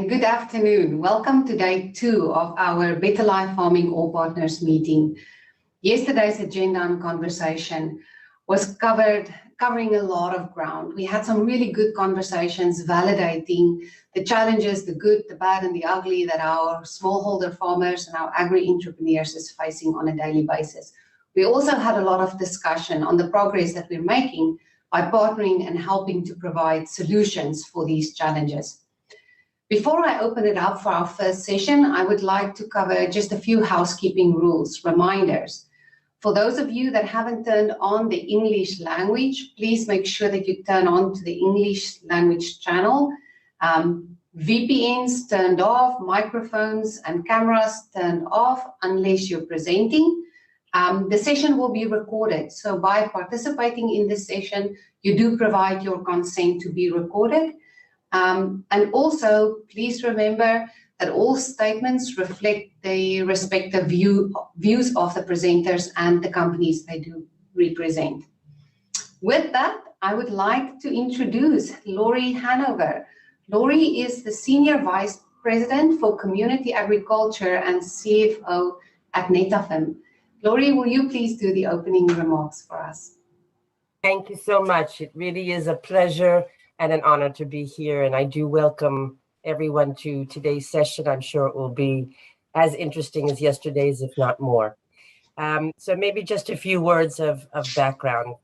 and good afternoon. Welcome to day 2 of our Better Life Farming All Partners meeting. Yesterday's agenda and conversation was covering a lot of ground. We had some really good conversations validating the challenges, the good, the bad, and the ugly that our smallholder farmers and our agri-entrepreneurs is facing on a daily basis. We also had a lot of discussion on the progress that we're making by partnering and helping to provide solutions for these challenges. Before I open it up for our first session, I would like to cover just a few housekeeping rules, reminders. For those of you that haven't turned on the English language, please make sure that you turn on to the English language channel. VPNs turned off, microphones and cameras turned off unless you're presenting. The session will be recorded, so by participating in this session, you do provide your consent to be recorded. And also, please remember that all statements reflect the respective views of the presenters and the companies they do represent. With that, I would like to introduce Laurie Hanover. Laurie is the Senior Vice President for Community Agriculture and CFO at Netafim. Laurie, will you please do the opening remarks for us? Thank you so much. It really is a pleasure and an honor to be here, and I do welcome everyone to today's session. I'm sure it will be as interesting as yesterday's, if not more. So maybe just a few words of background.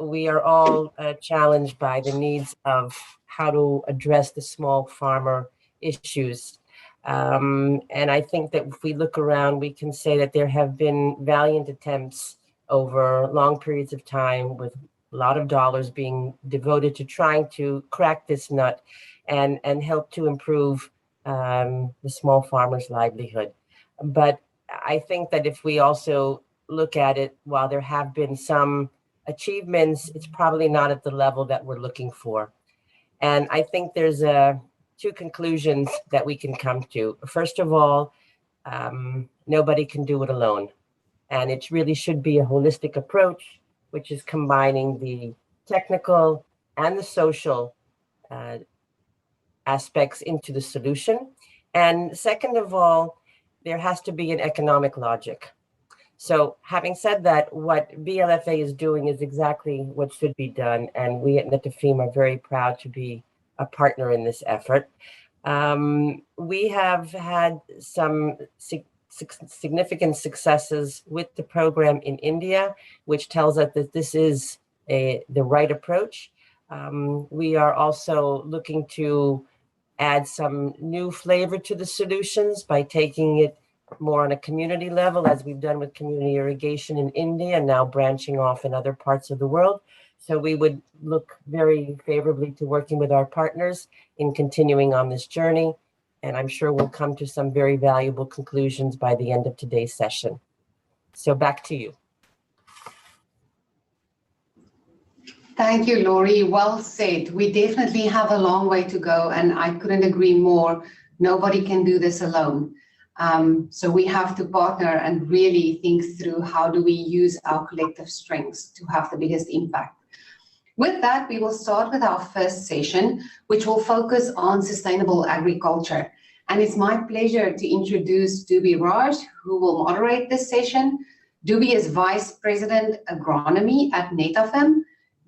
We are all challenged by the needs of how to address the small farmer issues. And I think that if we look around, we can say that there have been valiant attempts over long periods of time with a lot of dollars being devoted to trying to crack this nut and help to improve the small farmer's livelihood. But I think that if we also look at it, while there have been some achievements, it's probably not at the level that we're looking for. And I think there's two conclusions that we can come to. First of all, nobody can do it alone. And it really should be a holistic approach, which is combining the technical and the social aspects into the solution. And second of all, there has to be an economic logic. So having said that, what BLFA is doing is exactly what should be done. And we at Netafim are very proud to be a partner in this effort. We have had some significant successes with the program in India, which tells us that this is the right approach. We are also looking to add some new flavor to the solutions by taking it more on a community level, as we've done with community irrigation in India and now branching off in other parts of the world. So we would look very favorably to working with our partners in continuing on this journey. And I'm sure we'll come to some very valuable conclusions by the end of today's session. So back to you. Thank you, Laurie. Well said. We definitely have a long way to go, and I couldn't agree more. Nobody can do this alone. So we have to partner and really think through how do we use our collective strengths to have the biggest impact. With that, we will start with our first session, which will focus on sustainable agriculture. And it's my pleasure to introduce Dubhi Raj, who will moderate this session. Dubhi is Vice President Agronomy at Netafim.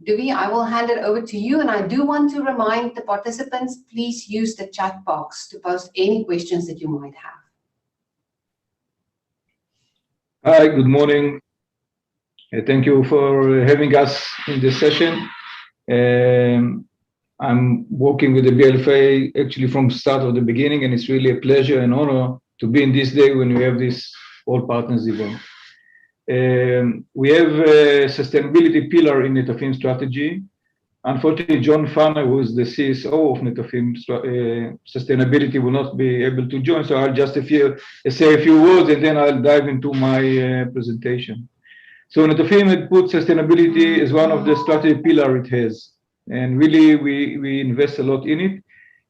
Dubhi, I will hand it over to you. And I do want to remind the participants, please use the chat box to post any questions that you might have. Hi, good morning. Thank you for having us in this session. I'm working with the BLFA actually from the start of the beginning, and it's really a pleasure and honor to be in this day when we have this All Partners event. We have a sustainability pillar in Netafim strategy. Unfortunately, John Fanner, who is the CSO of Netafim sustainability, will not be able to join, so I'll just say a few words and then I'll dive into my presentation. So Netafim had put sustainability as one of the strategy pillars it has, and really we invest a lot in it.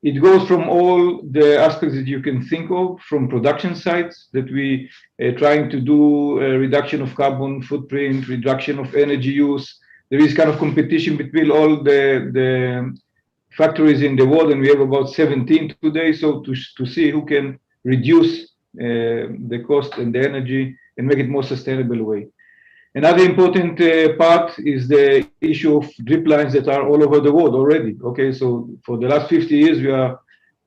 It goes from all the aspects that you can think of, from production sites that we are trying to do a reduction of carbon footprint, reduction of energy use. There is kind of competition between all the factories in the world, and we have about 17 today. So to see who can reduce the cost and the energy and make it more sustainable way. Another important part is the issue of drip lines that are all over the world already. Okay, so for the last 50 years, we are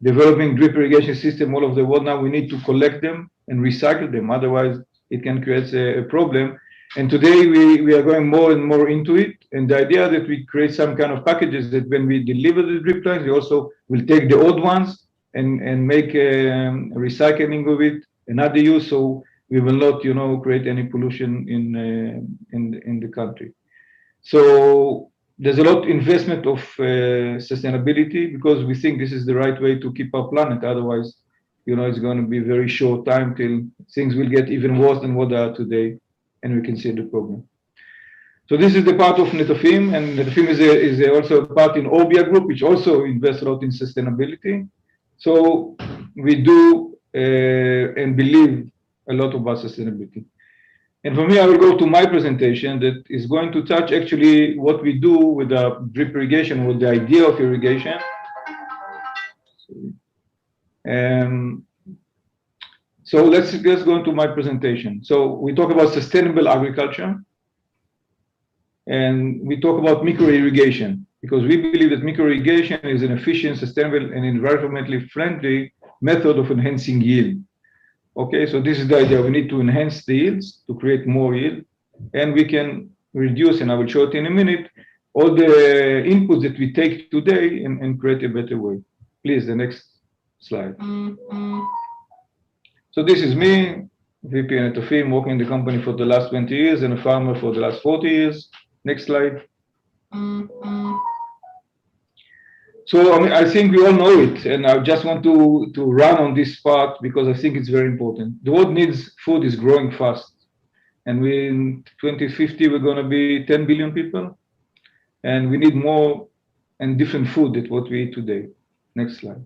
developing drip irrigation system all over the world. Now we need to collect them and recycle them. Otherwise, it can create a problem. And today we are going more and more into it. And the idea that we create some kind of packages that when we deliver the drip lines, we also will take the old ones and make recycling of it, another use. So we will not, create any pollution in the country. So there's a lot of investment of sustainability because we think this is the right way to keep our planet. Otherwise, it's going to be very short time till things will get even worse than what they are today, and we can see the problem. So this is the part of Netafim, and Netafim is also a part in Orbia Group, which also invests a lot in sustainability. So we do and believe a lot about sustainability. And for me, I will go to my presentation that is going to touch actually what we do with the drip irrigation, with the idea of irrigation. So let's go into my presentation. So we talk about sustainable agriculture, and we talk about micro irrigation because we believe that micro irrigation is an efficient, sustainable, and environmentally friendly method of enhancing yield. Okay, so this is the idea. We need to enhance the yields to create more yield, and we can reduce, and I will show it in a minute, all the inputs that we take today and create a better way. Please, the next slide. So this is me, VP at Netafim, working in the company for the last 20 years and a farmer for the last 40 years. Next slide. So I think we all know it, and I just want to run on this part because I think it's very important. The world needs food is growing fast, and in 2050 we're going to be 10 billion people, and we need more and different food than what we eat today. Next slide.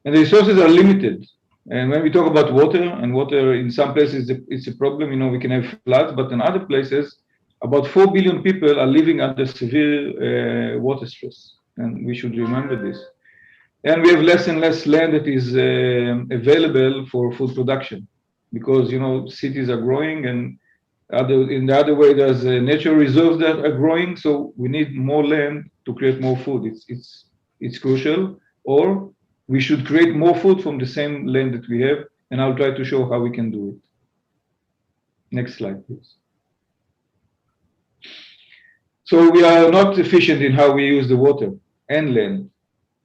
And the resources are limited. And when we talk about water, and water in some places it's a problem, we can have floods, but in other places, about 4 billion people are living under severe water stress, and we should remember this. And we have less and less land that is available for food production because, cities are growing, and in the other way, there's natural reserves that are growing, so we need more land to create more food. It's crucial, or we should create more food from the same land that we have, and I'll try to show how we can do it. Next slide, please. So we are not efficient in how we use the water and land.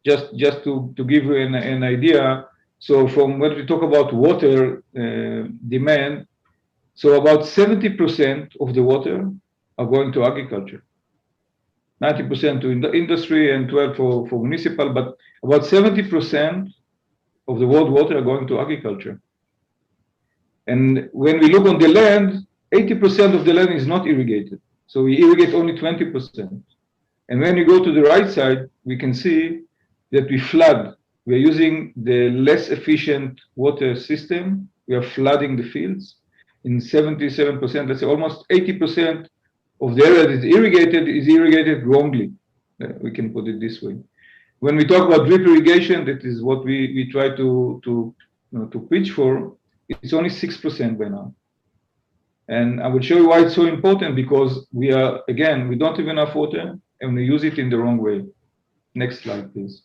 Just to give you an idea, so from when we talk about water demand, so about 70% of the water are going to agriculture, 90% to industry, and 12% for municipal, but about 70% of the world water are going to agriculture. And when we look on the land, 80% of the land is not irrigated. So we irrigate only 20%. And when you go to the right side, we can see that we flood. We are using the less efficient water system. We are flooding the fields. In 77%, let's say almost 80% of the area that is irrigated wrongly. We can put it this way. When we talk about drip irrigation, that is what we try to pitch for, it's only 6% by now. And I will show you why it's so important, because we don't have enough water and we use it in the wrong way. Next slide, please.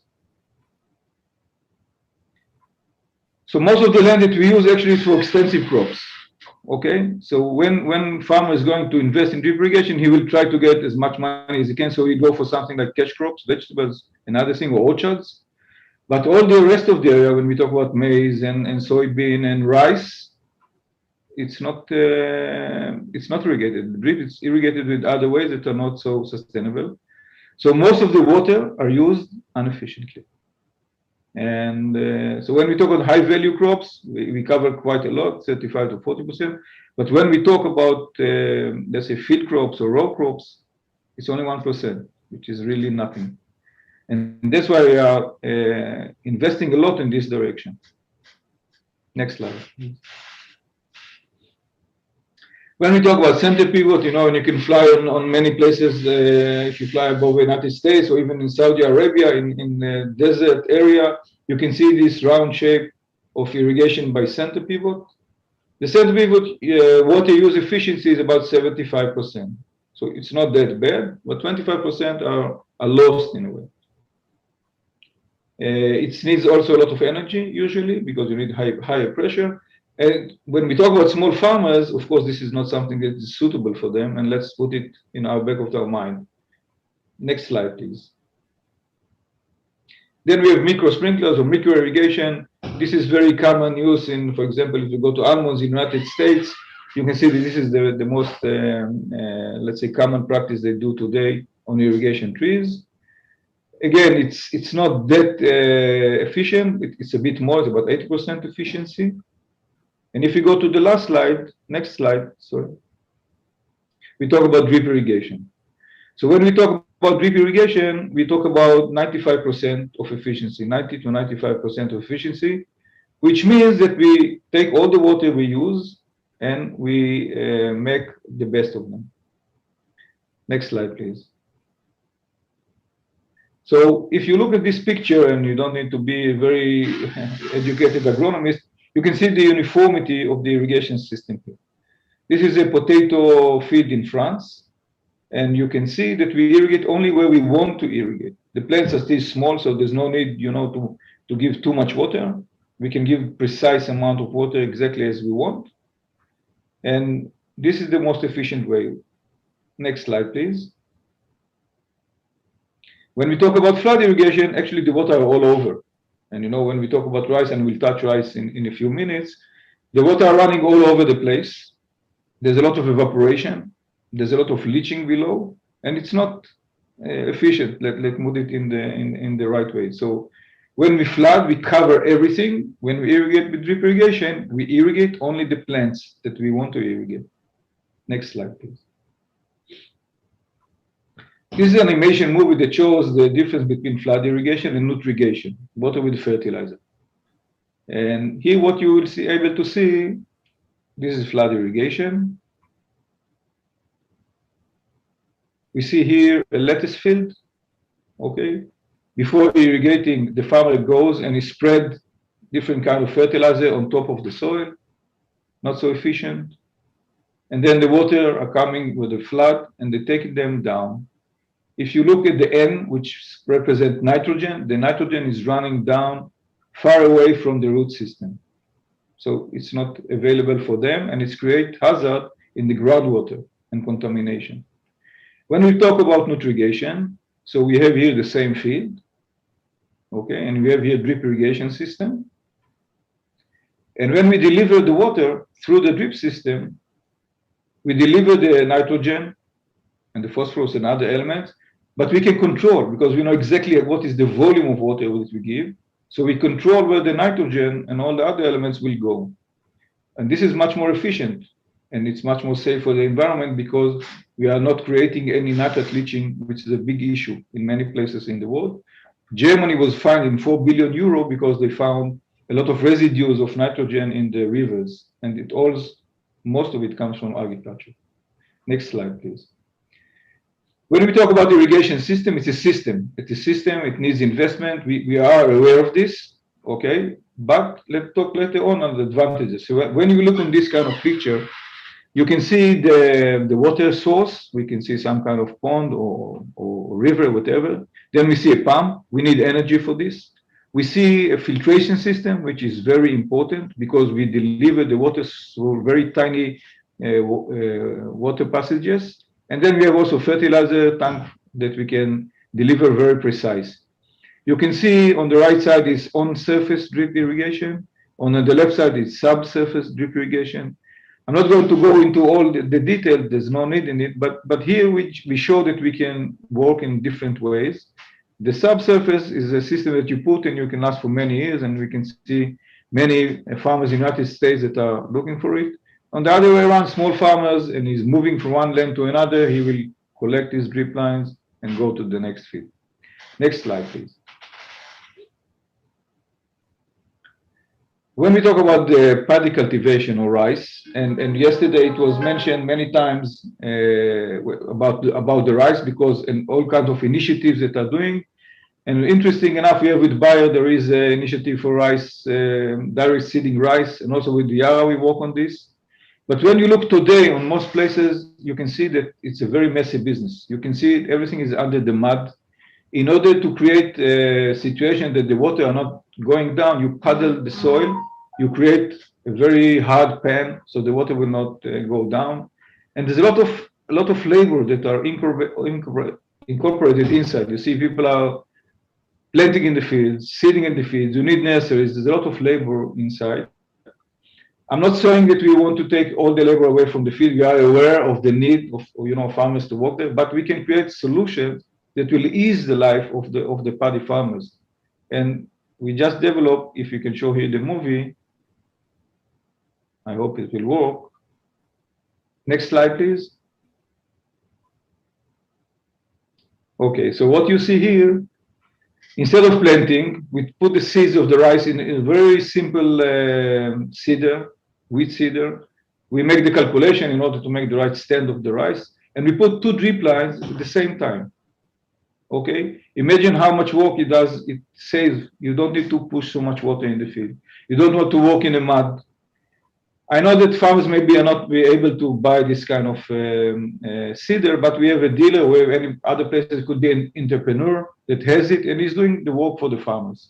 So most of the land that we use actually is for extensive crops. Okay, so when farmer is going to invest in drip irrigation, he will try to get as much money as he can. So he go for something like cash crops, vegetables, another thing, or orchards. But all the rest of the area, when we talk about maize and soybean and rice, it's not irrigated. The drip is irrigated with other ways that are not so sustainable. So most of the water are used inefficiently. And so when we talk about high value crops, we cover quite a lot, 35 to 40%. But when we talk about, let's say, field crops or row crops, it's only 1%, which is really nothing. And that's why we are investing a lot in this direction. Next slide. When we talk about center pivot, you know, and you can fly on many places, if you fly above the United States or even in Saudi Arabia, in the desert area, you can see this round shape of irrigation by center pivot. The center pivot water use efficiency is about 75%. So it's not that bad, but 25% are lost in a way. It needs also a lot of energy usually because you need higher pressure. And when we talk about small farmers, of course, this is not something that is suitable for them. And let's put it in our back of our mind. Next slide, please. Then we have micro sprinklers or micro irrigation. This is very common use in, for example, if you go to almonds in the United States, you can see that this is the most, let's say, common practice they do today on irrigation trees. Again, it's not that efficient. It's a bit more, it's about 80% efficiency. And if you go to the last slide, next slide, sorry, we talk about drip irrigation. So when we talk about drip irrigation, we talk about 95% of efficiency, 90 to 95% of efficiency, which means that we take all the water we use and we make the best of them. Next slide, please. So if you look at this picture, and you don't need to be a very educated agronomist, you can see the uniformity of the irrigation system here. This is a potato field in France, and you can see that we irrigate only where we want to irrigate. The plants are still small, so there's no need, you know, to give too much water. We can give precise amount of water exactly as we want. And this is the most efficient way. Next slide, please. When we talk about flood irrigation, actually the water are all over. And you know, when we talk about rice, and we'll touch rice in a few minutes, the water are running all over the place. There's a lot of evaporation. There's a lot of leaching below, and it's not efficient. Let's put it in the right way. So when we flood, we cover everything. When we irrigate with drip irrigation, we irrigate only the plants that we want to irrigate. Next slide, please. This is an animation movie that shows the difference between flood irrigation and nutrigation, water with fertilizer. And here what you will see, able to see, this is flood irrigation. We see here a lettuce field, okay? Before irrigating, the farmer goes and he spread different kind of fertilizer on top of the soil, not so efficient. And then the water are coming with a flood and they take them down. If you look at the N, which represent nitrogen, the nitrogen is running down far away from the root system. So it's not available for them, and it's create hazard in the groundwater and contamination. When we talk about nutrigation, so we have here the same field, okay, and we have here drip irrigation system. And when we deliver the water through the drip system, we deliver the nitrogen and the phosphorus and other elements, but we can control because we know exactly what is the volume of water that we give. So we control where the nitrogen and all the other elements will go. And this is much more efficient, and it's much more safe for the environment because we are not creating any nitrate leaching, which is a big issue in many places in the world. Germany was fined in €4 billion because they found a lot of residues of nitrogen in the rivers, and most of it comes from agriculture. Next slide, please. When we talk about the irrigation system, it's a system. It's a system, it needs investment. We are aware of this, okay? But let's talk later on the advantages. So when you look on this kind of picture, you can see the water source. We can see some kind of pond or river, whatever. Then we see a pump. We need energy for this. We see a filtration system, which is very important because we deliver the water through very tiny water passages. And then we have also fertilizer tank that we can deliver very precise. You can see on the right side is on-surface drip irrigation. On the left side is subsurface drip irrigation. I'm not going to go into all the detail, there's no need in it, but here we show that we can work in different ways. The subsurface is a system that you put and you can last for many years, and we can see many farmers in the United States that are looking for it. On the other way around, small farmers, and he's moving from one land to another, he will collect his drip lines and go to the next field. Next slide, please. When we talk about the paddy cultivation or rice, and yesterday it was mentioned many times about the rice, because in all kinds of initiatives that are doing. And interesting enough, we have with Bayer, there is an initiative for rice, direct seeding rice, and also with Yara we work on this. But when you look today on most places, you can see that it's a very messy business. You can see everything is under the mud. In order to create a situation that the water are not going down, you puddle the soil, you create a very hard pan so the water will not go down. And there's a lot of labor that are incorporated inside. You see people are planting in the fields, seeding in the fields, you need nurseries, there's a lot of labor inside. I'm not saying that we want to take all the labor away from the field. We are aware of the need of farmers to work there, but we can create solutions that will ease the life of the paddy farmers. And we just developed, if you can show here the movie, I hope it will work. Next slide, please. Okay, so what you see here, instead of planting, we put the seeds of the rice in a very simple seeder, wheat seeder. We make the calculation in order to make the right stand of the rice, and we put 2 drip lines at the same time. Okay, imagine how much work it does. It saves. You don't need to push so much water in the field. You don't want to walk in the mud. I know that farmers maybe are not be able to buy this kind of seeder, but we have a dealer, or any other places. It could be an entrepreneur that has it and is doing the work for the farmers.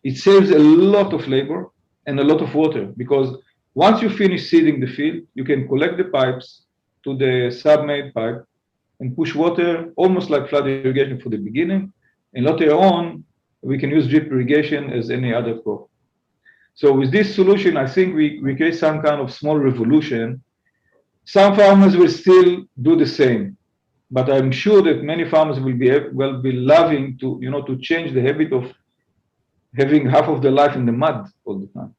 It saves a lot of labor and a lot of water, because once you finish seeding the field, you can collect the pipes to the sub-made pipe and push water almost like flood irrigation for the beginning. And later on, we can use drip irrigation as any other crop. So with this solution, I think we create some kind of small revolution. Some farmers will still do the same, but I'm sure that many farmers will be loving to to change the habit of having half of their life in the mud all the time.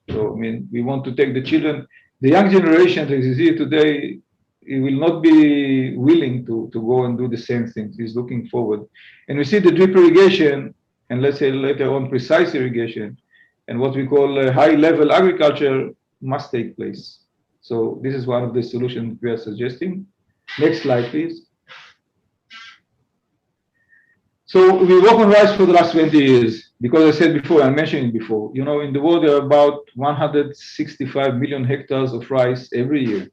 So I mean, we want to take the children, the young generation that is here today. He will not be willing to go and do the same things. He's looking forward, and we see the drip irrigation, and let's say later on precise irrigation, and what we call high-level agriculture must take place. So this is one of the solutions we are suggesting. Next slide, please. So we work on rice for the last 20 years, because I said before, I mentioned it before, in the world there are about 165 million hectares of rice every year.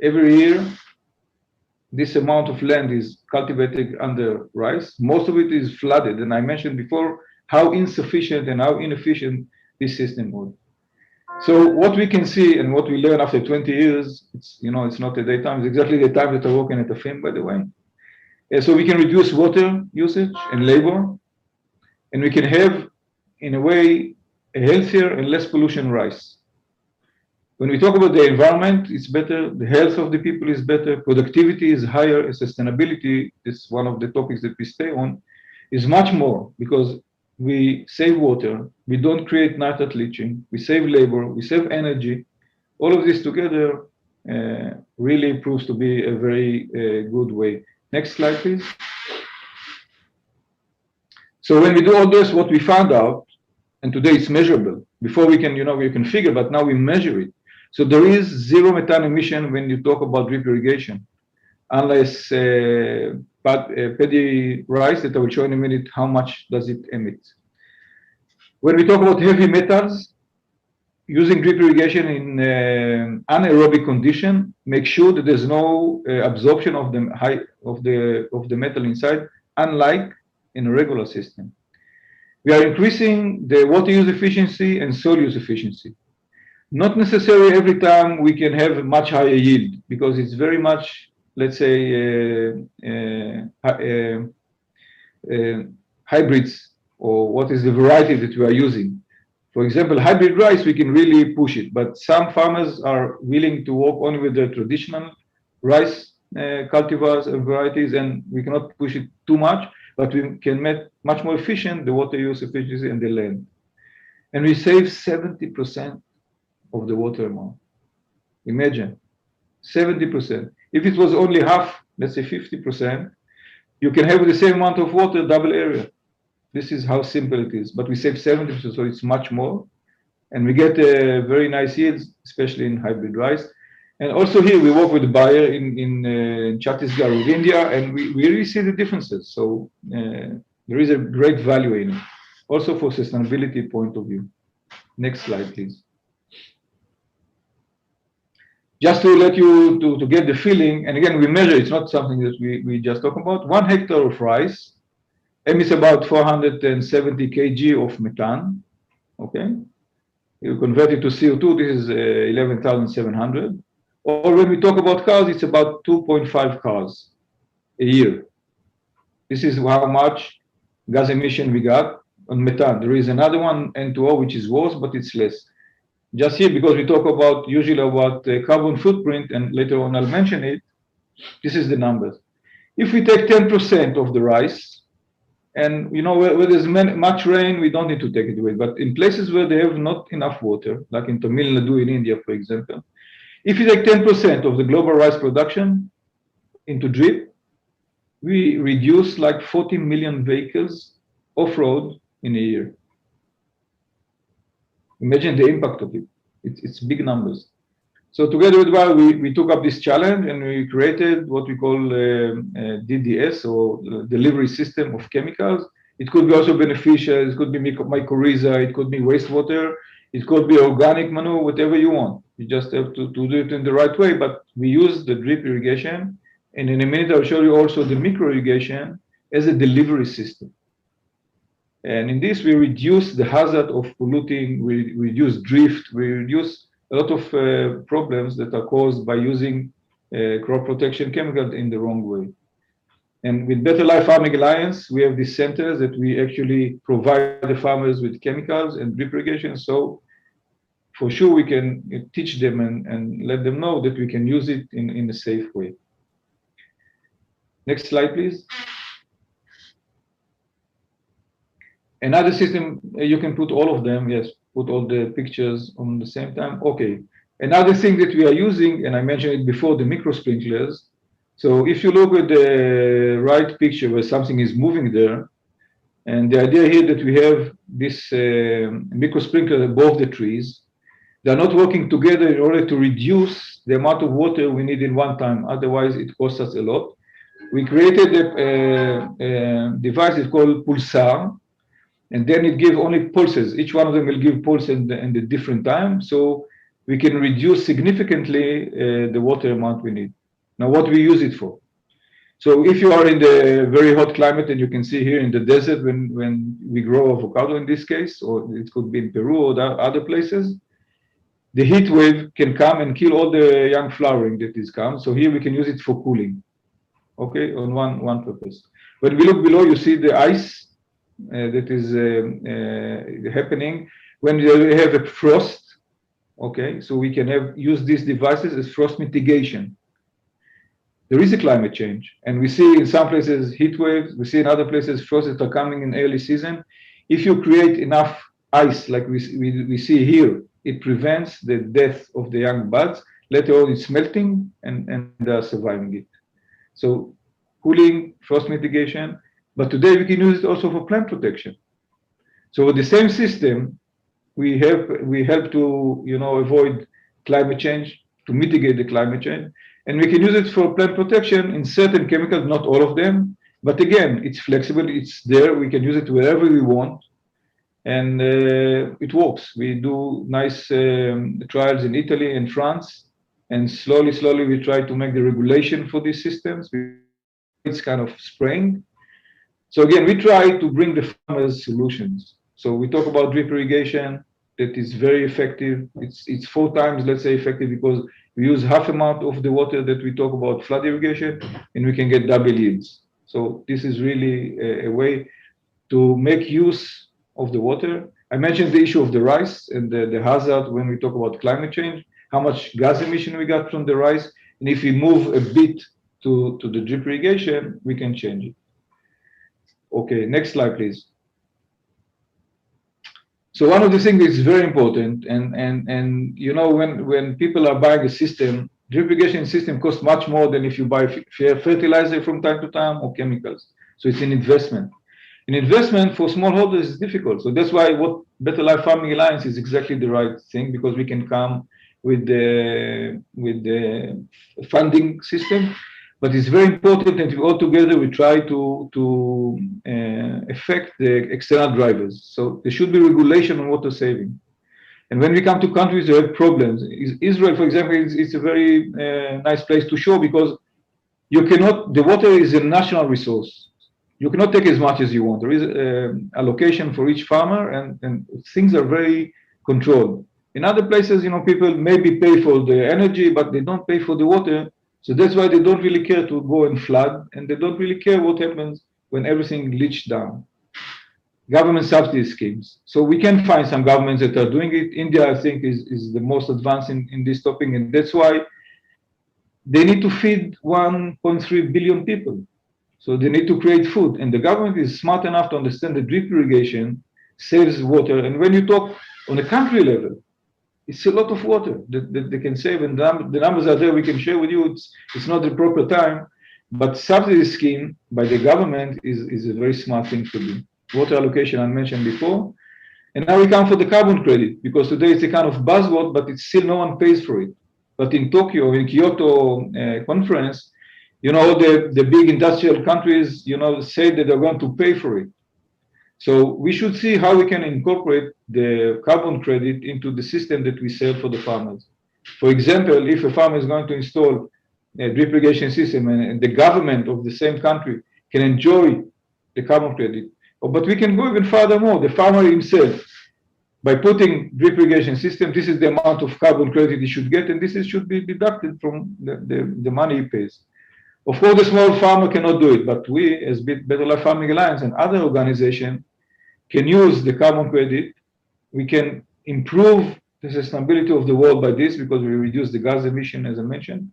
Every year, this amount of land is cultivated under rice. Most of it is flooded, and I mentioned before how insufficient and how inefficient this system was. So what we can see and what we learn after 20 years, it's not a daytime, it's exactly the time that I'm working at the firm, by the way. So we can reduce water usage and labor, and we can have, in a way, a healthier and less pollution rice. When we talk about the environment, it's better, the health of the people is better, productivity is higher, and sustainability is one of the topics that we stay on, is much more, because we save water, we don't create nitrate leaching, we save labor, we save energy. All of this together really proves to be a very good way. Next slide, please. So when we do all this, what we found out, and today it's measurable. Before we can figure, but now we measure it. So there is zero methane emission when you talk about drip irrigation, unless paddy rice that I will show in a minute how much does it emit. When we talk about heavy metals, using drip irrigation in anaerobic condition, make sure that there's no absorption of the metal inside, unlike in a regular system. We are increasing the water use efficiency and soil use efficiency. Not necessarily every time we can have a much higher yield, because it's very much, let's say, hybrids, or what is the variety that we are using. For example, hybrid rice, we can really push it, but some farmers are willing to work only with the traditional rice cultivars and varieties, and we cannot push it too much, but we can make much more efficient the water use efficiency and the land. And we save 70% of the water amount. Imagine, 70%. If it was only half, let's say 50%, you can have the same amount of water, double area. This is how simple it is. But we save 70%, so it's much more. and we get very nice yields, especially in hybrid rice. And also here we work with the buyer in Chhattisgarh of India, and we really see the differences. So there is a great value in it, also for sustainability point of view. Next slide, please. Just to let you to get the feeling, and again, we measure, it's not something that we just talk about. 1 hectare of rice emits about 470 kg of methane, okay? You convert it to CO2, this is 11,700. Or when we talk about cars, it's about 2.5 cars a year. This is how much gas emission we got on methane. There is another one, N2O, which is worse, but it's less. Just here, because we talk about usually about carbon footprint, and later on I'll mention it, this is the numbers. If we take 10% of the rice, and you know where there's much rain, we don't need to take it away. But in places where they have not enough water, like in Tamil Nadu in India, for example, if you take 10% of the global rice production into drip, we reduce like 40 million vehicles off-road in a year. Imagine the impact of it. It's big numbers. So together with Val, we took up this challenge and we created what we call DDS, or delivery system of chemicals. It could be also beneficial, it could be mycorrhiza, it could be wastewater, it could be organic manure, whatever you want. You just have to do it in the right way, but we use the drip irrigation. And in a minute, I'll show you also the micro irrigation as a delivery system. And in this, we reduce the hazard of polluting, we reduce drift, we reduce a lot of problems that are caused by using crop protection chemicals in the wrong way. And with Better Life Farming Alliance, we have these centers that we actually provide the farmers with chemicals and drip irrigation. So for sure, we can teach them and let them know that we can use it in a safe way. Next slide, please. Another system, you can put all of them, yes, put all the pictures on the same time. Okay. Another thing that we are using, and I mentioned it before, the micro sprinklers. So if you look at the right picture where something is moving there, and the idea here that we have this micro sprinkler above the trees, they're not working together in order to reduce the amount of water we need in one time. Otherwise, it costs us a lot. We created a device that's called Pulsar, and then it gives only pulses. Each one of them will give pulse in the different time, so we can reduce significantly the water amount we need. Now, what we use it for? So if you are in the very hot climate, and you can see here in the desert when we grow avocado in this case, or it could be in Peru or other places, the heat wave can come and kill all the young flowering that is come. So here we can use it for cooling, okay, on one purpose. When we look below, you see the ice that is happening when you have a frost, okay, so we can use these devices as frost mitigation. There is a climate change, and we see in some places heat waves, we see in other places frosts that are coming in early season. If you create enough ice like we see here, it prevents the death of the young buds. Later on, it's melting and they are surviving it. So cooling, frost mitigation, but today we can use it also for plant protection. So with the same system, we help to avoid climate change, to mitigate the climate change, and we can use it for plant protection in certain chemicals, not all of them. But again, it's flexible, it's there, we can use it wherever we want, and it works. We do nice trials in Italy and France, and slowly we try to make the regulation for these systems. It's kind of spraying. So again, we try to bring the farmers solutions. So we talk about drip irrigation that is very effective. It's 4 times, let's say, effective because we use half amount of the water that we talk about flood irrigation, and we can get double yields. So this is really a way to make use of the water. I mentioned the issue of the rice and the hazard when we talk about climate change, how much gas emission we got from the rice. And if we move a bit to the drip irrigation, we can change it. Okay, next slide, please. So one of the things is very important, and you know, when people are buying a system, drip irrigation system costs much more than if you buy fertilizer from time to time or chemicals. So it's an investment. An investment for smallholders is difficult. So that's why what Better Life Farming Alliance is exactly the right thing, because we can come with the funding system. But it's very important that all together we try to affect the external drivers. So there should be regulation on water saving. And when we come to countries that have problems, Israel, for example, is a very nice place to show, because you cannot, the water is a national resource. You cannot take as much as you want. There is allocation for each farmer, and things are very controlled. In other places, people maybe pay for the energy, but they don't pay for the water. So that's why they don't really care to go and flood, and they don't really care what happens when everything leached down. Government subsidy schemes. So we can find some governments that are doing it. India, I think, is the most advanced in this topic, and that's why they need to feed 1.3 billion people. So they need to create food, and the government is smart enough to understand that drip irrigation saves water. And when you talk on a country level, it's a lot of water that they can save, and the numbers are there. We can share with you. It's not the proper time, but subsidy scheme by the government is a very smart thing to do. Water allocation I mentioned before, and now we come for the carbon credit, because today it's a kind of buzzword, but it's still no one pays for it. But in Tokyo, in Kyoto conference, the big industrial countries, say that they're going to pay for it. So we should see how we can incorporate the carbon credit into the system that we sell for the farmers. For example, if a farmer is going to install a drip irrigation system, and the government of the same country can enjoy the carbon credit, but we can go even furthermore. The farmer himself, by putting drip irrigation system, this is the amount of carbon credit he should get, and this should be deducted from the money he pays. Of course, the small farmer cannot do it, but we, as Better Life Farming Alliance and other organizations, can use the carbon credit. We can improve the sustainability of the world by this, because we reduce the gas emission, as I mentioned.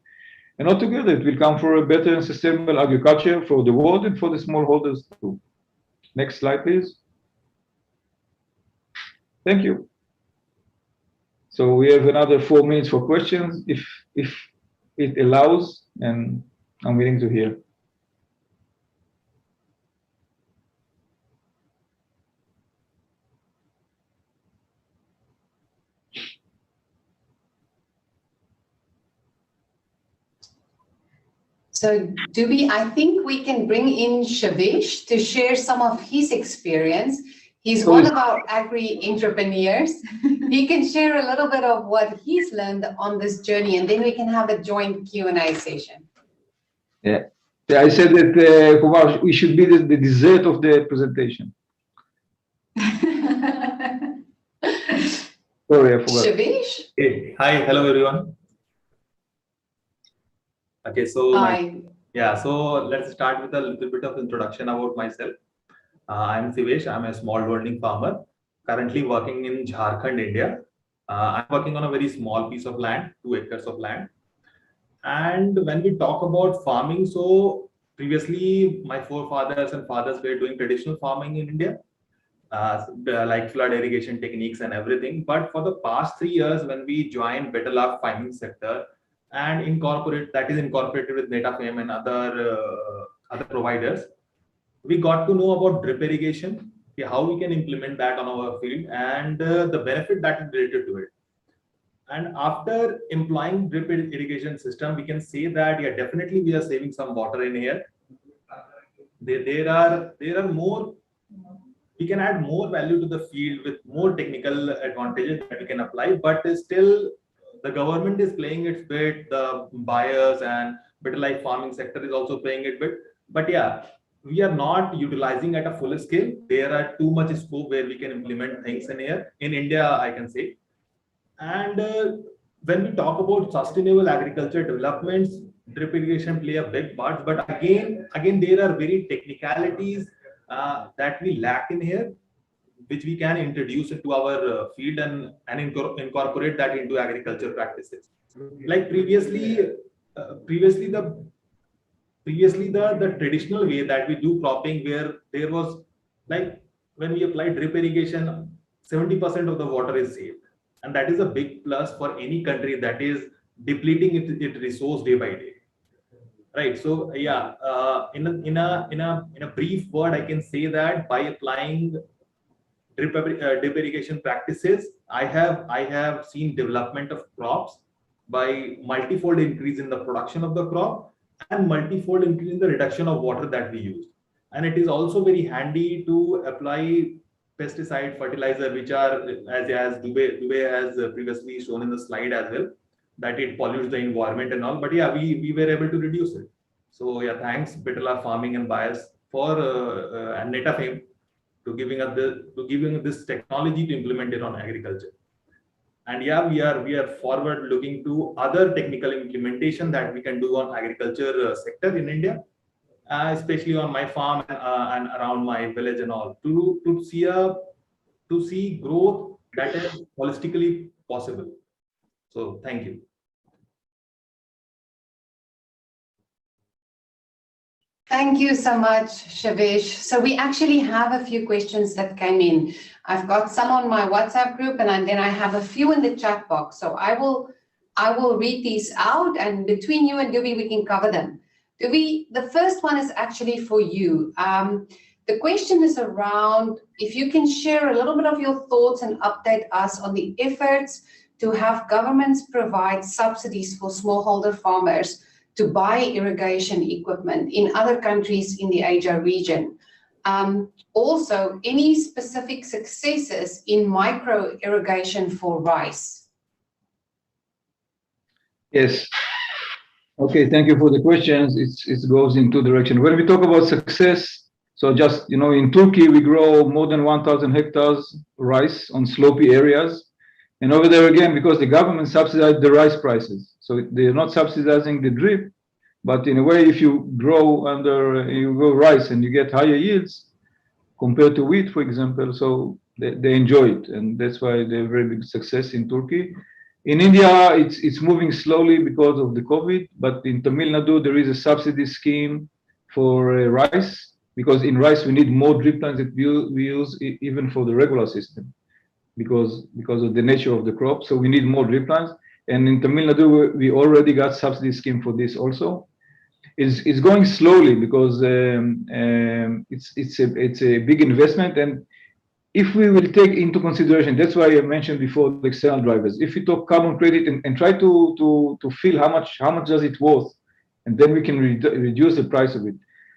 And altogether, it will come for a better and sustainable agriculture for the world and for the smallholders too. Next slide, please. Thank you. So we have another 4 minutes for questions, if it allows, and I'm willing to hear. So I think we can bring in Shavish to share some of his experience. He's one of our agri-entrepreneurs. He can share a little bit of what he's learned on this journey, and then we can have a joint Q&A session. Yeah, I said that Kumar, we should be the dessert of the presentation. Sorry, I forgot. Shavish? Hey, hi, hello everyone. Okay, so so let's start with a little bit of introduction about myself. I'm Sivesh. I'm a small holding farmer, currently working in Jharkhand, India. I'm working on a very small piece of land, 2 acres of land. And when we talk about farming, so previously my forefathers and fathers were doing traditional farming in India, like flood irrigation techniques and everything. But for the past 3 years, when we joined Better Life Farming sector and incorporated with Netafame and other providers, we got to know about drip irrigation, how we can implement that on our field, and the benefit that is related to it. And after employing drip irrigation system, we can say that definitely we are saving some water in here. There are more. We can add more value to the field with more technical advantages that we can apply, but still the government is playing its bit, the buyers and Better Life Farming sector is also playing its bit. But we are not utilizing at a full scale. There are too much scope where we can implement things in here. In India, I can say. And when we talk about sustainable agriculture developments, drip irrigation play a big part. But again, there are very technicalities that we lack in here, which we can introduce into our field and incorporate that into agriculture practices. Like previously the traditional way that we do cropping, where there was, like, when we apply drip irrigation, 70% of the water is saved, and that is a big plus for any country that is depleting its resource day by day. Right. So yeah, in a brief word, I can say that by applying drip irrigation practices, I have seen development of crops by multifold increase in the production of the crop and multifold increase in the reduction of water that we use. And it is also very handy to apply pesticide fertilizer, which are as Dubey has previously shown in the slide as well, that it pollutes the environment and all. But yeah, we were able to reduce it. So yeah, thanks Bitala Farming and Buyers for and Netafame to giving this technology to implement it on agriculture. And yeah, we are forward looking to other technical implementation that we can do on agriculture sector in India, especially on my farm and around my village and all, to see growth that is holistically possible. So thank you. Thank you so much, Shavesh. So we actually have a few questions that came in. I've got some on my WhatsApp group, and then I have a few in the chat box. So I will read these out, and between you and Dubi, we can cover them. Dubi, the first one is actually for you. The question is around if you can share a little bit of your thoughts and update us on the efforts to have governments provide subsidies for smallholder farmers to buy irrigation equipment in other countries in the Asia region. Also, any specific successes in micro irrigation for rice? Yes. Okay, thank you for the questions. It goes in two directions. When we talk about success, so just, in Turkey, we grow more than 1,000 hectares rice on slopey areas. And over there again, because the government subsidized the rice prices. So they're not subsidizing the drip, but in a way, if you grow rice and you get higher yields compared to wheat, for example, so they enjoy it. And that's why they're very big success in Turkey. In India, it's moving slowly because of the COVID, but in Tamil Nadu, there is a subsidy scheme for rice, because in rice, we need more drip lines that we use even for the regular system, because of the nature of the crop. So we need more drip lines. And in Tamil Nadu, we already got subsidy scheme for this also. It's going slowly because it's a big investment. And if we will take into consideration, that's why I mentioned before the external drivers. If we talk carbon credit and try to feel how much does it worth, and then we can reduce the price of it.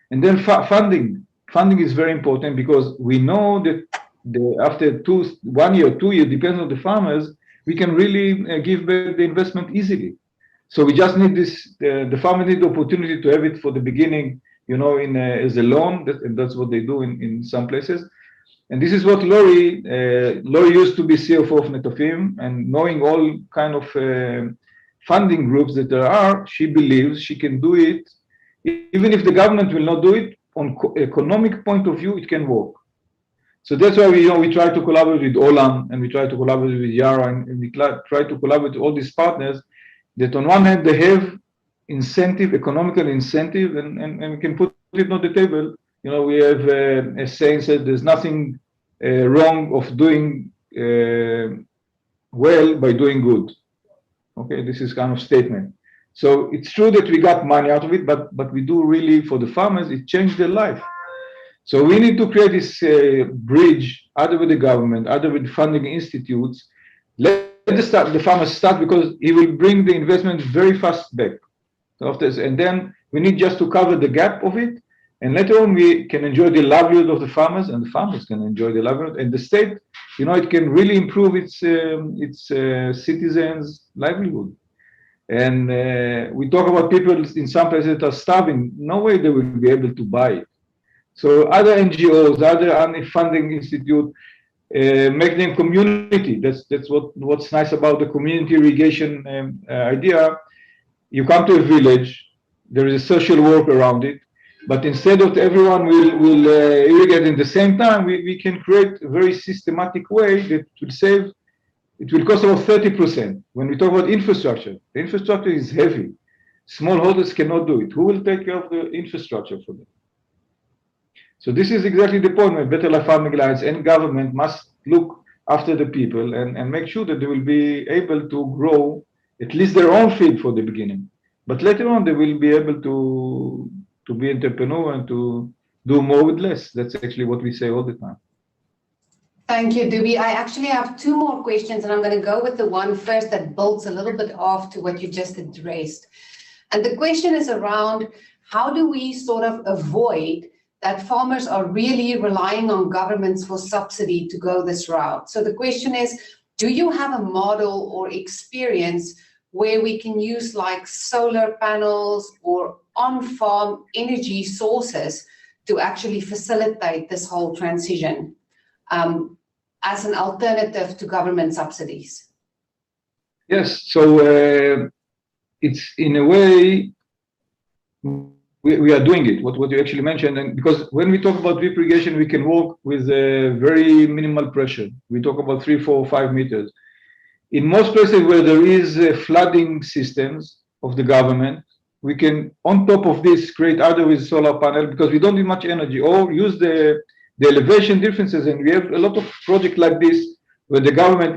And then funding is very important, because we know that after 1 year, 2 years, depends on the farmers, we can really give back the investment easily. So we just need this. The farmer need the opportunity to have it for the beginning, as a loan, and that's what they do in some places. And this is what Lori used to be CFO of Netafim, and knowing all kind of funding groups that there are, she believes she can do it, even if the government will not do it. On economic point of view, it can work. So that's why we try to collaborate with Olam, and we try to collaborate with Yara, and we try to collaborate with all these partners that on one hand they have incentive, economical incentive, and we can put it on the table. We have a saying that there's nothing wrong of doing well by doing good. Okay, this is kind of statement. So it's true that we got money out of it, but we do really, for the farmers, it changed their life. So we need to create this bridge, either with the government, either with funding institutes. Let the farmers start, because he will bring the investment very fast back. And then we need just to cover the gap of it. And later on, we can enjoy the livelihood of the farmers, and the farmers can enjoy the livelihood. And the state, it can really improve its citizens' livelihood. And we talk about people in some places that are starving. No way they will be able to buy it. So other NGOs, other funding institute, make them community. That's what's nice about the community irrigation idea. You come to a village, there is a social work around it, but instead of everyone will irrigate at the same time, we can create a very systematic way that will save. It will cost about 30%. When we talk about infrastructure, the infrastructure is heavy. Smallholders cannot do it. Who will take care of the infrastructure for them? So this is exactly the point where Better Life Farming Alliance and government must look after the people and make sure that they will be able to grow at least their own feed for the beginning. But later on, they will be able to be entrepreneur and to do more with less. That's actually what we say all the time. Thank you, Dubi. I actually have two more questions, and I'm going to go with the one first that builds a little bit off to what you just addressed. And the question is around how do we sort of avoid that farmers are really relying on governments for subsidy to go this route? So the question is, do you have a model or experience where we can use like solar panels or on-farm energy sources to actually facilitate this whole transition as an alternative to government subsidies? Yes, so it's in a way, we are doing it, what you actually mentioned, and because when we talk about drip irrigation, we can work with very minimal pressure. We talk about 3, 4, 5 meters. In most places where there is flooding systems of the government, we can, on top of this, create either with solar panel, because we don't need much energy, or use the elevation differences. And we have a lot of projects like this where the government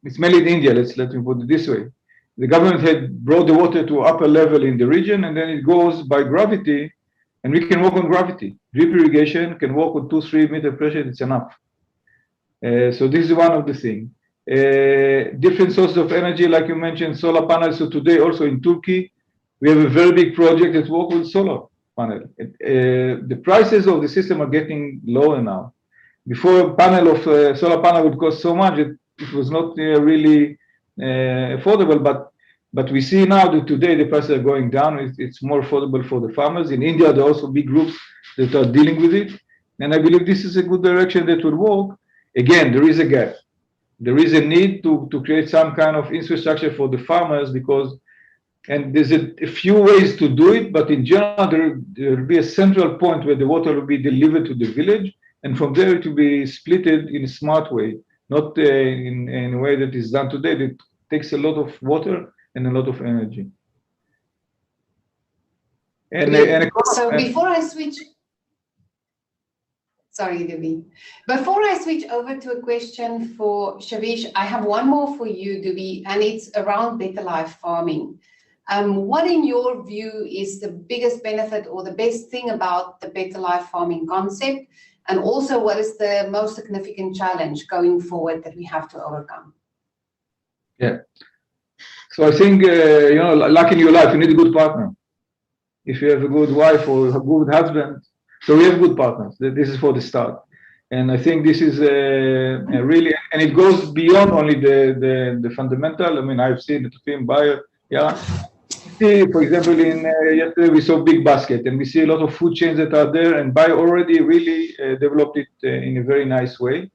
it's mainly in India, let me put it this way. The government had brought the water to upper level in the region, and then it goes by gravity, and we can work on gravity. Drip irrigation can work with 2, 3 meter pressure, it's enough. So this is one of the things. Different sources of energy, like you mentioned, solar panels. So today also in Turkey, we have a very big project that works with solar panel. The prices of the system are getting lower now. Before a panel of solar panel would cost so much, it was not really affordable, but we see now that today the prices are going down. It's more affordable for the farmers. In India, there are also big groups that are dealing with it. And I believe this is a good direction that will work. Again, there is a gap. There is a need to create some kind of infrastructure for the farmers and there's a few ways to do it, but in general, there will be a central point where the water will be delivered to the village, and from there it will be splitted in a smart way, not in a way that is done today. That takes a lot of water and a lot of energy. So before I switch, sorry, Dubi. Before I switch over to a question for Shavish, I have one more for you, Dubi, and it's around better life farming. What, in your view, is the biggest benefit or the best thing about the better life farming concept? And also, what is the most significant challenge going forward that we have to overcome? Yeah. So I think, like in your life, you need a good partner. If you have a good wife or a good husband, so we have good partners. This is for the start. And I think this is really, and it goes beyond only the fundamental. I mean, I've seen the team buyer, yeah. See, for example, yesterday we saw Big Basket, and we see a lot of food chains that are there, and Bayer already really developed it in a very nice way.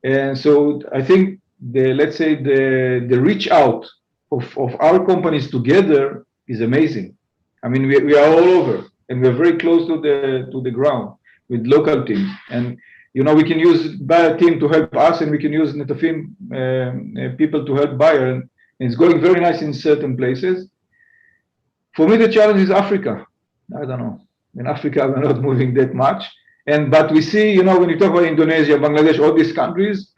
And so I think let's say the reach out of our companies together is amazing. I mean, we are all over, and we're very close to the ground with local teams. And we can use Bayer team to help us, and we can use Netafim people to help Bayer, and it's going very nice in certain places. For me, the challenge is Africa. I don't know. In Africa, we're not moving that much. But we see, when you talk about Indonesia, Bangladesh, all these countries,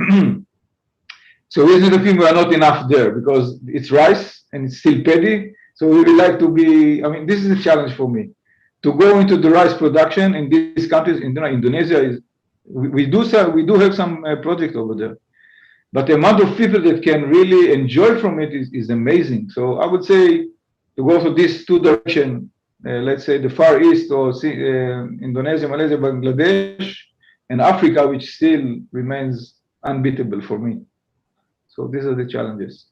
so with Netafim, we are not enough there because it's rice and it's still paddy. So we would like to be, I mean, this is a challenge for me. To go into the rice production in these countries, Indonesia, we do have some projects over there. But the amount of people that can really enjoy from it is amazing. So I would say, to go to these two directions, let's say the Far East or Indonesia, Malaysia, Bangladesh, and Africa, which still remains unbeatable for me. So these are the challenges.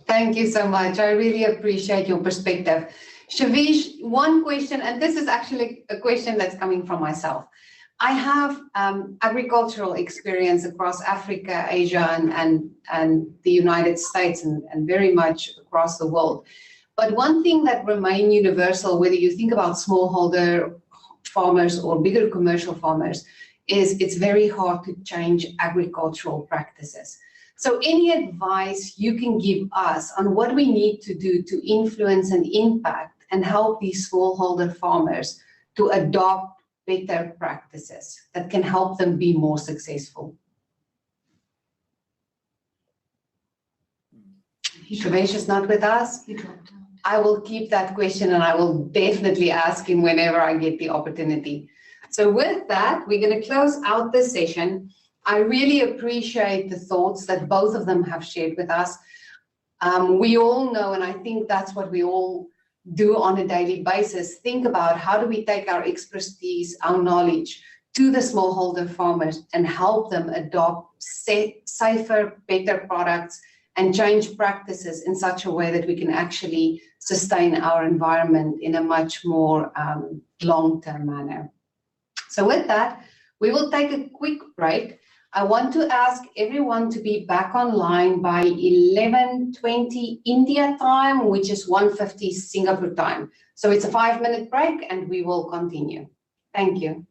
Thank you so much. I really appreciate your perspective. Shavish, one question, and this is actually a question that's coming from myself. I have agricultural experience across Africa, Asia, and the United States, and very much across the world. But one thing that remains universal, whether you think about smallholder farmers or bigger commercial farmers, is it's very hard to change agricultural practices. So any advice you can give us on what we need to do to influence and impact and help these smallholder farmers to adopt better practices that can help them be more successful? Shavish is not with us. He dropped out. I will keep that question and I will definitely ask him whenever I get the opportunity. So with that, we're going to close out this session. I really appreciate the thoughts that both of them have shared with us. We all know, and I think that's what we all do on a daily basis, think about how do we take our expertise, our knowledge to the smallholder farmers and help them adopt safer, better products and change practices in such a way that we can actually sustain our environment in a much more long-term manner. So with that, we will take a quick break. I want to ask everyone to be back online by 11:20 India time, which is 1:50 Singapore time. So it's a 5-minute break and we will continue. Thank you.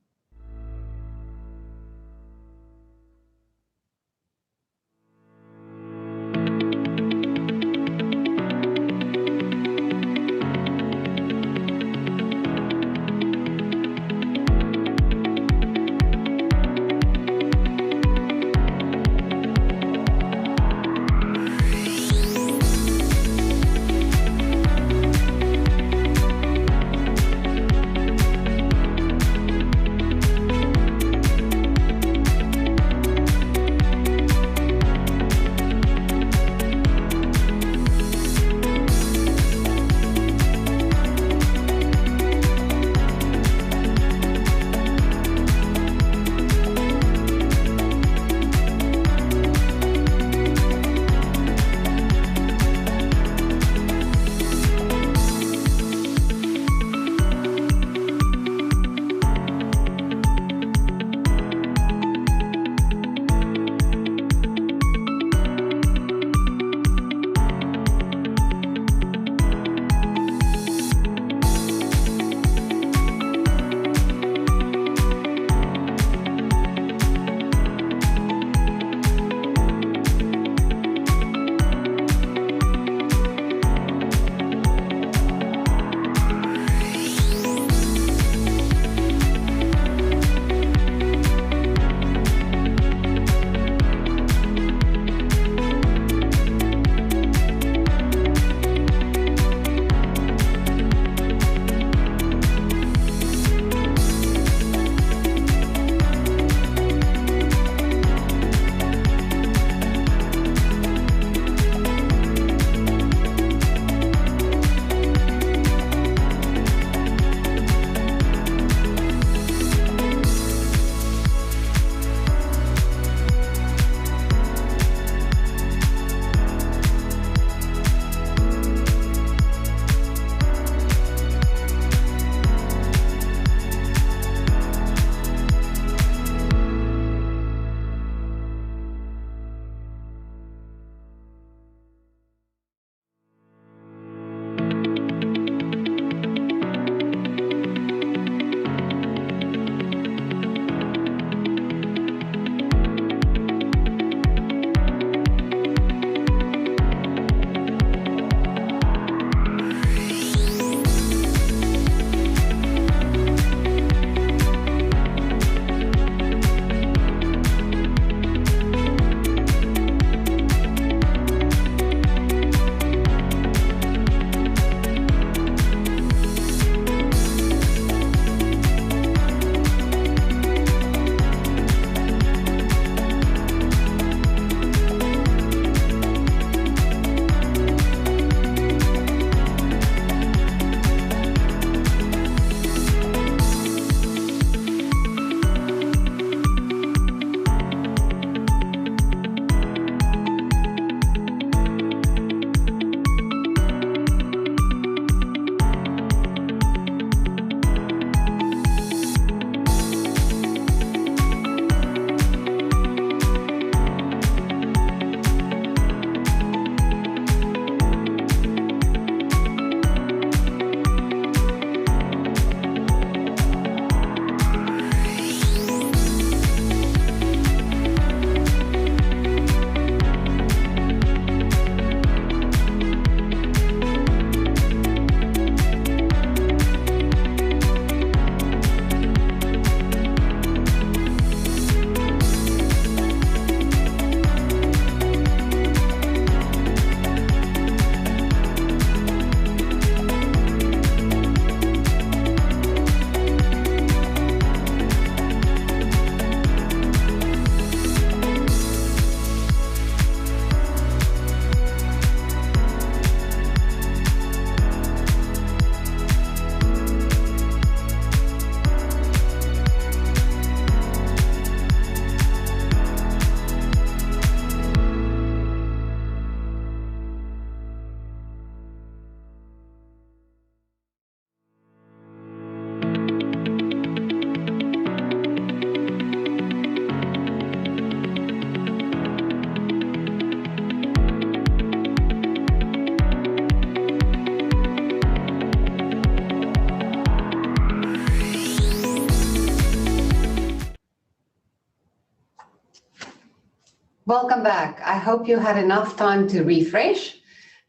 Welcome back. I hope you had enough time to refresh.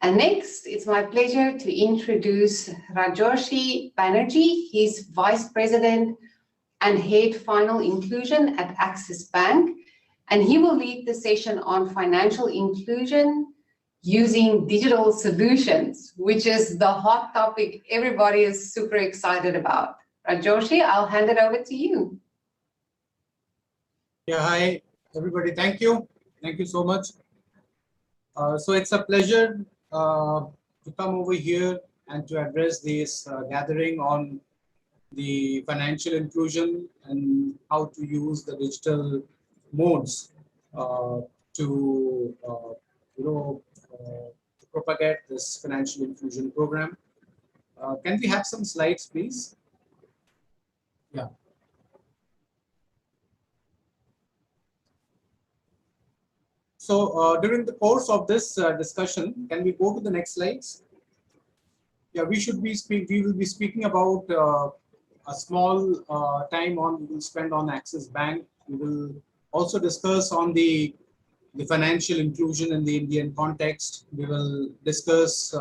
And next, it's my pleasure to introduce Rajoshi Banerjee. He's Vice President and Head Final Inclusion at Axis Bank. And he will lead the session on financial inclusion using digital solutions, which is the hot topic everybody is super excited about. Rajoshi, I'll hand it over to you. Yeah, hi, everybody. Thank you. Thank you so much. So it's a pleasure to come over here and to address this gathering on the financial inclusion and how to use the digital modes to propagate this financial inclusion program. Can we have some slides, please? Yeah. So during the course of this discussion, can we go to the next slides? Yeah, we will be speaking about a small time we will spend on Axis Bank. We will also discuss on the financial inclusion in the Indian context. We will discuss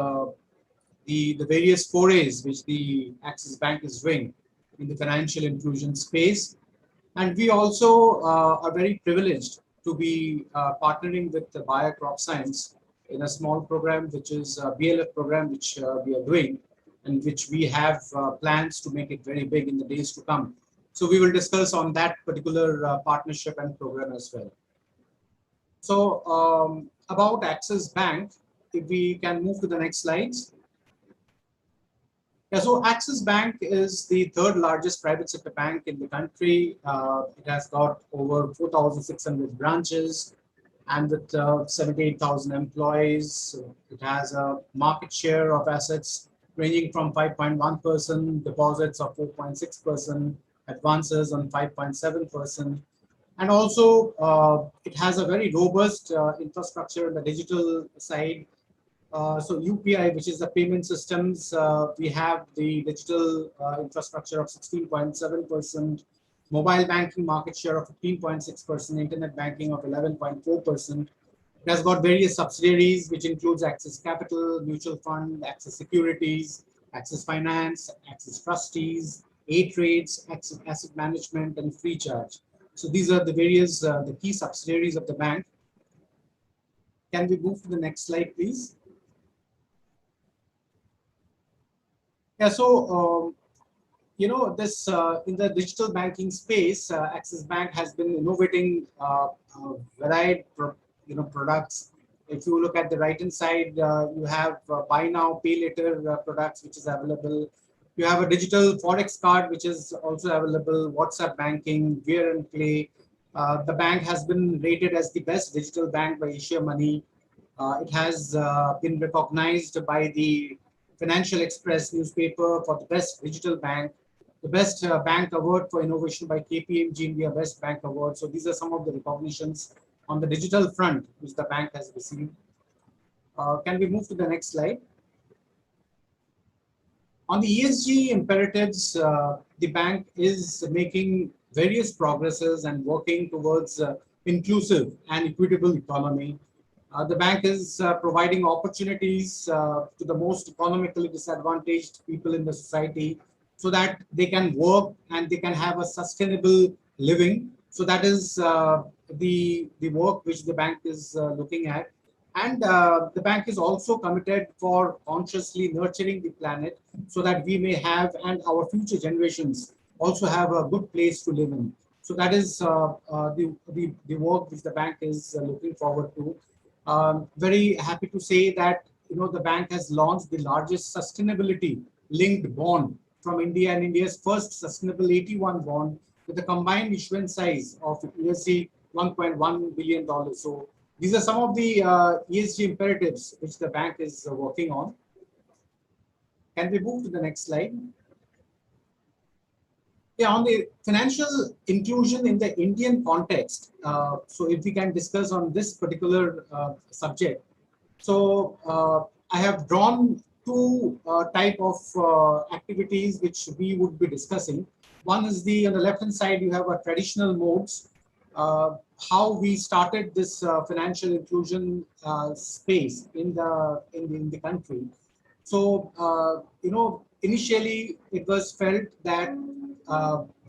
the various forays which the Axis Bank is doing in the financial inclusion space. And we also are very privileged to be partnering with the Bayer Crop Science in a small program, which is a BLF program, which we are doing, and which we have plans to make it very big in the days to come. So we will discuss on that particular partnership and program as well. So about Axis Bank, if we can move to the next slides. Yeah, so Axis Bank is the third largest private sector bank in the country. It has got over 4,600 branches and with 78,000 employees. It has a market share of assets ranging from 5.1%, deposits of 4.6%, advances on 5.7%. And also, it has a very robust infrastructure on the digital side. So UPI, which is the payment systems, we have the digital infrastructure of 16.7%, mobile banking market share of 15.6%, internet banking of 11.4%. It has got various subsidiaries, which includes Axis Capital, Mutual Fund, Axis Securities, Axis Finance, Axis Trustees, A-Trades, Axis Asset Management, and Freecharge. So these are the various the key subsidiaries of the bank. Can we move to the next slide, please? Yeah, so this in the digital banking space, Axis Bank has been innovating varied products. If you look at the right-hand side, you have buy now, pay later products, which is available. You have a digital Forex card, which is also available, WhatsApp banking, Wear and Play. The bank has been rated as the best digital bank by Asia Money. It has been recognized by the Financial Express newspaper for the best digital bank, the best bank award for innovation by KPMG India Best Bank Award. So these are some of the recognitions on the digital front which the bank has received. Can we move to the next slide? On the ESG imperatives, the bank is making various progresses and working towards inclusive and equitable economy. The bank is providing opportunities to the most economically disadvantaged people in the society so that they can work and they can have a sustainable living. So that is the work which the bank is looking at. And the bank is also committed for consciously nurturing the planet so that we may have and our future generations also have a good place to live in. So that is the work which the bank is looking forward to. Very happy to say that the bank has launched the largest sustainability linked bond from India and India's first sustainable AT1 bond with a combined issuance size of $1.1 billion. So these are some of the ESG imperatives which the bank is working on. Can we move to the next slide? Yeah, on the financial inclusion in the Indian context, so if we can discuss on this particular subject. So I have drawn two type of activities which we would be discussing. One is on the left-hand side, you have a traditional modes. how we started this financial inclusion space in the country. So initially it was felt that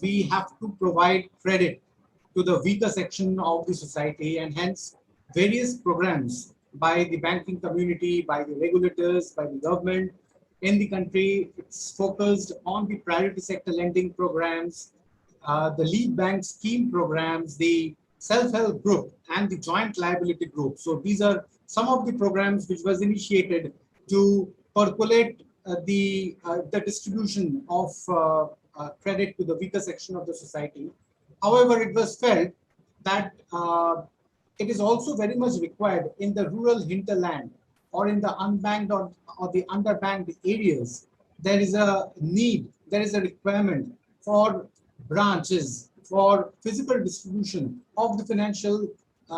we have to provide credit to the weaker section of the society, and hence various programs by the banking community, by the regulators, by the government in the country. It's focused on the priority sector lending programs, the lead bank scheme programs, the self-help group, and the joint liability group. So these are some of the programs which was initiated to percolate the distribution of credit to the weaker section of the society. However, it was felt that it is also very much required in the rural hinterland or in the unbanked or the underbanked areas. There is a need, there is a requirement for branches, for physical distribution of the financial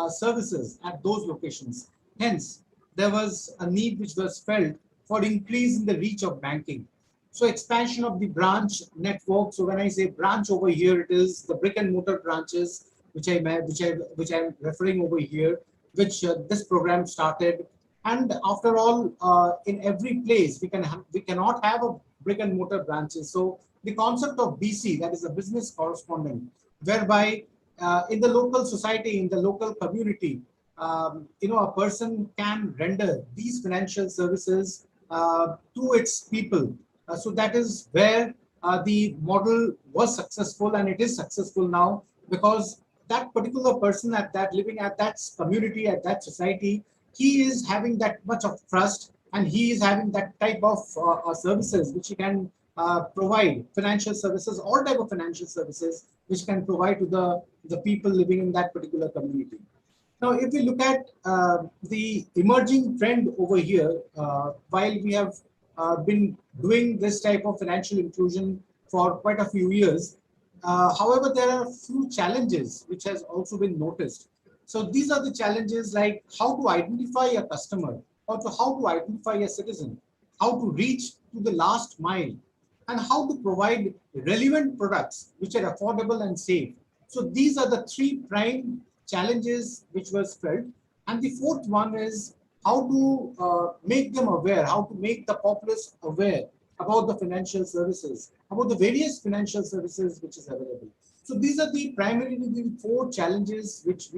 services at those locations. Hence, there was a need which was felt for increase in the reach of banking. So expansion of the branch network. So when I say branch over here, it is the brick and mortar branches which I'm referring over here, which this program started. And after all, in every place we cannot have a brick and mortar branches. So the concept of BC, that is a business correspondent, whereby in the local society, in the local community, a person can render these financial services to its people. So that is where the model was successful, and it is successful now, because that particular person living at that community, at that society, he is having that much of trust, and he is having that type of services which he can provide, financial services, all type of financial services which can provide to the people living in that particular community. Now, if we look at the emerging trend over here, while we have been doing this type of financial inclusion for quite a few years, however, there are a few challenges which has also been noticed. So these are the challenges like how to identify a customer, or how to identify a citizen, how to reach to the last mile, and how to provide relevant products which are affordable and safe. So these are the three prime challenges which was felt. And the fourth one is how to make them aware, how to make the populace aware about the financial services, about the various financial services which is available. So these are the primarily the four challenges which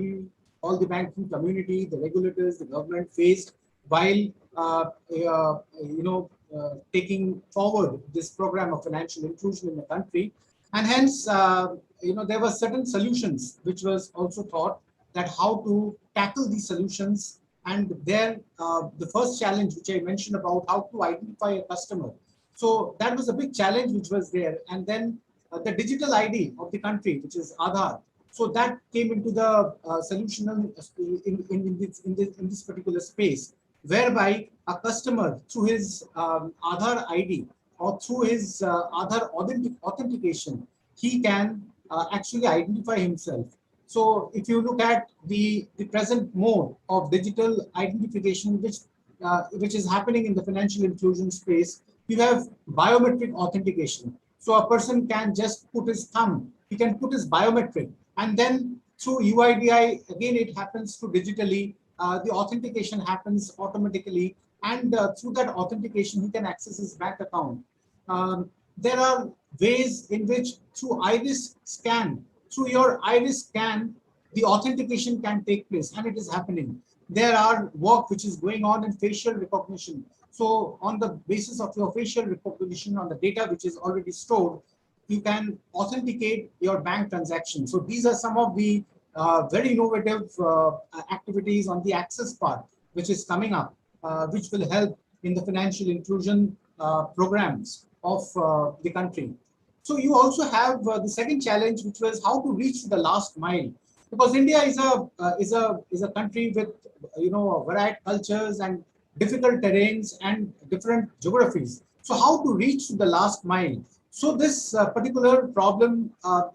all the banking community, the regulators, the government faced while taking forward this program of financial inclusion in the country. And hence, there were certain solutions which was also thought that how to tackle these solutions. And there, the first challenge which I mentioned about how to identify a customer. So that was a big challenge which was there. And then the digital ID of the country, which is Aadhaar. So that came into the solution in this particular space, whereby a customer through his Aadhaar ID or through his Aadhaar authentication, he can actually identify himself. So if you look at the present mode of digital identification, which is happening in the financial inclusion space, you have biometric authentication. So a person can just put his thumb, he can put his biometric, and then through UIDI, again, it happens to digitally, the authentication happens automatically, and through that authentication, he can access his bank account. There are ways in which through iris scan, through your iris scan, the authentication can take place, and it is happening. There are work which is going on in facial recognition. So on the basis of your facial recognition on the data which is already stored, you can authenticate your bank transaction. So these are some of the very innovative activities on the access part, which is coming up, which will help in the financial inclusion programs of the country. So you also have the second challenge, which was how to reach the last mile, because India is a country with varied cultures and difficult terrains and different geographies. So how to reach the last mile? So this particular problem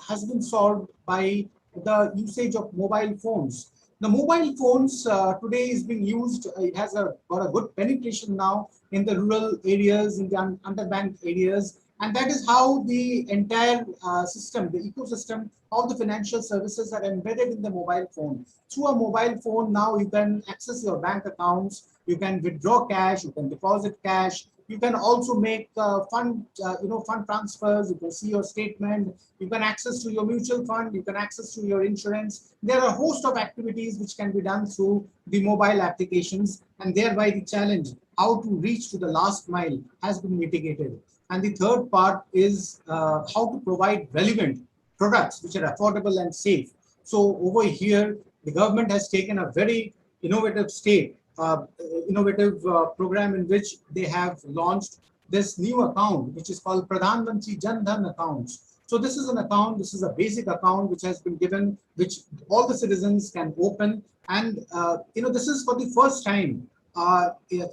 has been solved by the usage of mobile phones. The mobile phones today is being used. It has got a good penetration now in the rural areas, in the underbanked areas, And that is how the entire system, the ecosystem of the financial services are embedded in the mobile phone. Through a mobile phone, now you can access your bank accounts, you can withdraw cash, you can deposit cash, you can also make fund transfers, you can see your statement, you can access to your mutual fund, you can access to your insurance. There are a host of activities which can be done through the mobile applications, and thereby the challenge how to reach to the last mile has been mitigated. And the third part is how to provide relevant products which are affordable and safe. So over here, the government has taken a very innovative program in which they have launched this new account, which is called Pradhan Mantri Jan Dhan accounts. So this is an account, this is a basic account which has been given, which all the citizens can open. And this is for the first time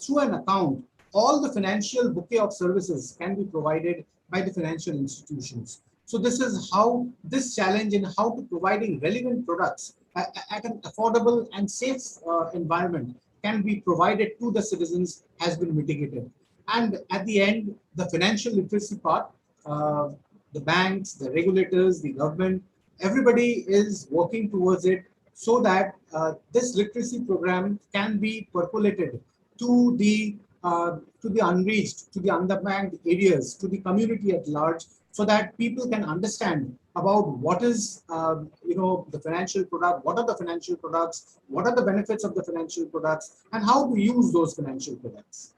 through an account. All the financial bouquet of services can be provided by the financial institutions. So this is how this challenge in how to providing relevant products at an affordable and safe environment can be provided to the citizens has been mitigated. And at the end, the financial literacy part, the banks, the regulators, the government, everybody is working towards it so that this literacy program can be percolated to the unreached, to the underbanked areas, to the community at large, so that people can understand about what is, the financial product, what are the financial products, what are the benefits of the financial products, and how to use those financial products.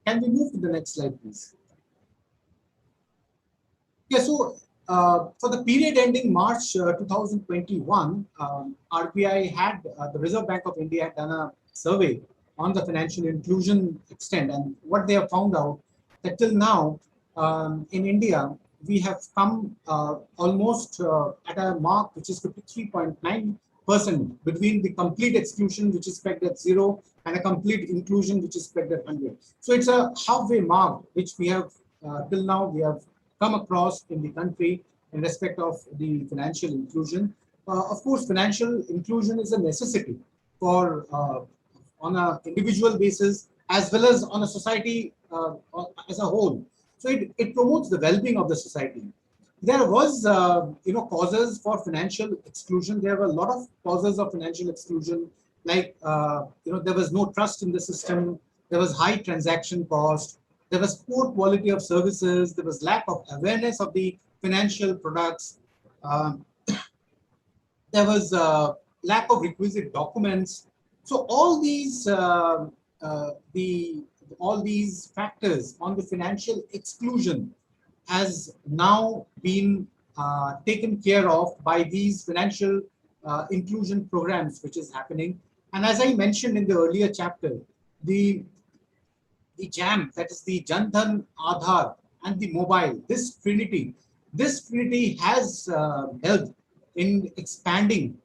Can we move to the next slide, please? Yeah, so for the period ending March 2021, RBI had, the Reserve Bank of India had done a survey on the financial inclusion extent, and what they have found out that till now in India we have come almost at a mark which is 53.9% between the complete exclusion, which is pegged at 0, and a complete inclusion, which is pegged at 100. So it's a halfway mark which we have till now we have come across in the country in respect of the financial inclusion. Of course, financial inclusion is a necessity for on an individual basis as well as on a society as a whole. So it promotes the well-being of the society. There was, causes for financial exclusion. There were a lot of causes of financial exclusion, like, there was no trust in the system. There was high transaction cost. There was poor quality of services. There was lack of awareness of the financial products. There was lack of requisite documents. So all these factors on the financial exclusion has now been taken care of by these financial inclusion programs, which is happening. And as I mentioned in the earlier chapter, the JAM, that is the Jan Dhan, Aadhaar, and the mobile, this trinity has helped in expanding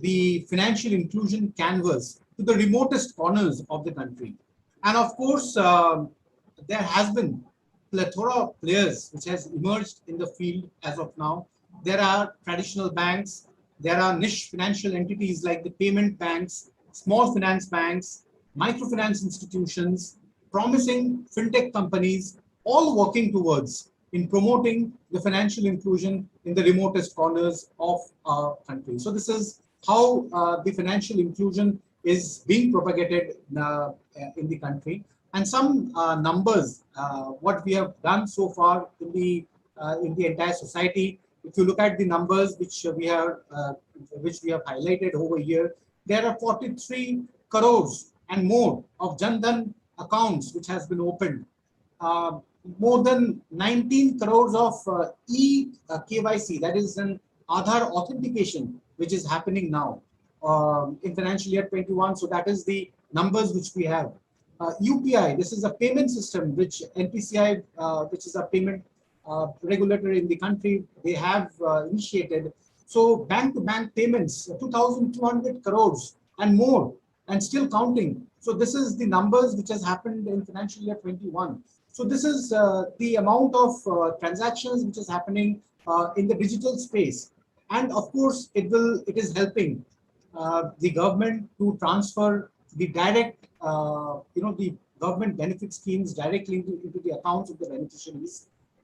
the financial inclusion canvas to the remotest corners of the country. And of course, there has been plethora of players which has emerged in the field as of now. There are traditional banks, there are niche financial entities like the payment banks, small finance banks, microfinance institutions, promising fintech companies, all working towards in promoting the financial inclusion in the remotest corners of our country. So this is how the financial inclusion is being propagated in the country. And some numbers, what we have done so far in the entire society. If you look at the numbers which we have highlighted over here, there are 43 crores and more of Jan Dhan accounts which has been opened. More than 19 crores of KYC, that is an Aadhaar authentication, which is happening now in financial year 21. So that is the numbers which we have. UPI, this is a payment system which NPCI, which is a payment regulator in the country, they have initiated. So bank-to-bank payments, 2,200 crores and more, and still counting. So this is the numbers which has happened in financial year 21. So this is the amount of transactions which is happening in the digital space. And of course, it is helping the government to transfer the direct, the government benefit schemes directly into the accounts of the beneficiaries.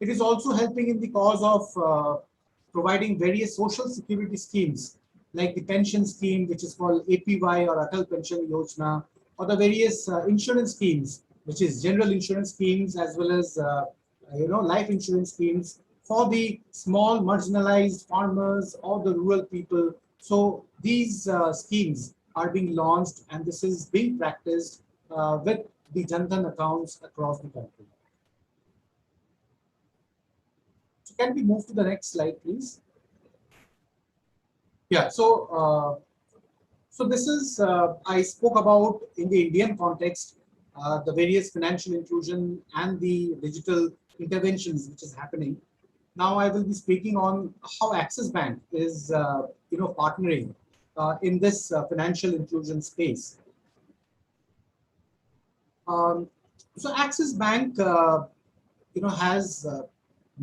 It is also helping in the cause of providing various social security schemes like the pension scheme, which is called APY or Atal Pension Yojana, or the various insurance schemes, which is general insurance schemes as well as life insurance schemes for the small marginalized farmers or the rural people. So these schemes are being launched, and this is being practiced with the Jan Dhan accounts across the country. So can we move to the next slide, please? Yeah, so this is, I spoke about in the Indian context, the various financial inclusion and the digital interventions which is happening. Now I will be speaking on how Axis Bank is, partnering in this financial inclusion space. So Axis Bank, has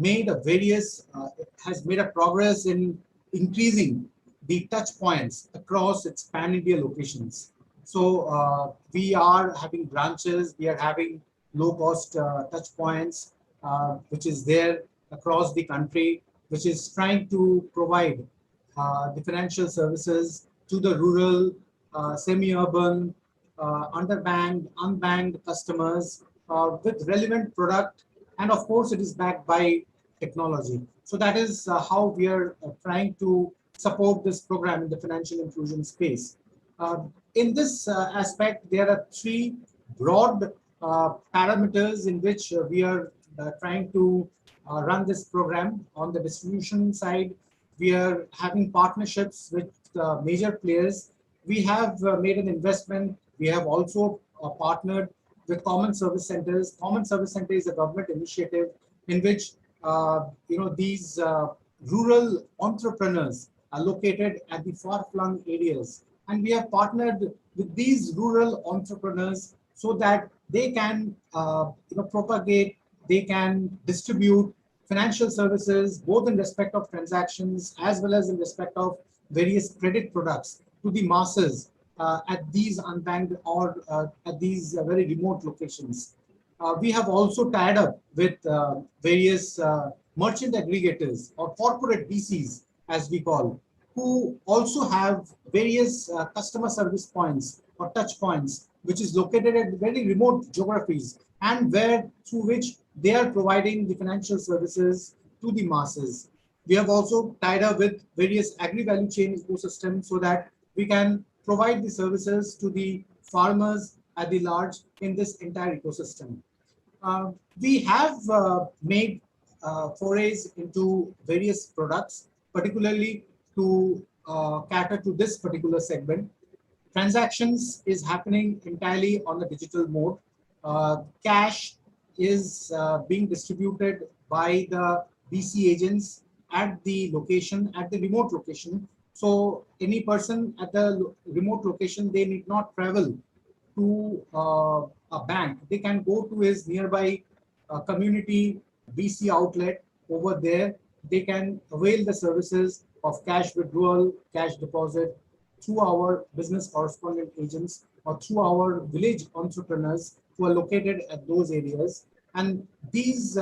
made a progress in increasing the touch points across its pan-India locations. So we are having branches, we are having low-cost touch points, which is there across the country, which is trying to provide the financial services to the rural, semi-urban, underbanked, unbanked customers with relevant product, and of course it is backed by technology. So that is how we are trying to support this program in the financial inclusion space. In this aspect, there are three broad parameters in which we are trying to run this program. On the distribution side, we are having partnerships with major players. We have made an investment. We have also partnered with Common Service Centers. Common Service Center is a government initiative in which these rural entrepreneurs are located at the far-flung areas, and we have partnered with these rural entrepreneurs so that they can propagate, they can distribute financial services both in respect of transactions as well as in respect of various credit products to the masses at these unbanked or at these very remote locations. We have also tied up with various merchant aggregators or corporate DCs, as we call, who also have various customer service points or touch points, which is located at very remote geographies and through which they are providing the financial services to the masses. We have also tied up with various agri-value chain ecosystems so that we can provide the services to the farmers at the large in this entire ecosystem. We have made forays into various products, particularly to cater to this particular segment. Transactions is happening entirely on the digital mode. Cash is being distributed by the BC agents at the location, at the remote location. So any person at the remote location, they need not travel to a bank. They can go to his nearby community BC outlet over there. They can avail the services of cash withdrawal, cash deposit through our business correspondent agents or through our village entrepreneurs who are located at those areas. And these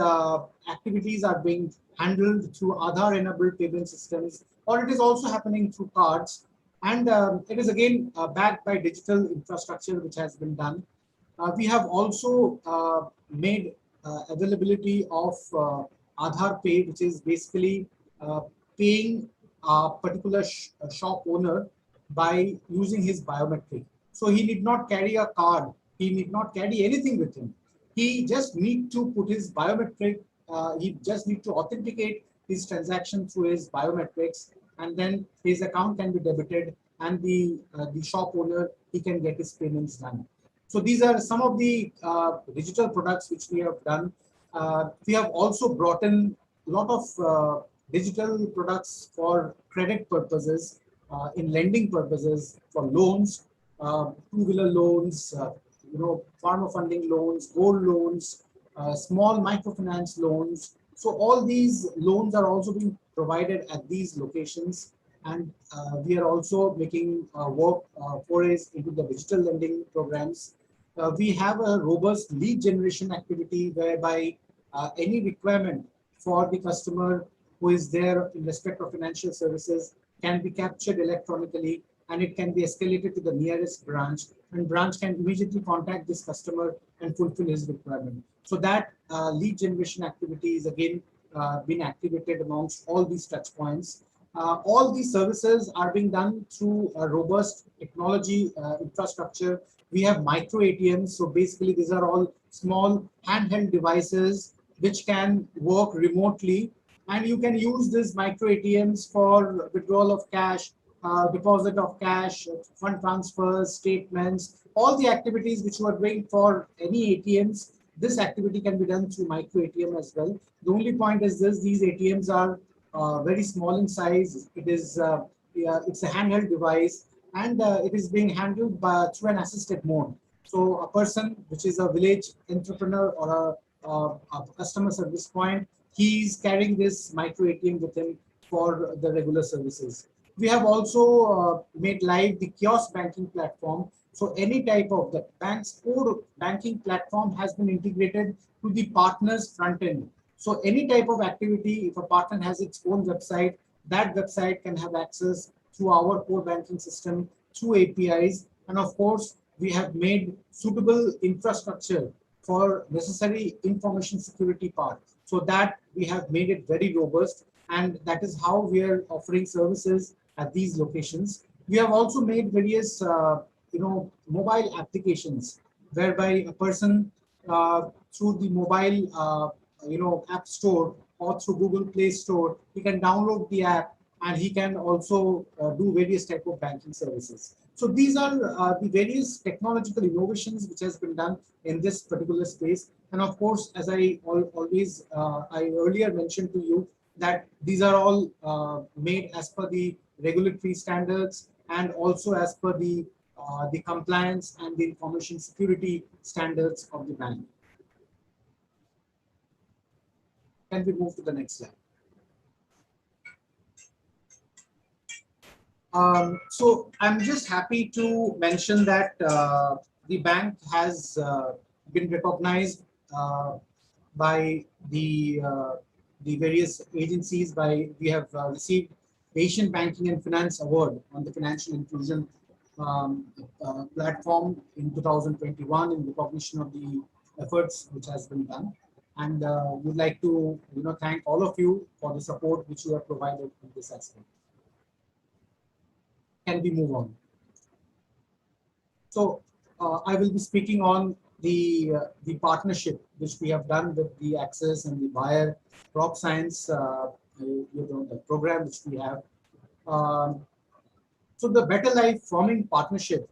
activities are being handled through Aadhaar-enabled payment systems, or it is also happening through cards. And it is again backed by digital infrastructure which has been done. We have also made availability of Aadhaar Pay, which is basically paying a particular shop owner by using his biometric. So he need not carry a card. He need not carry anything with him. He just need to put his biometric, he just need to authenticate his transaction through his biometrics, and then his account can be debited, and the shop owner, he can get his payments done. So these are some of the digital products which we have done. We have also brought in a lot of digital products for credit purposes, in lending purposes, for loans, two-wheeler loans, farmer funding loans, gold loans, small microfinance loans. So all these loans are also being provided at these locations, and we are also making forays into the digital lending programs. We have a robust lead generation activity whereby any requirement for the customer who is there in respect of financial services can be captured electronically, and it can be escalated to the nearest branch, and branch can immediately contact this customer and fulfill his requirement. So that lead generation activity is again been activated amongst all these touch points. All these services are being done through a robust technology infrastructure. We have micro ATMs. So basically, these are all small handheld devices which can work remotely. And you can use these micro ATMs for withdrawal of cash, deposit of cash, fund transfers, statements, all the activities which you are doing for any ATMs. This activity can be done through micro ATM as well. The only point is this: these ATMs are very small in size. It is it's a handheld device, and it is being handled through an assisted mode. So a person, which is a village entrepreneur or a customer service point, he is carrying this micro ATM with him for the regular services. We have also made live the Kiosk banking platform. So any type of the bank's core banking platform has been integrated to the partner's front end. So any type of activity, if a partner has its own website, that website can have access through our core banking system, through APIs. And of course, we have made suitable infrastructure for necessary information security part. So that we have made it very robust, and that is how we are offering services at these locations. We have also made various mobile applications whereby a person through the mobile app store or through Google Play Store, he can download the app and he can also do various type of banking services. So these are the various technological innovations which has been done in this particular space. And of course, as I earlier mentioned to you, that these are all made as per the regulatory standards and also as per the compliance and the information security standards of the bank. Can we move to the next slide? So I'm just happy to mention that the bank has been recognized by the various agencies. We have received Asian Banking and Finance Award on the Financial Inclusion platform in 2021 in recognition of the efforts which has been done. And would like to thank all of you for the support which you have provided in this aspect. Can we move on? So I will be speaking on the partnership which we have done with the Access and the Bayer Crop Science the program which we have. So the Better Life Farming Partnership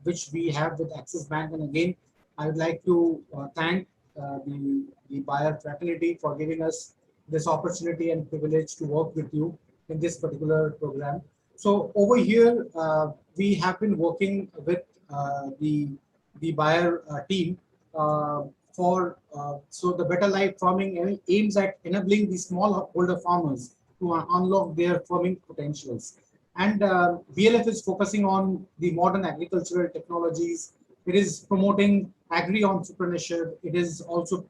which we have with Axis Bank, and again I would like to thank the Bayer fraternity for giving us this opportunity and privilege to work with you in this particular program. So over here, we have been working with the Bayer team so the Better Life Farming aims at enabling the smallholder farmers to unlock their farming potentials. And BLF is focusing on the modern agricultural technologies. It is promoting agri-entrepreneurship. It is also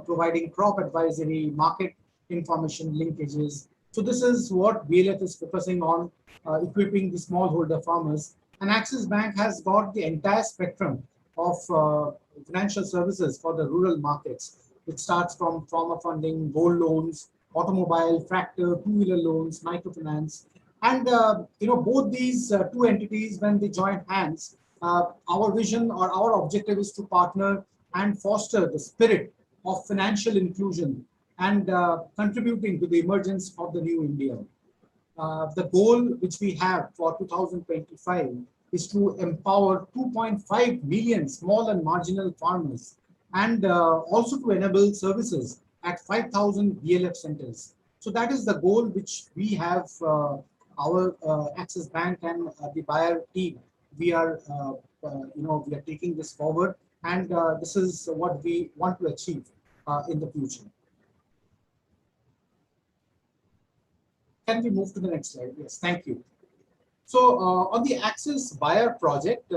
providing crop advisory, market information linkages. So this is what BLF is focusing on, equipping the smallholder farmers. And Axis Bank has got the entire spectrum of financial services for the rural markets. It starts from farmer funding, gold loans, automobile, tractor, two-wheeler loans, microfinance. And both these two entities, when they join hands, our vision or our objective is to partner and foster the spirit of financial inclusion and contributing to the emergence of the new India. The goal which we have for 2025 is to empower 2.5 million small and marginal farmers, and also to enable services at 5,000 BLF centers. So that is the goal which we have. Our Axis Bank and the Bayer team, we are taking this forward, and this is what we want to achieve in the future. Can we move to the next slide? Yes, thank you. So on the Axis Bayer project,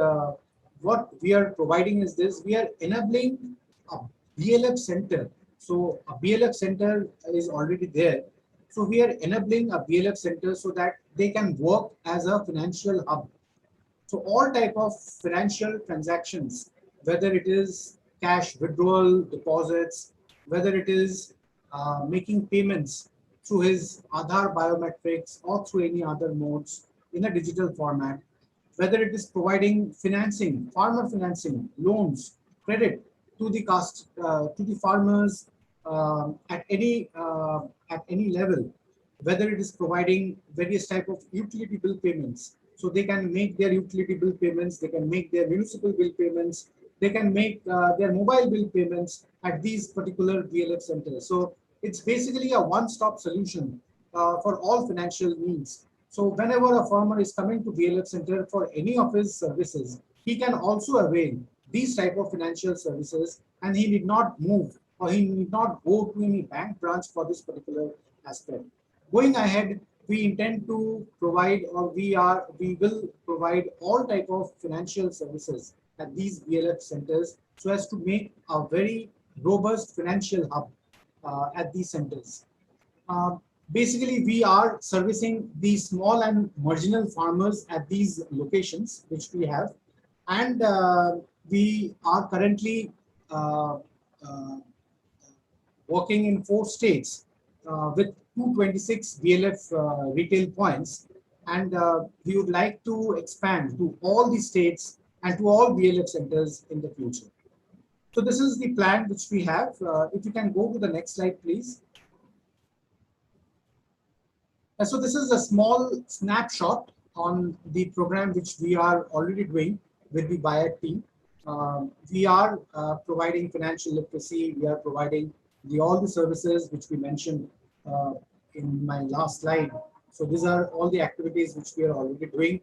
what we are providing is this: we are enabling a BLF center. So a BLF center is already there. So we are enabling a BLF center so that they can work as a financial hub. So all type of financial transactions, whether it is cash withdrawal, deposits, whether it is making payments through his Aadhaar biometrics or through any other modes in a digital format, whether it is providing financing, farmer financing, loans, credit to the to the farmers at any level, whether it is providing various type of utility bill payments. So they can make their utility bill payments, they can make their municipal bill payments, they can make their mobile bill payments at these particular BLF centers. So it's basically a one-stop solution for all financial needs. So whenever a farmer is coming to BLF center for any of his services, he can also avail these type of financial services, and he need not move or he need not go to any bank branch for this particular aspect. Going ahead, we intend to provide, or we will provide all type of financial services at these BLF centers so as to make a very robust financial hub at these centers. Basically, we are servicing the small and marginal farmers at these locations, which we have, and we are currently working in 4 states with 226 BLF retail points, and we would like to expand to all the states and to all BLF centers in the future. So this is the plan which we have. If you can go to the next slide, please. So this is a small snapshot on the program which we are already doing with the BIAT team. We are providing financial literacy. We are providing all the services which we mentioned in my last slide. So these are all the activities which we are already doing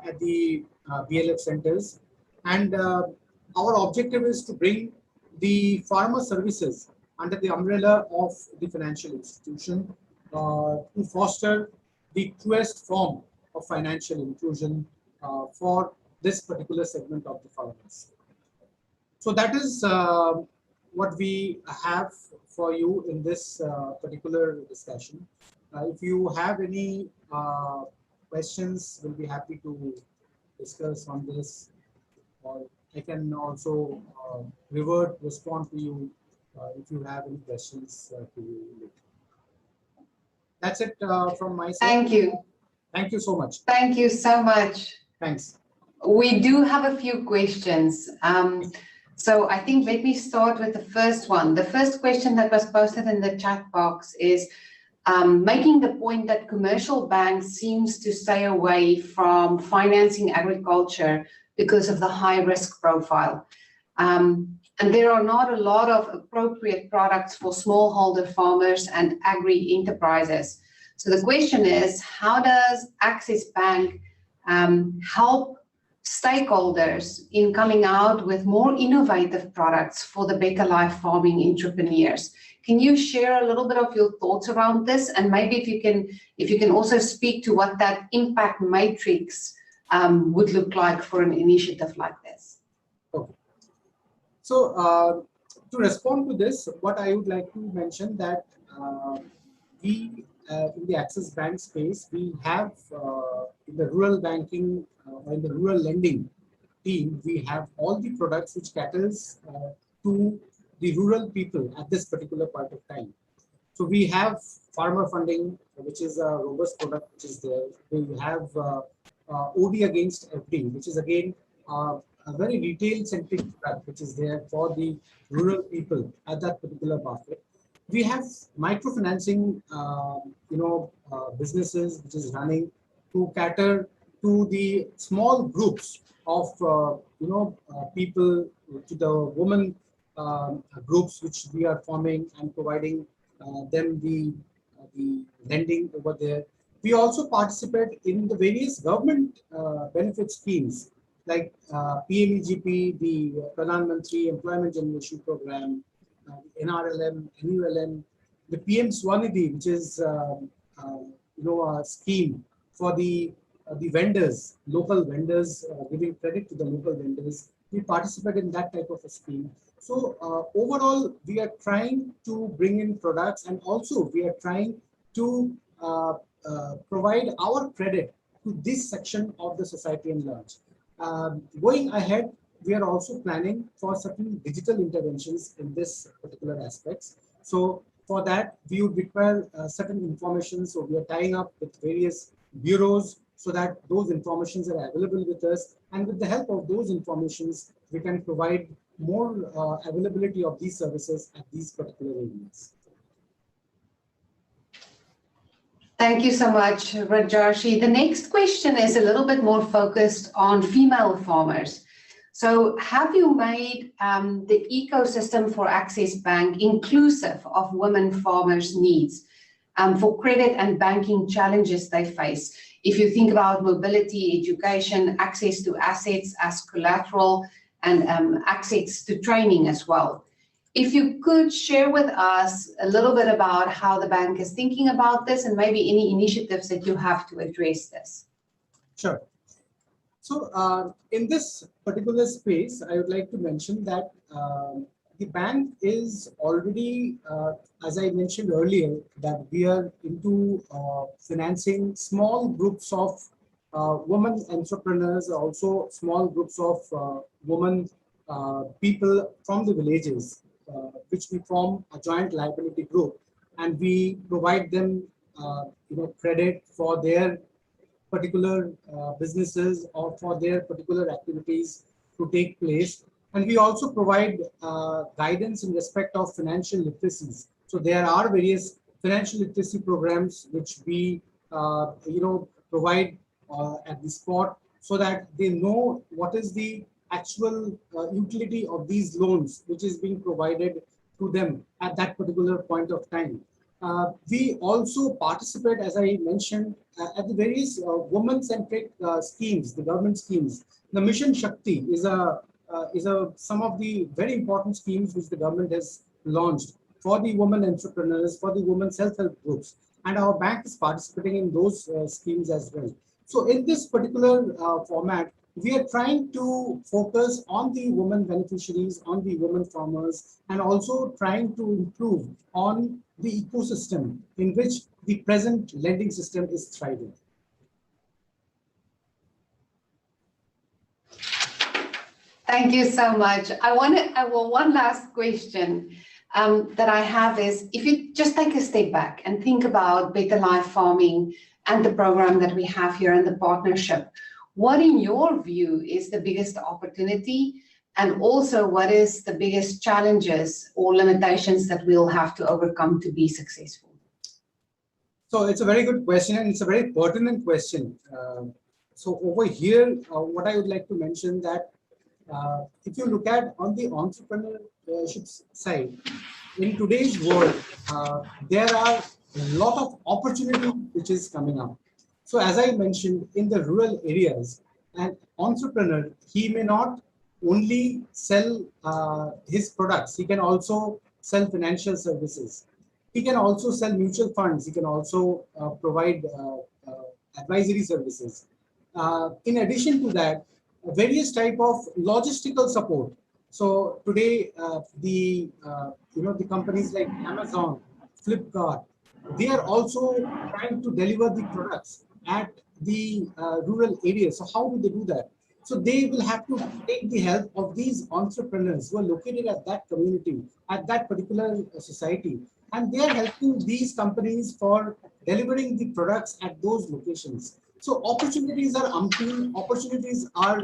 at the BLF centers. And our objective is to bring the farmer services under the umbrella of the financial institution to foster the truest form of financial inclusion for this particular segment of the farmers. So that is what we have for you in this particular discussion. If you have any questions, we'll be happy to discuss on this, or I can also respond to you if you have any questions to you later. That's it from my side. Thank you. Thank you so much. Thank you so much. Thanks. We do have a few questions. So I think let me start with the first one. The first question that was posted in the chat box is making the point that commercial banks seems to stay away from financing agriculture because of the high risk profile. And there are not a lot of appropriate products for smallholder farmers and agri-enterprises. So the question is, how does Axis Bank help stakeholders in coming out with more innovative products for the better life farming entrepreneurs? Can you share a little bit of your thoughts around this? And maybe if you can also speak to what that impact matrix would look like for an initiative like this. Okay. So to respond to this, what I would like to mention that we in the Axis Bank space, we have in the rural banking in the rural lending team, we have all the products which caters to the rural people at this particular point of time. So we have farmer funding, which is a robust product, which is there. We have OD against FD, which is again a very retail-centric product, which is there for the rural people at that particular basket. We have microfinancing, businesses which is running to cater to the small groups of people, to the women groups which we are forming and providing them the lending over there. We also participate in the various government benefit schemes like PMEGP, the Pradhan Mantri Employment Generation Program, NRLM, NULM, the PM Swanidhi, which is a scheme for the the vendors, local vendors, giving credit to the local vendors. We participate in that type of a scheme. So overall, we are trying to bring in products, and also we are trying to provide our credit to this section of the society in large. Going ahead, we are also planning for certain digital interventions in this particular aspects. So for that, we would require certain information. So we are tying up with various bureaus so that those informations are available with us. And with the help of those informations, we can provide more availability of these services at these particular areas. Thank you so much, Rajoshi. The next question is a little bit more focused on female farmers. So have you made the ecosystem for Access Bank inclusive of women farmers' needs for credit and banking challenges they face? If you think about mobility, education, access to assets as collateral, and access to training as well. If you could share with us a little bit about how the bank is thinking about this and maybe any initiatives that you have to address this. Sure. So in this particular space, I would like to mention that the bank is already, as I mentioned earlier, that we are into financing small groups of women entrepreneurs, also small groups of women people from the villages, which we form a joint liability group, and we provide them credit for their particular businesses or for their particular activities to take place. And we also provide guidance in respect of financial literacies. So there are various financial literacy programs which we provide at the spot, so that they know what is the actual utility of these loans which is being provided to them at that particular point of time. We also participate, as I mentioned, at the various women-centric schemes, the government schemes. The Mission Shakti is some of the very important schemes which the government has launched for the women entrepreneurs, for the women self-help groups, and our bank is participating in those schemes as well. So in this particular format, we are trying to focus on the women beneficiaries, on the women farmers, and also trying to improve on the ecosystem in which the present lending system is thriving. Thank you so much. One last question that I have is, if you just take a step back and think about Better Life Farming and the program that we have here and the partnership, what in your view is the biggest opportunity, and also what is the biggest challenges or limitations that we'll have to overcome to be successful? So it's a very good question, and it's a very pertinent question. So over here, what I would like to mention that if you look at on the entrepreneurship side, in today's world, there are a lot of opportunity which is coming up. So as I mentioned, in the rural areas, an entrepreneur, he may not only sell his products, he can also sell financial services. He can also sell mutual funds. He can also provide advisory services. In addition to that, various type of logistical support. So today, the companies like Amazon, Flipkart, they are also trying to deliver the products at the rural areas. So how do they do that? So they will have to take the help of these entrepreneurs who are located at that community, at that particular society, and they are helping these companies for delivering the products at those locations. So opportunities are umpteen, opportunities are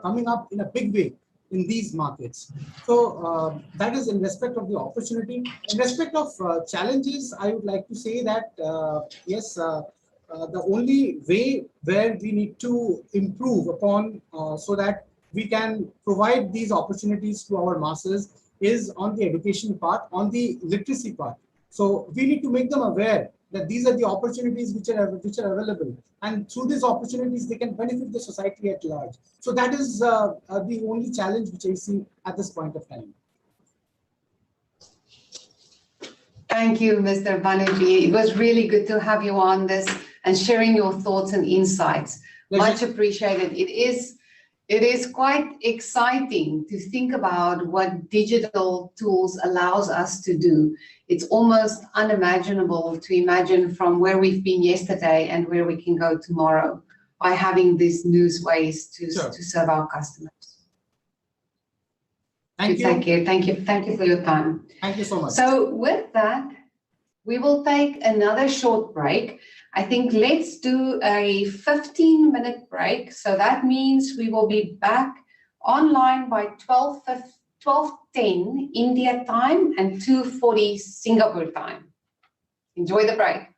coming up in a big way in these markets. So that is in respect of the opportunity. In respect of challenges, I would like to say that yes, the only way where we need to improve upon so that we can provide these opportunities to our masses is on the education part, on the literacy part. So we need to make them aware that these are the opportunities which are available, and through these opportunities they can benefit the society at large. So that is the only challenge which I see at this point of time. Thank you, Mr. Banerjee. It was really good to have you on this and sharing your thoughts and insights. Much appreciated. It is quite exciting to think about what digital tools allows us to do. It's almost unimaginable to imagine from where we've been yesterday and where we can go tomorrow by having these new ways to serve our customers. Thank you. Take care. Thank you for your time. Thank you so much. So with that, we will take another short break. I think let's do a 15-minute break. So that means we will be back online by 12:10 India time and 2:40 Singapore time. Enjoy the break.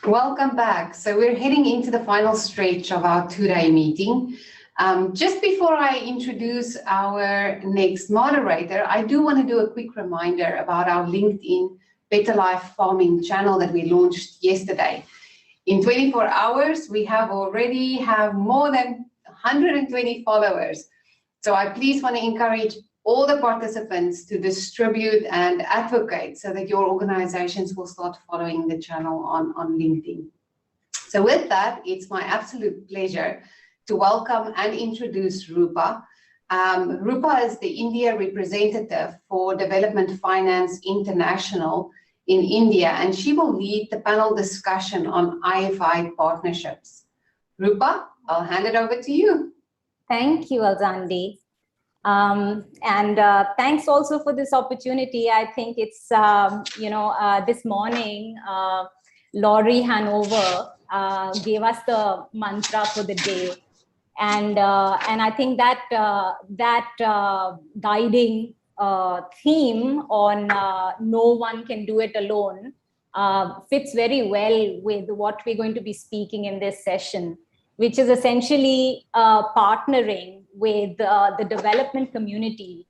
Welcome back. So we're heading into the final stretch of our two-day meeting. Just before I introduce our next moderator, I do want to do a quick reminder about our LinkedIn Better Life Farming channel that we launched yesterday. In 24 hours, we already have more than 120 followers. So I please want to encourage all the participants to distribute and advocate so that your organizations will start following the channel on LinkedIn. So with that, it's my absolute pleasure to welcome and introduce Rupa. Rupa is the India representative for Development Finance International in India, and she will lead the panel discussion on IFI partnerships. Rupa, I'll hand it over to you. Thank you, Alzandi. Thanks also for this opportunity. I think it's, this morning, Laurie Hanover gave us the mantra for the day. And I think that guiding theme on no one can do it alone fits very well with what we're going to be speaking in this session, which is essentially partnering with the development community,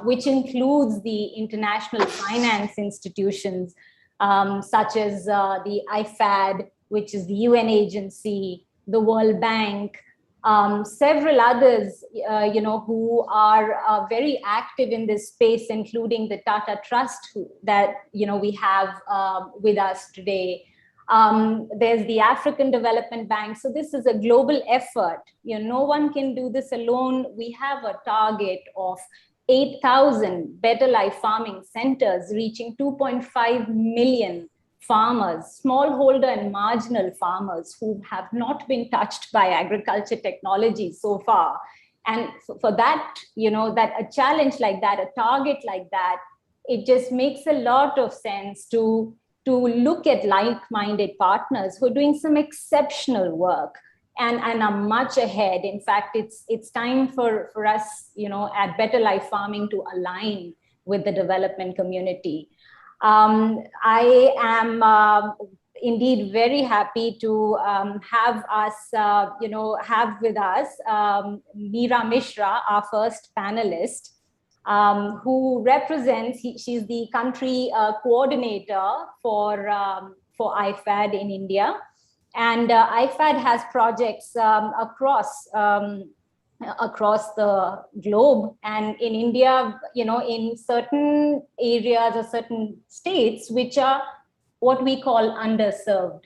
which includes the international finance institutions, such as the IFAD, which is the UN agency, the World Bank, several others, who are very active in this space, including the Tata Trust that, we have with us today. There's the African Development Bank. So this is a global effort. No one can do this alone. We have a target of 8,000 Better Life Farming centers reaching 2.5 million farmers, smallholder and marginal farmers who have not been touched by agriculture technology so far. And for that, that a challenge like that, a target like that, it just makes a lot of sense to look at like-minded partners who are doing some exceptional work and are much ahead. In fact, it's time for us, at Better Life Farming to align with the development community. I am indeed very happy to have us, have with us Meera Mishra, our first panelist, who represents, she's the country coordinator for IFAD in India. And IFAD has projects across the globe, and in India, in certain areas or certain states, which are what we call underserved.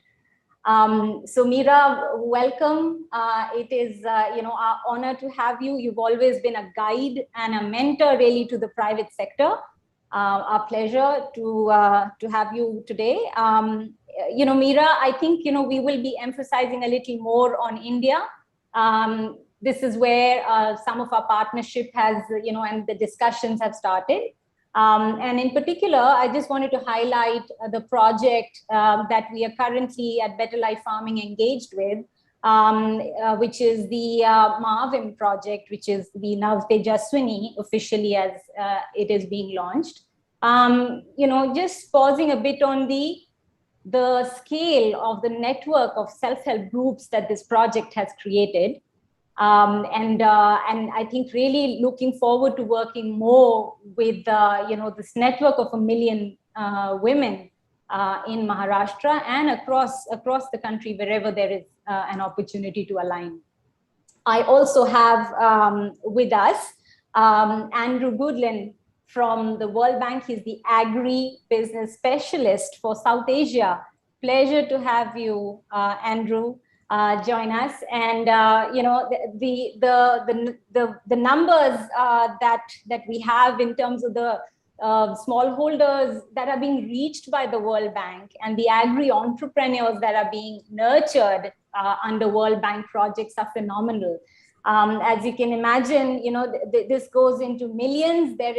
So Meera, welcome. It is, our honor to have you. You've always been a guide and a mentor really to the private sector. Our pleasure to have you today. Meera, I think, we will be emphasizing a little more on India. This is where some of our partnership has, and the discussions have started. And in particular, I just wanted to highlight the project that we are currently at Better Life Farming engaged with, which is the Maavim project, which is the Nav Tejaswini officially as it is being launched. Just pausing a bit on the scale of the network of self-help groups that this project has created. And I think really looking forward to working more with, this network of 1 million women in Maharashtra and across the country, wherever there is an opportunity to align. I also have with us Andrew Goodland from the World Bank. He's the agri-business specialist for South Asia. Pleasure to have you, Andrew. Join us, and the numbers that we have in terms of the smallholders that are being reached by the World Bank and the agri entrepreneurs that are being nurtured under World Bank projects are phenomenal. As you can imagine, this goes into millions. There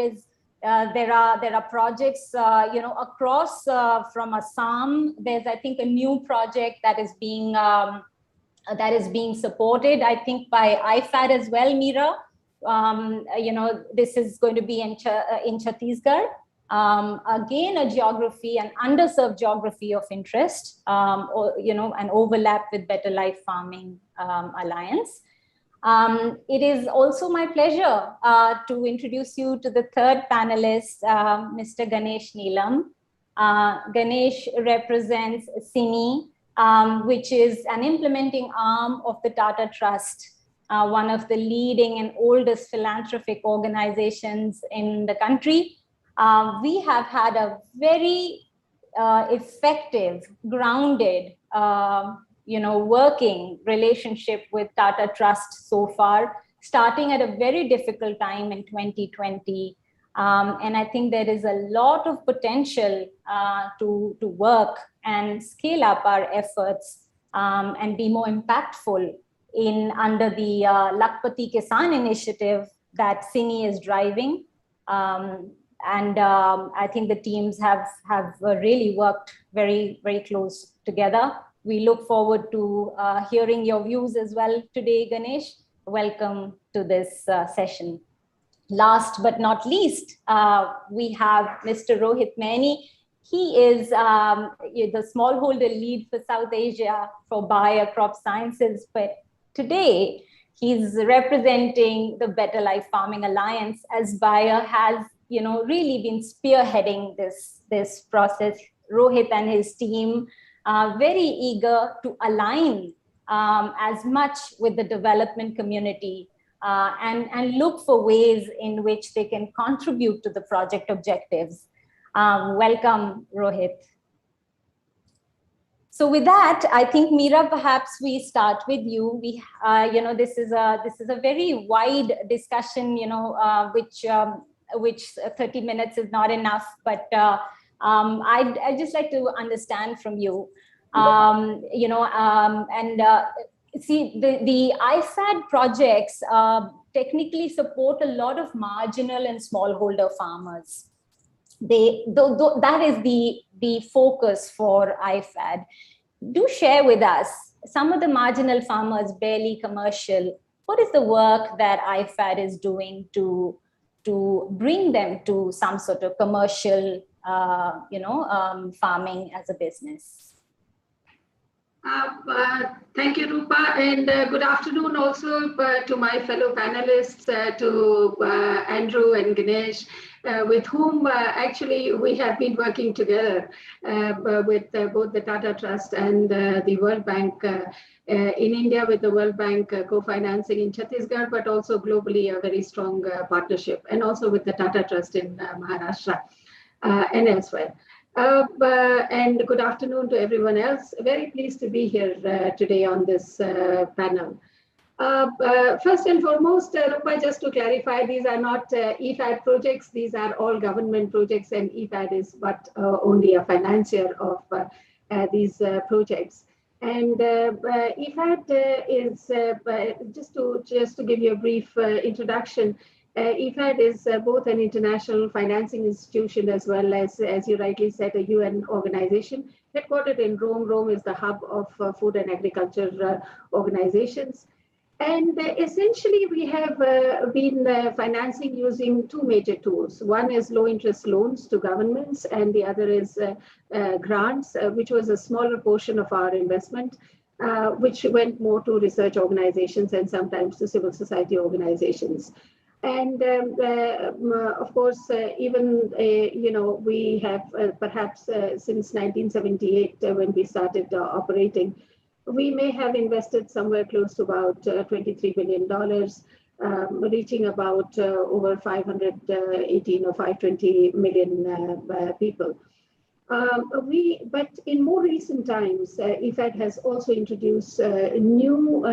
are projects, across from Assam. There's, I think, a new project that is being supported, I think, by IFAD as well, Meera. This is going to be in Chhattisgarh. again, a geography, an underserved geography of interest, or, an overlap with Better Life Farming Alliance. It is also my pleasure to introduce you to the third panelist, Mr. Ganesh Neelam. Ganesh represents CINI, which is an implementing arm of the Tata Trust, one of the leading and oldest philanthropic organizations in the country. We have had a very effective, grounded, working relationship with Tata Trust so far, starting at a very difficult time in 2020. And I think there is a lot of potential to work and scale up our efforts and be more impactful under the Lakpati Kisan initiative that CINI is driving. And I think the teams have really worked very, very close together. We look forward to hearing your views as well today, Ganesh. Welcome to this session. Last but not least, we have Mr. Rohit Mani. He is the smallholder lead for South Asia for Bayer Crop Sciences, but today he's representing the Better Life Farming Alliance, as Bayer has really been spearheading this process. Rohit and his team are very eager to align as much with the development community and look for ways in which they can contribute to the project objectives. Welcome, Rohit. So with that, I think, Meera, perhaps we start with you. We, this is a very wide discussion, which 30 minutes is not enough, but I'd just like to understand from you, see, the IFAD projects technically support a lot of marginal and smallholder farmers. That is the focus for IFAD. Do share with us some of the marginal farmers, barely commercial. What is the work that IFAD is doing to bring them to some sort of commercial, farming as a business? Thank you, Rupa, and good afternoon also to my fellow panelists, to Andrew and Ganesh, with whom actually we have been working together with both the Tata Trust and the World Bank in India, with the World Bank co-financing in Chhattisgarh, but also globally a very strong partnership, and also with the Tata Trust in Maharashtra and elsewhere. And good afternoon to everyone else. Very pleased to be here today on this panel. First and foremost, Rupa, just to clarify, these are not IFAD projects. These are all government projects, and IFAD is but only a financier of these projects. And IFAD is, just to give you a brief introduction, IFAD is both an international financing institution as well as you rightly said, a UN organization headquartered in Rome. Rome is the hub of food and agriculture organizations. And essentially, we have been financing using two major tools. One is low interest loans to governments, and the other is grants, which was a smaller portion of our investment, which went more to research organizations and sometimes to civil society organizations. And of course, even, we have perhaps since 1978, when we started operating, we may have invested somewhere close to about $23 billion, reaching about over 518 or 520 million people. But in more recent times, IFAD has also introduced new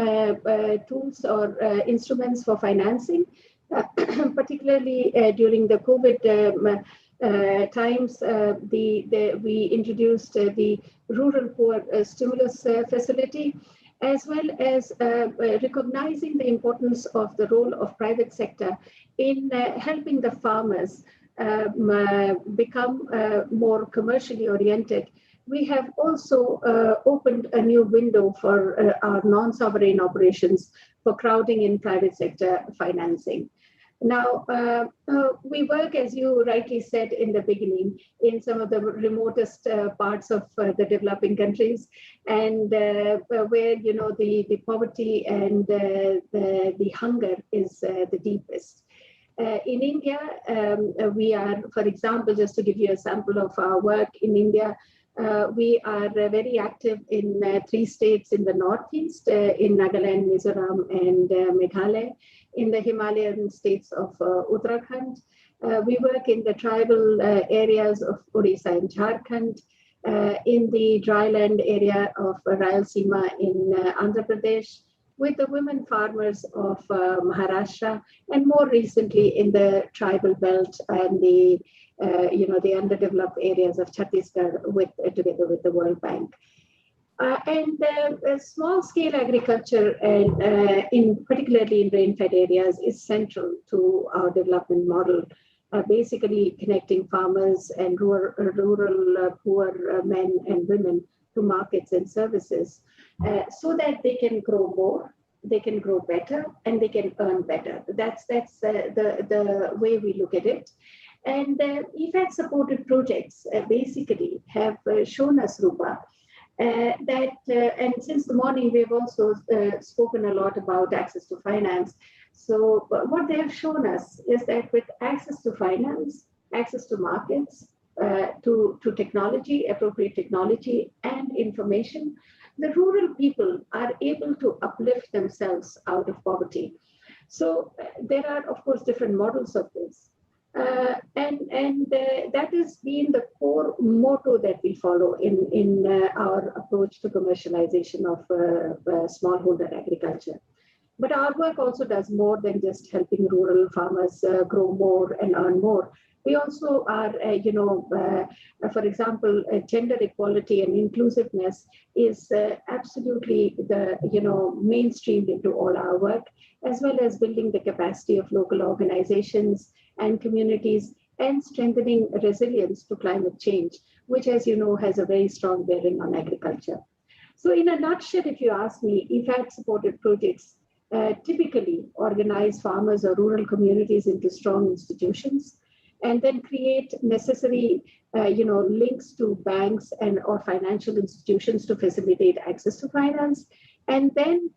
tools or instruments for financing, particularly during the COVID times. We introduced the Rural Poor Stimulus Facility, as well as recognizing the importance of the role of private sector in helping the farmers become more commercially oriented. We have also opened a new window for our non-sovereign operations for crowding in private sector financing. Now, we work, as you rightly said in the beginning, in some of the remotest parts of the developing countries, and where the poverty and the hunger is the deepest. In India, we are, for example, just to give you a sample of our work in India, we are very active in 3 states in the Northeast, in Nagaland, Mizoram, and Meghalaya, in the Himalayan states of Uttarakhand. We work in the tribal areas of Odisha and Jharkhand, in the dryland area of Rayalaseema in Andhra Pradesh, with the women farmers of Maharashtra, and more recently in the tribal belt and the the underdeveloped areas of Chhattisgarh, together with the World Bank. And small-scale agriculture, and particularly in rain-fed areas, is central to our development model, basically connecting farmers and rural poor men and women to markets and services, so that they can grow more, they can grow better, and they can earn better. That's the way we look at it. And EFAD-supported projects basically have shown us, Rupa, that, and since the morning we've also spoken a lot about access to finance. So what they have shown us is that with access to finance, access to markets, to technology, appropriate technology and information, the rural people are able to uplift themselves out of poverty. So there are, of course, different models of this. And that has been the core motto that we follow in our approach to commercialization of smallholder agriculture. But our work also does more than just helping rural farmers grow more and earn more. We also are, for example, gender equality and inclusiveness is absolutely the, mainstreamed into all our work, as well as building the capacity of local organizations and communities and strengthening resilience to climate change, which, as you know, has a very strong bearing on agriculture. So in a nutshell, if you ask me, EFAD-supported projects typically organize farmers or rural communities into strong institutions, and then create necessary, links to banks and or financial institutions to facilitate access to finance, and then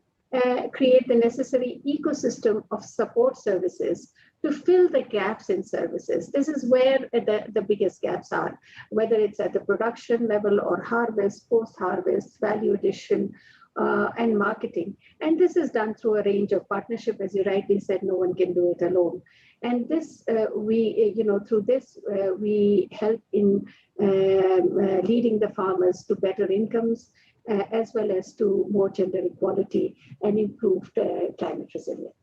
create the necessary ecosystem of support services to fill the gaps in services. This is where the biggest gaps are, whether it's at the production level or harvest, post-harvest, value addition, and marketing. And this is done through a range of partnership. As you rightly said, no one can do it alone. And this, through this, we help in leading the farmers to better incomes, as well as to more gender equality and improved climate resilience.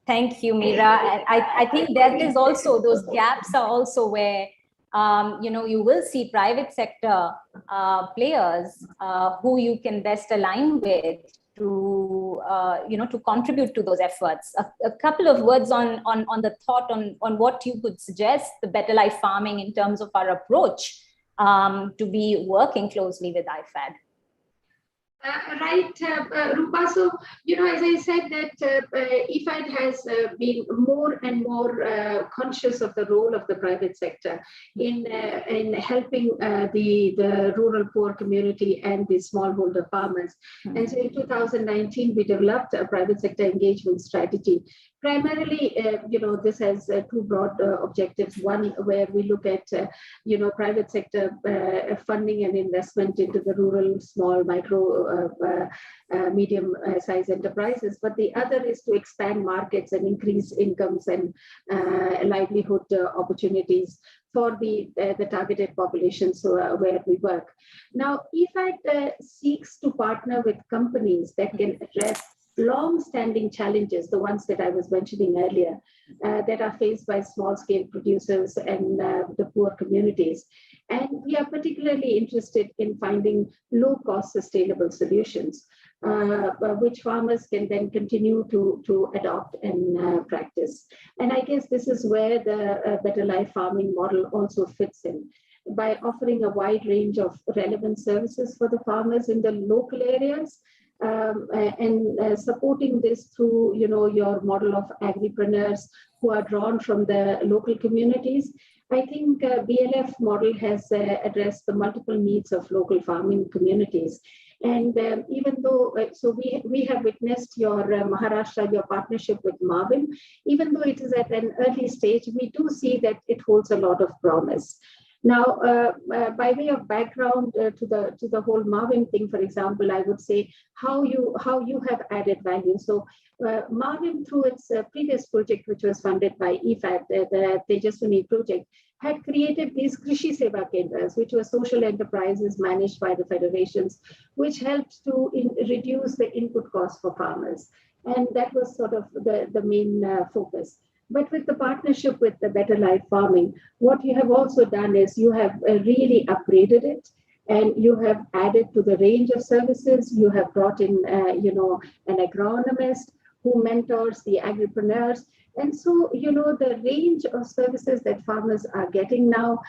Thank you, Meera. I think that is also, those gaps are also where, you will see private sector players who you can best align with to, to contribute to those efforts. A couple of words on the thought on what you could suggest the Better Life Farming in terms of our approach to be working closely with IFAD. Right, Rupa. So, as I said, that IFAD has been more and more conscious of the role of the private sector in helping the rural poor community and the smallholder farmers. Mm-hmm. And so in 2019, we developed a private sector engagement strategy. Primarily, this has 2 broad objectives. One, where we look at, private sector funding and investment into the rural, small, micro, medium-sized enterprises. But the other is to expand markets and increase incomes and livelihood opportunities for the targeted populations where we work. Now, IFAD seeks to partner with companies that can address long-standing challenges, the ones that I was mentioning earlier, that are faced by small-scale producers and the poor communities. And we are particularly interested in finding low-cost sustainable solutions, which farmers can then continue to adopt and practice. And I guess this is where the Better Life Farming model also fits in, by offering a wide range of relevant services for the farmers in the local areas, and supporting this through, your model of agripreneurs who are drawn from the local communities. I think BLF model has addressed the multiple needs of local farming communities. And even though, so we have witnessed your Maharashtra, your partnership with Marvin, even though it is at an early stage, we do see that it holds a lot of promise. Now, by way of background to the whole Marvin thing, for example, I would say how you have added value. So Marvin, through its previous project, which was funded by IFAD, the Tejaswini project, had created these Krishi Seva Kendras, which were social enterprises managed by the federations, which helped to reduce the input costs for farmers. And that was sort of the main focus. But with the partnership with the Better Life Farming, what you have also done is you have really upgraded it, and you have added to the range of services. You have brought in, an agronomist who mentors the agripreneurs. And so, the range of services that farmers are getting now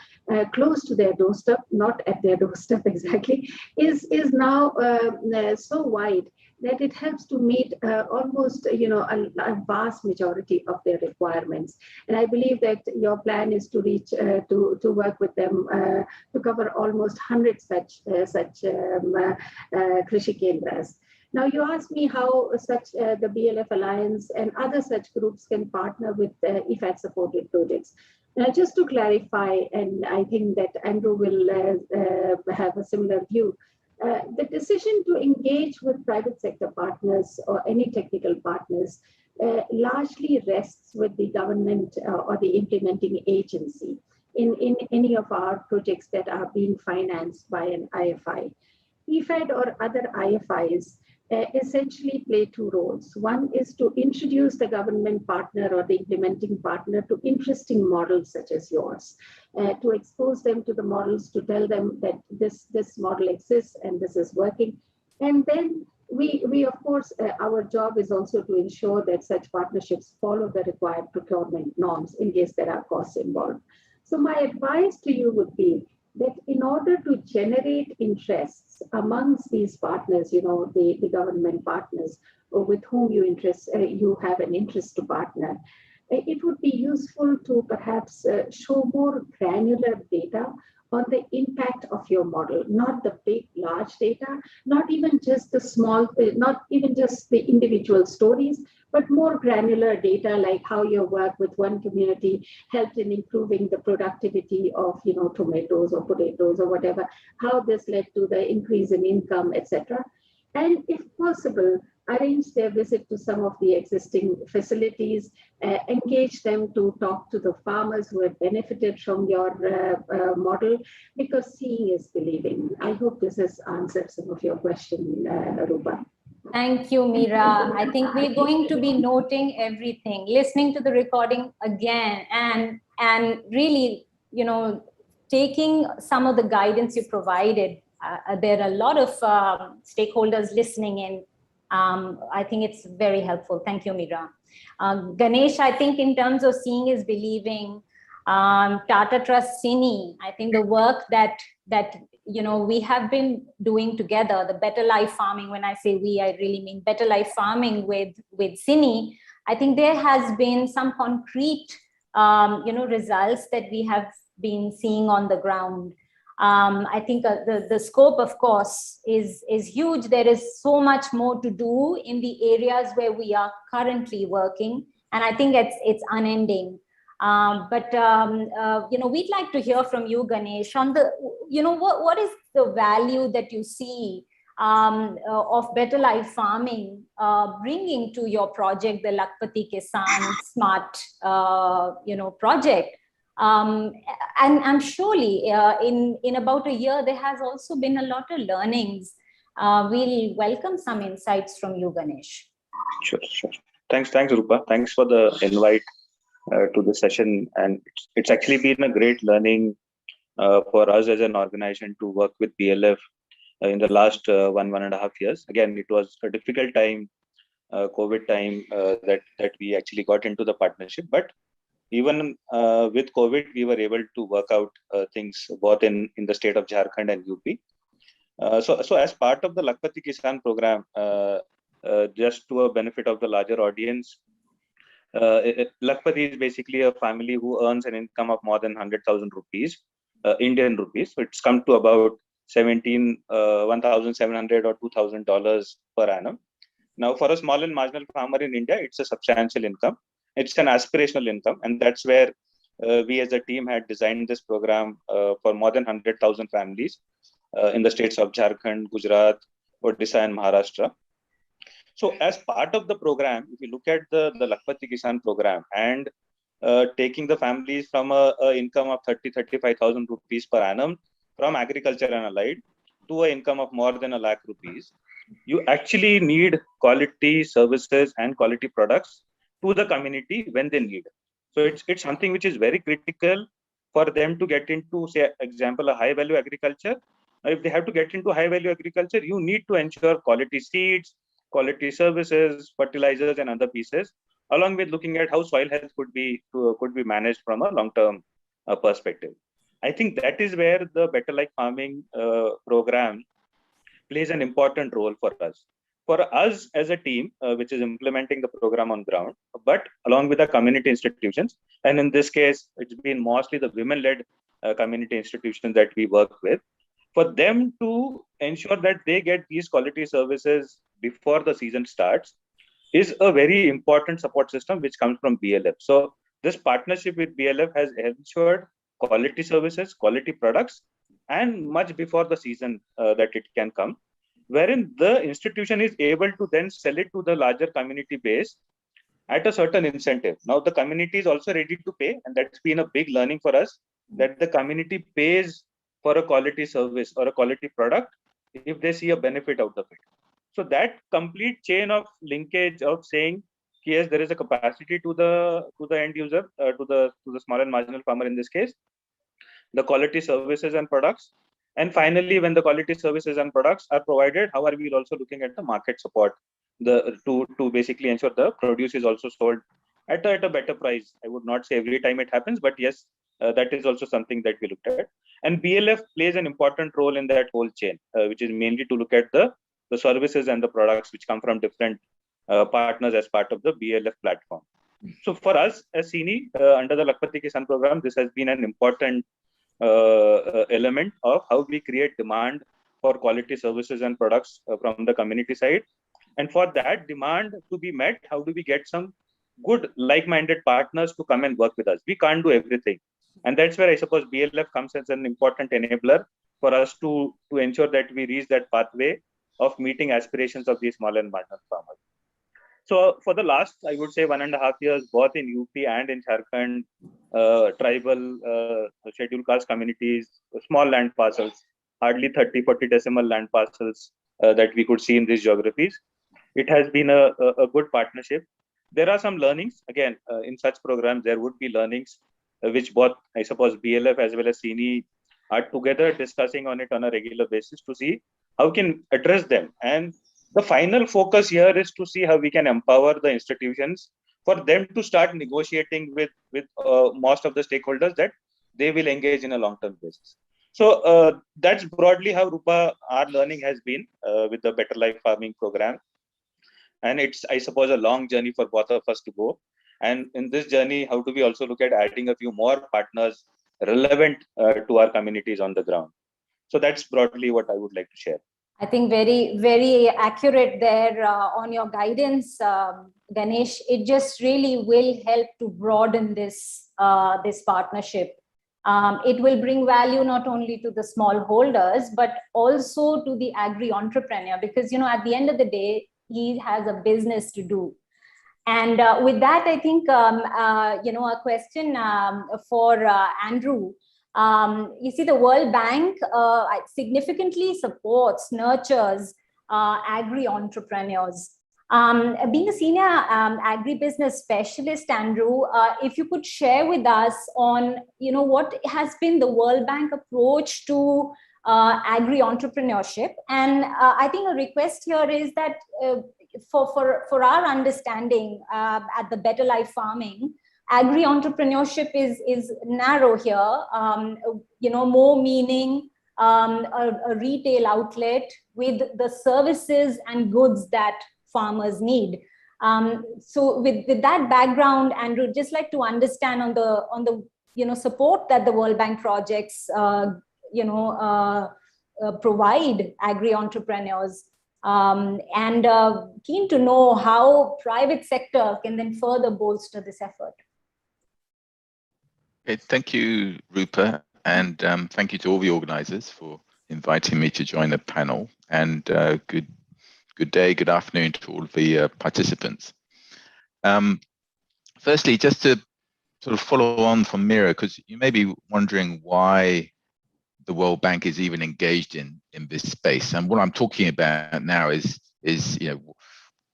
close to their doorstep, not at their doorstep exactly, is now so wide that it helps to meet almost, a vast majority of their requirements. And I believe that your plan is to reach, to work with them to cover almost 100 such Krishi Kendras. Now, you asked me how such the BLF Alliance and other such groups can partner with IFAD-supported projects. Now, just to clarify, and I think that Andrew will have a similar view, the decision to engage with private sector partners or any technical partners largely rests with the government or the implementing agency in any of our projects that are being financed by an IFI. IFAD or other IFIs essentially play two roles. One is to introduce the government partner or the implementing partner to interesting models such as yours, to expose them to the models, to tell them that this model exists and this is working. And then we of course, our job is also to ensure that such partnerships follow the required procurement norms in case there are costs involved. So my advice to you would be that in order to generate interests amongst these partners, the government partners with whom you have an interest to partner, it would be useful to perhaps show more granular data on the impact of your model, not the big, large data, not even just the small, not even just the individual stories, but more granular data like how your work with one community helped in improving the productivity of, tomatoes or potatoes or whatever, how this led to the increase in income, etc. And if possible, arrange their visit to some of the existing facilities, engage them to talk to the farmers who have benefited from your model, because seeing is believing. I hope this has answered some of your question, Rupa. Thank you, Meera. I think we're going to be noting everything, listening to the recording again, and really, taking some of the guidance you provided. There are a lot of stakeholders listening in. I think it's very helpful. Thank you, Meera. Ganesh, I think in terms of seeing is believing, Tata Trust Cine, I think the work that we have been doing together, the Better Life Farming, when I say we, I really mean Better Life Farming with Cine, I think there has been some concrete, results that we have been seeing on the ground. I think the scope, of course, is huge. There is so much more to do in the areas where we are currently working, and I think it's unending. But we'd like to hear from you, Ganesh, on the, what is the value that you see of Better Life Farming bringing to your project, the Lakpati Kisan Smart, project. And surely in about a year, there has also been a lot of learnings. We'll welcome some insights from you, Ganesh. Sure. Thanks, Rupa. Thanks for the invite to the session. And it's actually been a great learning for us as an organization to work with BLF in the last 1.5 years. Again, it was a difficult time, COVID time, that we actually got into the partnership. But even with COVID, we were able to work out things both in the state of Jharkhand and UP. So as part of the Lakhpati Kisan program, just to a benefit of the larger audience, Lakhpati is basically a family who earns an income of more than 100,000 rupees, Indian rupees. So it's come to about 1,700 or $2,000 per annum. Now, for a small and marginal farmer in India, it's a substantial income. It's an aspirational income, and that's where we as a team had designed this program for more than 100,000 families in the states of Jharkhand, Gujarat, Odisha, and Maharashtra. So as part of the program, if you look at the Lakhpati Kisan program and taking the families from a income of 35,000 rupees per annum from agriculture and allied to an income of more than 1 lakh rupees, you actually need quality services and quality products to the community when they need. So it's something which is very critical for them to get into, say, example, a high value agriculture. If they have to get into high value agriculture, you need to ensure quality seeds, quality services, fertilizers, and other pieces, along with looking at how soil health could be managed from a long-term perspective. I think that is where the Better Life Farming program plays an important role for us. For us as a team, which is implementing the program on ground, but along with the community institutions, and in this case, it's been mostly the women-led community institutions that we work with, for them to ensure that they get these quality services before the season starts is a very important support system which comes from BLF. So this partnership with BLF has ensured quality services, quality products, and much before the season that it can come, wherein the institution is able to then sell it to the larger community base at a certain incentive. Now the community is also ready to pay, and that's been a big learning for us, that the community pays for a quality service or a quality product if they see a benefit out of it. So that complete chain of linkage of saying, yes, there is a capacity to the end user, to the small and marginal farmer in this case, the quality services and products, and finally, when the quality services and products are provided, how are we also looking at the market support, to basically ensure the produce is also sold at a better price. I would not say every time it happens, but yes, that is also something that we looked at. And BLF plays an important role in that whole chain, which is mainly to look at the services and the products which come from different partners as part of the BLF platform. So for us as CINI, under the Lakhpati Kisan program, this has been an important element of how we create demand for quality services and products from the community side. And for that demand to be met, how do we get some good like-minded partners to come and work with us? We can't do everything. And that's where I suppose BLF comes as an important enabler for us to ensure that we reach that pathway of meeting aspirations of these small and marginal farmers. So for the last, I would say 1.5 years, both in UP and in Jharkhand, tribal scheduled caste communities, small land parcels, hardly 30-40 decimal land parcels that we could see in these geographies. It has been a good partnership. There are some learnings. Again, in such programs, there would be learnings which both, I suppose, BLF as well as CINI are together discussing on it on a regular basis to see how we can address them. And the final focus here is to see how we can empower the institutions for them to start negotiating with most of the stakeholders that they will engage in a long-term basis. So that's broadly how, Rupa, our learning has been with the Better Life Farming program. And it's, I suppose, a long journey for both of us to go. And in this journey, how do we also look at adding a few more partners relevant to our communities on the ground? So that's broadly what I would like to share. I think very, very accurate there on your guidance, Ganesh. It just really will help to broaden this partnership. It will bring value not only to the small holders, but also to the agri-entrepreneur, because, you know, at the end of the day, he has a business to do. And with that, I think, you know, a question for Andrew. You see, the World Bank significantly supports, nurtures agri-entrepreneurs. Being a senior agribusiness specialist, Andrew, if you could share with us on, you know, what has been the World Bank approach to agri-entrepreneurship. And I think a request here is that for our understanding at the Better Life Farming, agri-entrepreneurship is narrow here, you know, more meaning a retail outlet with the services and goods that farmers need. So with that background, Andrew, just like to understand on the support that the World Bank projects provide agri-entrepreneurs, and keen to know how private sector can then further bolster this effort. Okay, thank you, Rupa, and thank you to all the organizers for inviting me to join the panel, and good day, good afternoon to all of the participants. Firstly, just to sort of follow on from Mira, because you may be wondering why the World Bank is even engaged in this space. And what I'm talking about now is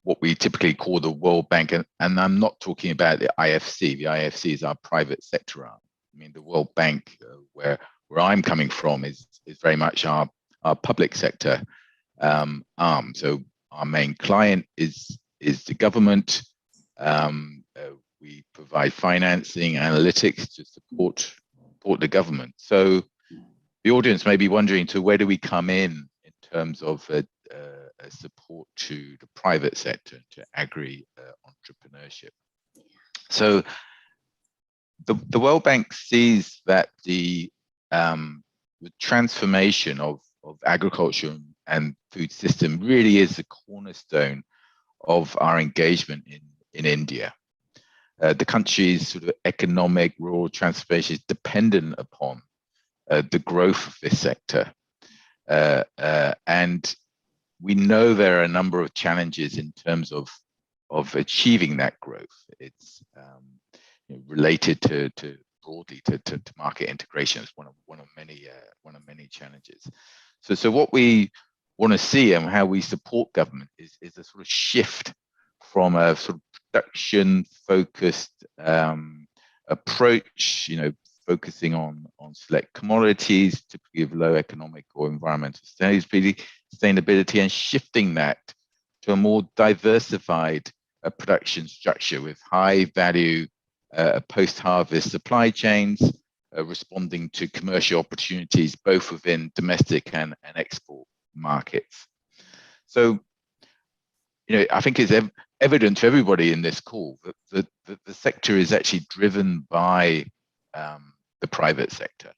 what we typically call the World Bank, and I'm not talking about the IFC. The IFC is our private sector arm. I mean, the World Bank, where I'm coming from, is very much our public sector arm. So our main client is the government. We provide financing, analytics to support the government. So the audience may be wondering, to where do we come in terms of a support to the private sector, to agri entrepreneurship? So the World Bank sees that the transformation of agriculture and food system really is the cornerstone of our engagement in India. The country's sort of economic rural transformation is dependent upon the growth of this sector. And we know there are a number of challenges in terms of achieving that growth. It's related to broadly to market integration is one of many challenges. So what we want to see and how we support government is a sort of shift from a sort of production focused approach, focusing on select commodities, typically of low economic or environmental sustainability, and shifting that to a more diversified production structure with high value post-harvest supply chains, responding to commercial opportunities both within domestic and export markets. So, I think it's evident to everybody in this call that the sector is actually driven by the private sector.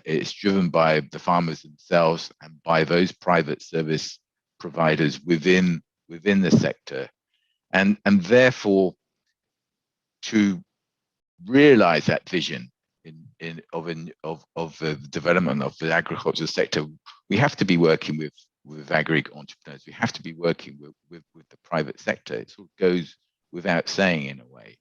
It's driven by the farmers themselves and by those private service providers within the sector, and therefore, to realize that vision of the development of the agricultural sector, we have to be working with agri-entrepreneurs. We have to be working with the private sector. It sort of goes without saying in a way.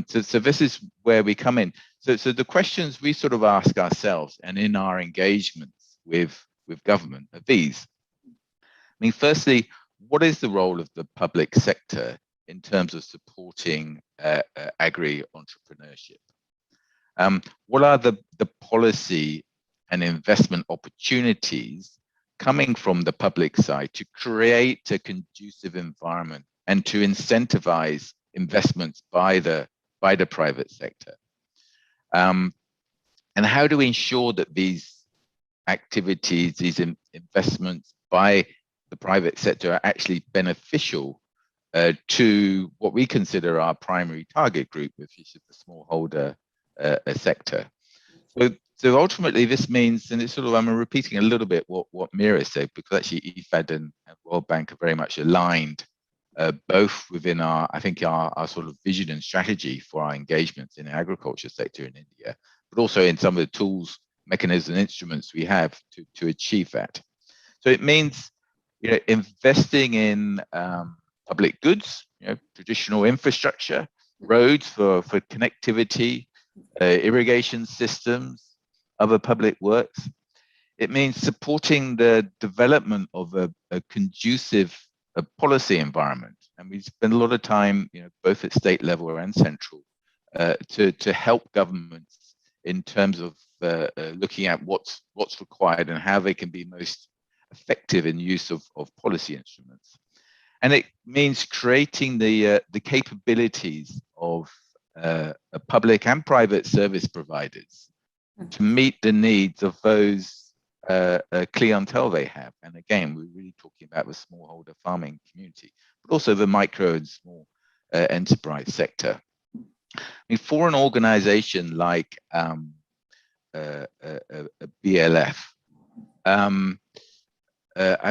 So this is where we come in. So the questions we sort of ask ourselves and in our engagements with government are these. I mean, firstly, what is the role of the public sector in terms of supporting agri-entrepreneurship? What are the policy and investment opportunities coming from the public side to create a conducive environment and to incentivize investments by the private sector? And how do we ensure that these activities, these investments by the private sector are actually beneficial to what we consider our primary target group, which is the smallholder sector? So ultimately, this means, and it's sort of, I'm repeating a little bit what Mira said, because actually IFAD and World Bank are very much aligned, both within our sort of vision and strategy for our engagements in the agriculture sector in India, but also in some of the tools, mechanisms, and instruments we have to achieve that. So it means, investing in public goods, traditional infrastructure, roads for connectivity, irrigation systems, other public works. It means supporting the development of a conducive policy environment. And we spend a lot of time, both at state level and central, to help governments in terms of looking at what's required and how they can be most effective in use of policy instruments. And it means creating the capabilities of public and private service providers to meet the needs of those clientele they have. And again, we're really talking about the smallholder farming community, but also the micro and small enterprise sector. I mean, for an organization like BLF,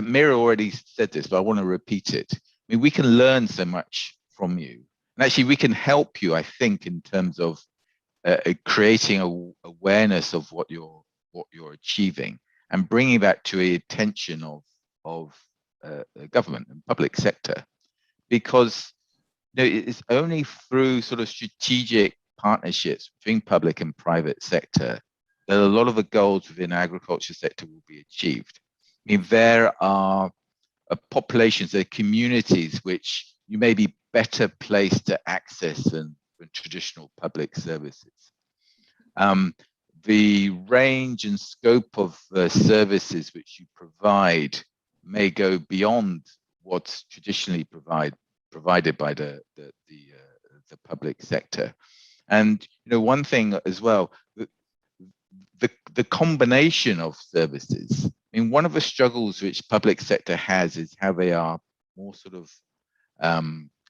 Mira already said this, but I want to repeat it. I mean, we can learn so much from you. And actually, we can help you, I think, in terms of creating awareness of what you're achieving and bringing that to the attention of government and public sector, because it's only through sort of strategic partnerships between public and private sector that a lot of the goals within the agriculture sector will be achieved. I mean, there are populations, there are communities which you may be better placed to access than traditional public services. The range and scope of services which you provide may go beyond what's traditionally provided by the public sector. And one thing as well, the combination of services. I mean, one of the struggles which public sector has is how they are more sort of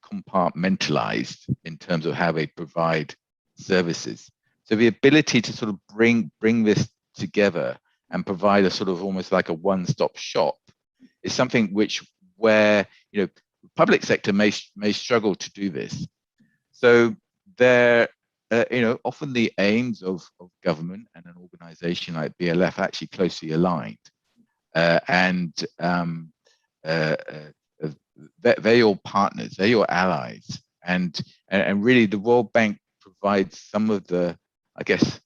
compartmentalized in terms of how they provide services. So the ability to sort of bring this together and provide a sort of almost like a one-stop shop is something where public sector may struggle to do this. So there, often the aims of government and an organization like BLF are actually closely aligned, and they're your partners, they're your allies, and really the World Bank provides some of the, I guess,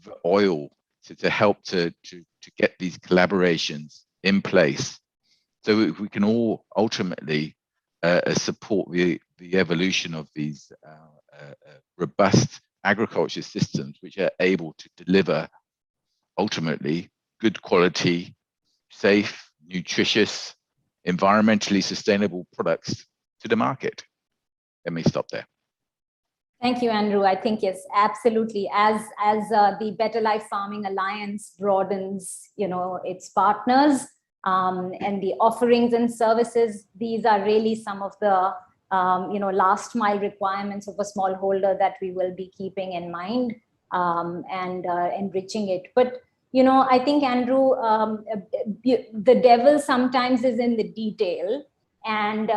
the oil to help to get these collaborations in place, so we can all ultimately support the evolution of these robust agriculture systems, which are able to deliver ultimately good quality, safe, nutritious, environmentally sustainable products to the market. Let me stop there. Thank you, Andrew. I think yes, absolutely. As the Better Life Farming Alliance broadens, its partners and the offerings and services, these are really some of the last mile requirements of a smallholder that we will be keeping in mind and enriching it. But I think, Andrew, the devil sometimes is in the detail. And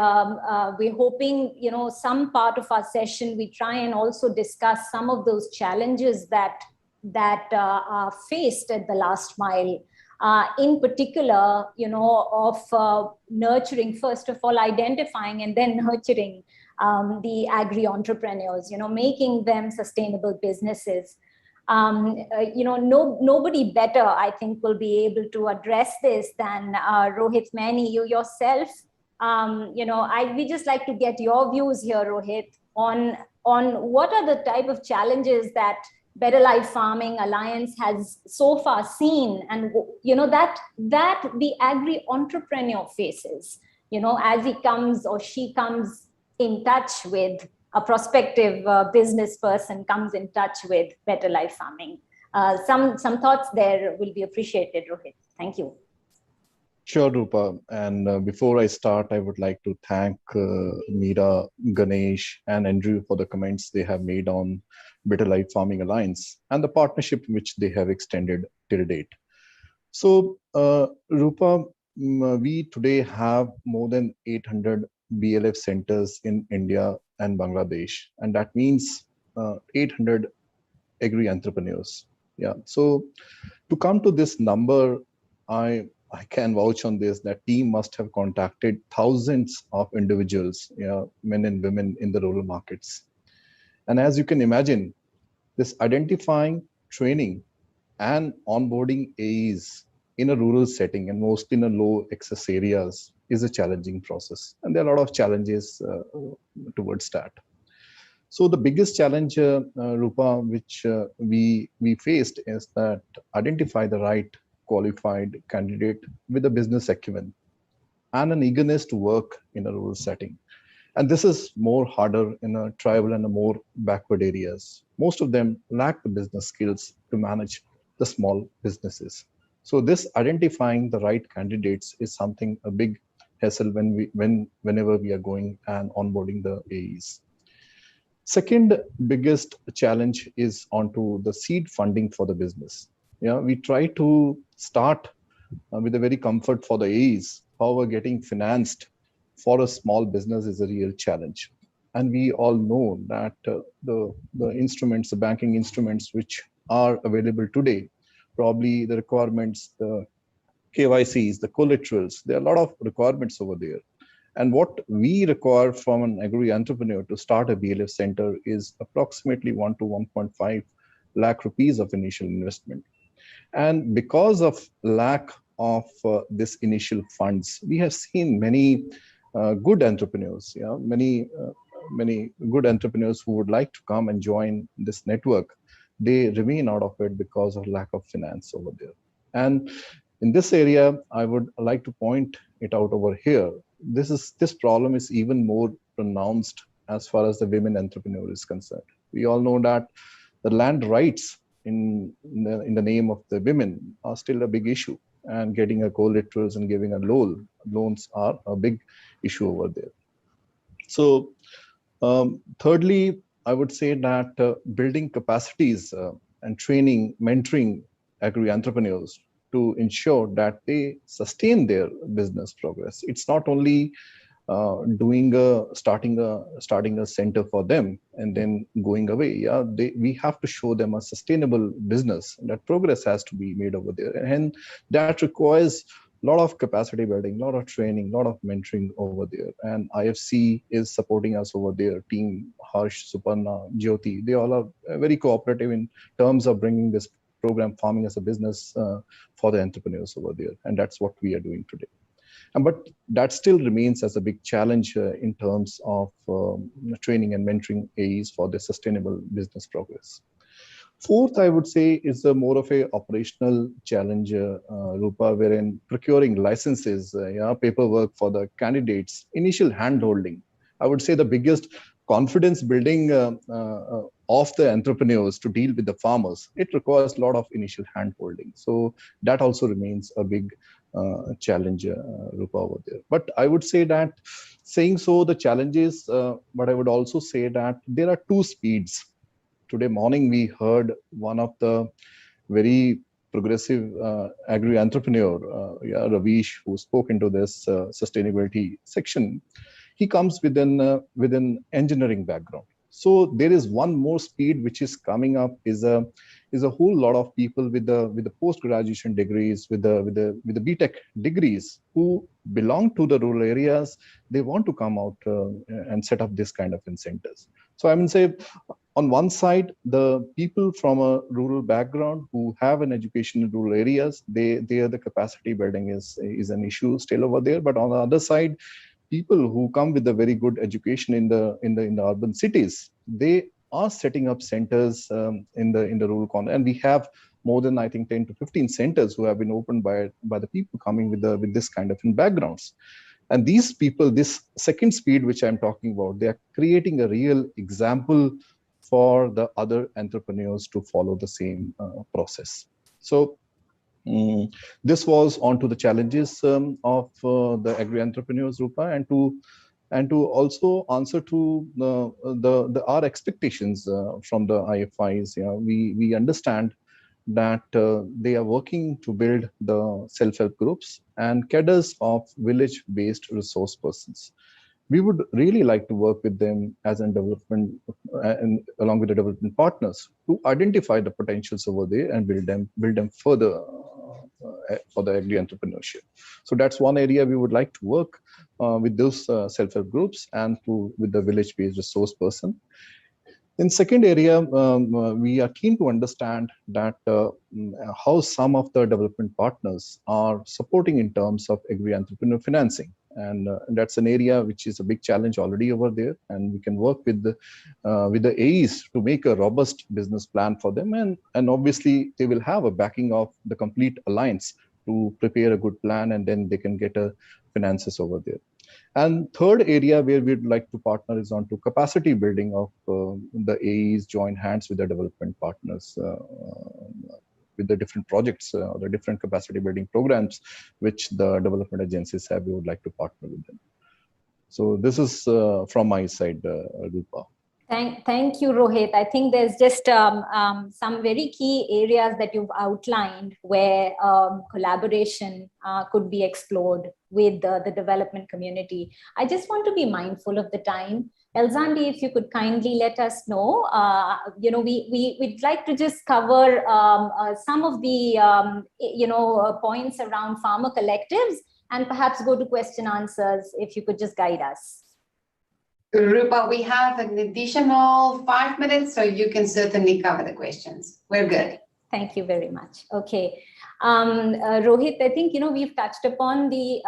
we're hoping, some part of our session, we try and also discuss some of those challenges that are faced at the last mile. In particular, of nurturing, first of all, identifying and then nurturing the agri-entrepreneurs, making them sustainable businesses. Nobody better, I think, will be able to address this than Rohit Mani, you yourself. We just like to get your views here, Rohit, on what are the type of challenges that Better Life Farming Alliance has so far seen, and that the agri-entrepreneur faces, as he comes or she comes in touch with a prospective business person, comes in touch with Better Life Farming. Some thoughts there will be appreciated, Rohit. Thank you. Sure, Rupa. And before I start, I would like to thank Meera, Ganesh, and Andrew for the comments they have made on Better Life Farming Alliance and the partnership which they have extended till date. So, Rupa, we today have more than 800 BLF centers in India and Bangladesh, and that means 800 agri-entrepreneurs. Yeah. So, to come to this number, I can vouch on this, that team must have contacted thousands of individuals, men and women in the rural markets. And as you can imagine, this identifying, training, and onboarding AEs in a rural setting, and mostly in a low access areas, is a challenging process. And there are a lot of challenges towards that. So the biggest challenge, Rupa, which we faced is that identify the right qualified candidate with a business acumen and an eagerness to work in a rural setting. And this is more harder in a tribal and a more backward areas. Most of them lack the business skills to manage the small businesses. So this identifying the right candidates is something a big hassle whenever we are going and onboarding the AEs. Second biggest challenge is onto the seed funding for the business. Yeah, we try to start with a very comfort for the AEs. However, getting financed for a small business is a real challenge. And we all know that the instruments, the banking instruments which are available today, probably the requirements, the KYCs, the collaterals, there are a lot of requirements over there. And what we require from an agri entrepreneur to start a BLF center is approximately 1 to 1.5 lakh rupees of initial investment. And because of lack of this initial funds, we have seen many good entrepreneurs, many good entrepreneurs who would like to come and join this network. They remain out of it because of lack of finance over there. And in this area, I would like to point it out over here. This problem is even more pronounced as far as the women entrepreneur is concerned. We all know that the land rights in the name of the women are still a big issue, and getting a collaterals and giving a loans are a big issue over there. So thirdly, I would say that building capacities and training, mentoring agri entrepreneurs to ensure that they sustain their business progress. It's not only starting a center for them and then going away. Yeah, we have to show them a sustainable business. That progress has to be made over there, and that requires a lot of capacity building, a lot of training, a lot of mentoring over there. And IFC is supporting us over there. Team Harsh, Suparna, Jyoti, they all are very cooperative in terms of bringing this program farming as a business for the entrepreneurs over there. And that's what we are doing today. But that still remains as a big challenge in terms of training and mentoring AEs for the sustainable business progress. Fourth, I would say, is a more of a operational challenge, Rupa, wherein procuring licenses, paperwork for the candidates, initial hand-holding. I would say the biggest confidence building of the entrepreneurs to deal with the farmers, it requires a lot of initial hand-holding. So that also remains a big challenge, Rupa, over there. But I would say that saying so, the challenges, but I would also say that there are two speeds. Today morning, we heard one of the very progressive agri entrepreneur, Ravish, who spoke into this sustainability section. He comes with an engineering background. So there is one more speed which is coming up, is a whole lot of people with the post graduation degrees, with the BTech degrees, who belong to the rural areas. They want to come out and set up this kind of incentives. So I mean, say, on one side, the people from a rural background who have an education in rural areas, the capacity building is an issue still over there. But on the other side, people who come with a very good education in the urban cities, they are setting up centers in the rural corner, and we have more than, I think, 10 to 15 centers who have been opened by the people coming with this kind of backgrounds. And these people, this second speed which I'm talking about, they are creating a real example for the other entrepreneurs to follow the same process. So this was onto the challenges of the agri entrepreneurs, Rupa, and to also answer to our expectations from the IFIs. We understand that they are working to build the self-help groups and cadres of village-based resource persons. We would really like to work with them as a development and along with the development partners to identify the potentials over there and build them further for the agri entrepreneurship. So that's one area we would like to work with those self-help groups and with the village-based resource person. In second area, we are keen to understand that how some of the development partners are supporting in terms of agri entrepreneur financing. And that's an area which is a big challenge already over there. And we can work with the AEs to make a robust business plan for them. And obviously, they will have a backing of the complete alliance to prepare a good plan, and then they can get finances over there. And third area where we'd like to partner is onto capacity building of the AEs, join hands with the development partners with the different projects or the different capacity building programs which the development agencies have, we would like to partner with them. So this is from my side, Rupa. Thank you, Rohit. I think there's just some very key areas that you've outlined where collaboration could be explored with the development community. I just want to be mindful of the time. Elzandi, if you could kindly let us know, we'd like to just cover some of the, points around farmer collectives and perhaps go to question answers if you could just guide us. Rupa, we have an additional 5 minutes, so you can certainly cover the questions. We're good. Thank you very much. Okay. Rohit, I think, we've touched upon the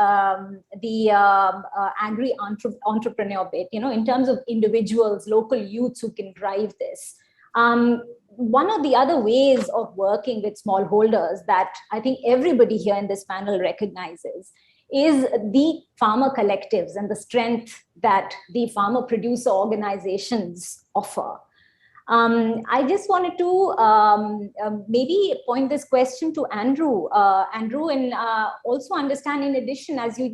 agri-entrepreneur bit, in terms of individuals, local youths who can drive this. One of the other ways of working with smallholders that I think everybody here in this panel recognizes is the farmer collectives and the strength that the farmer producer organizations offer. I just wanted to maybe point this question to Andrew. Andrew, and also understand, in addition, as you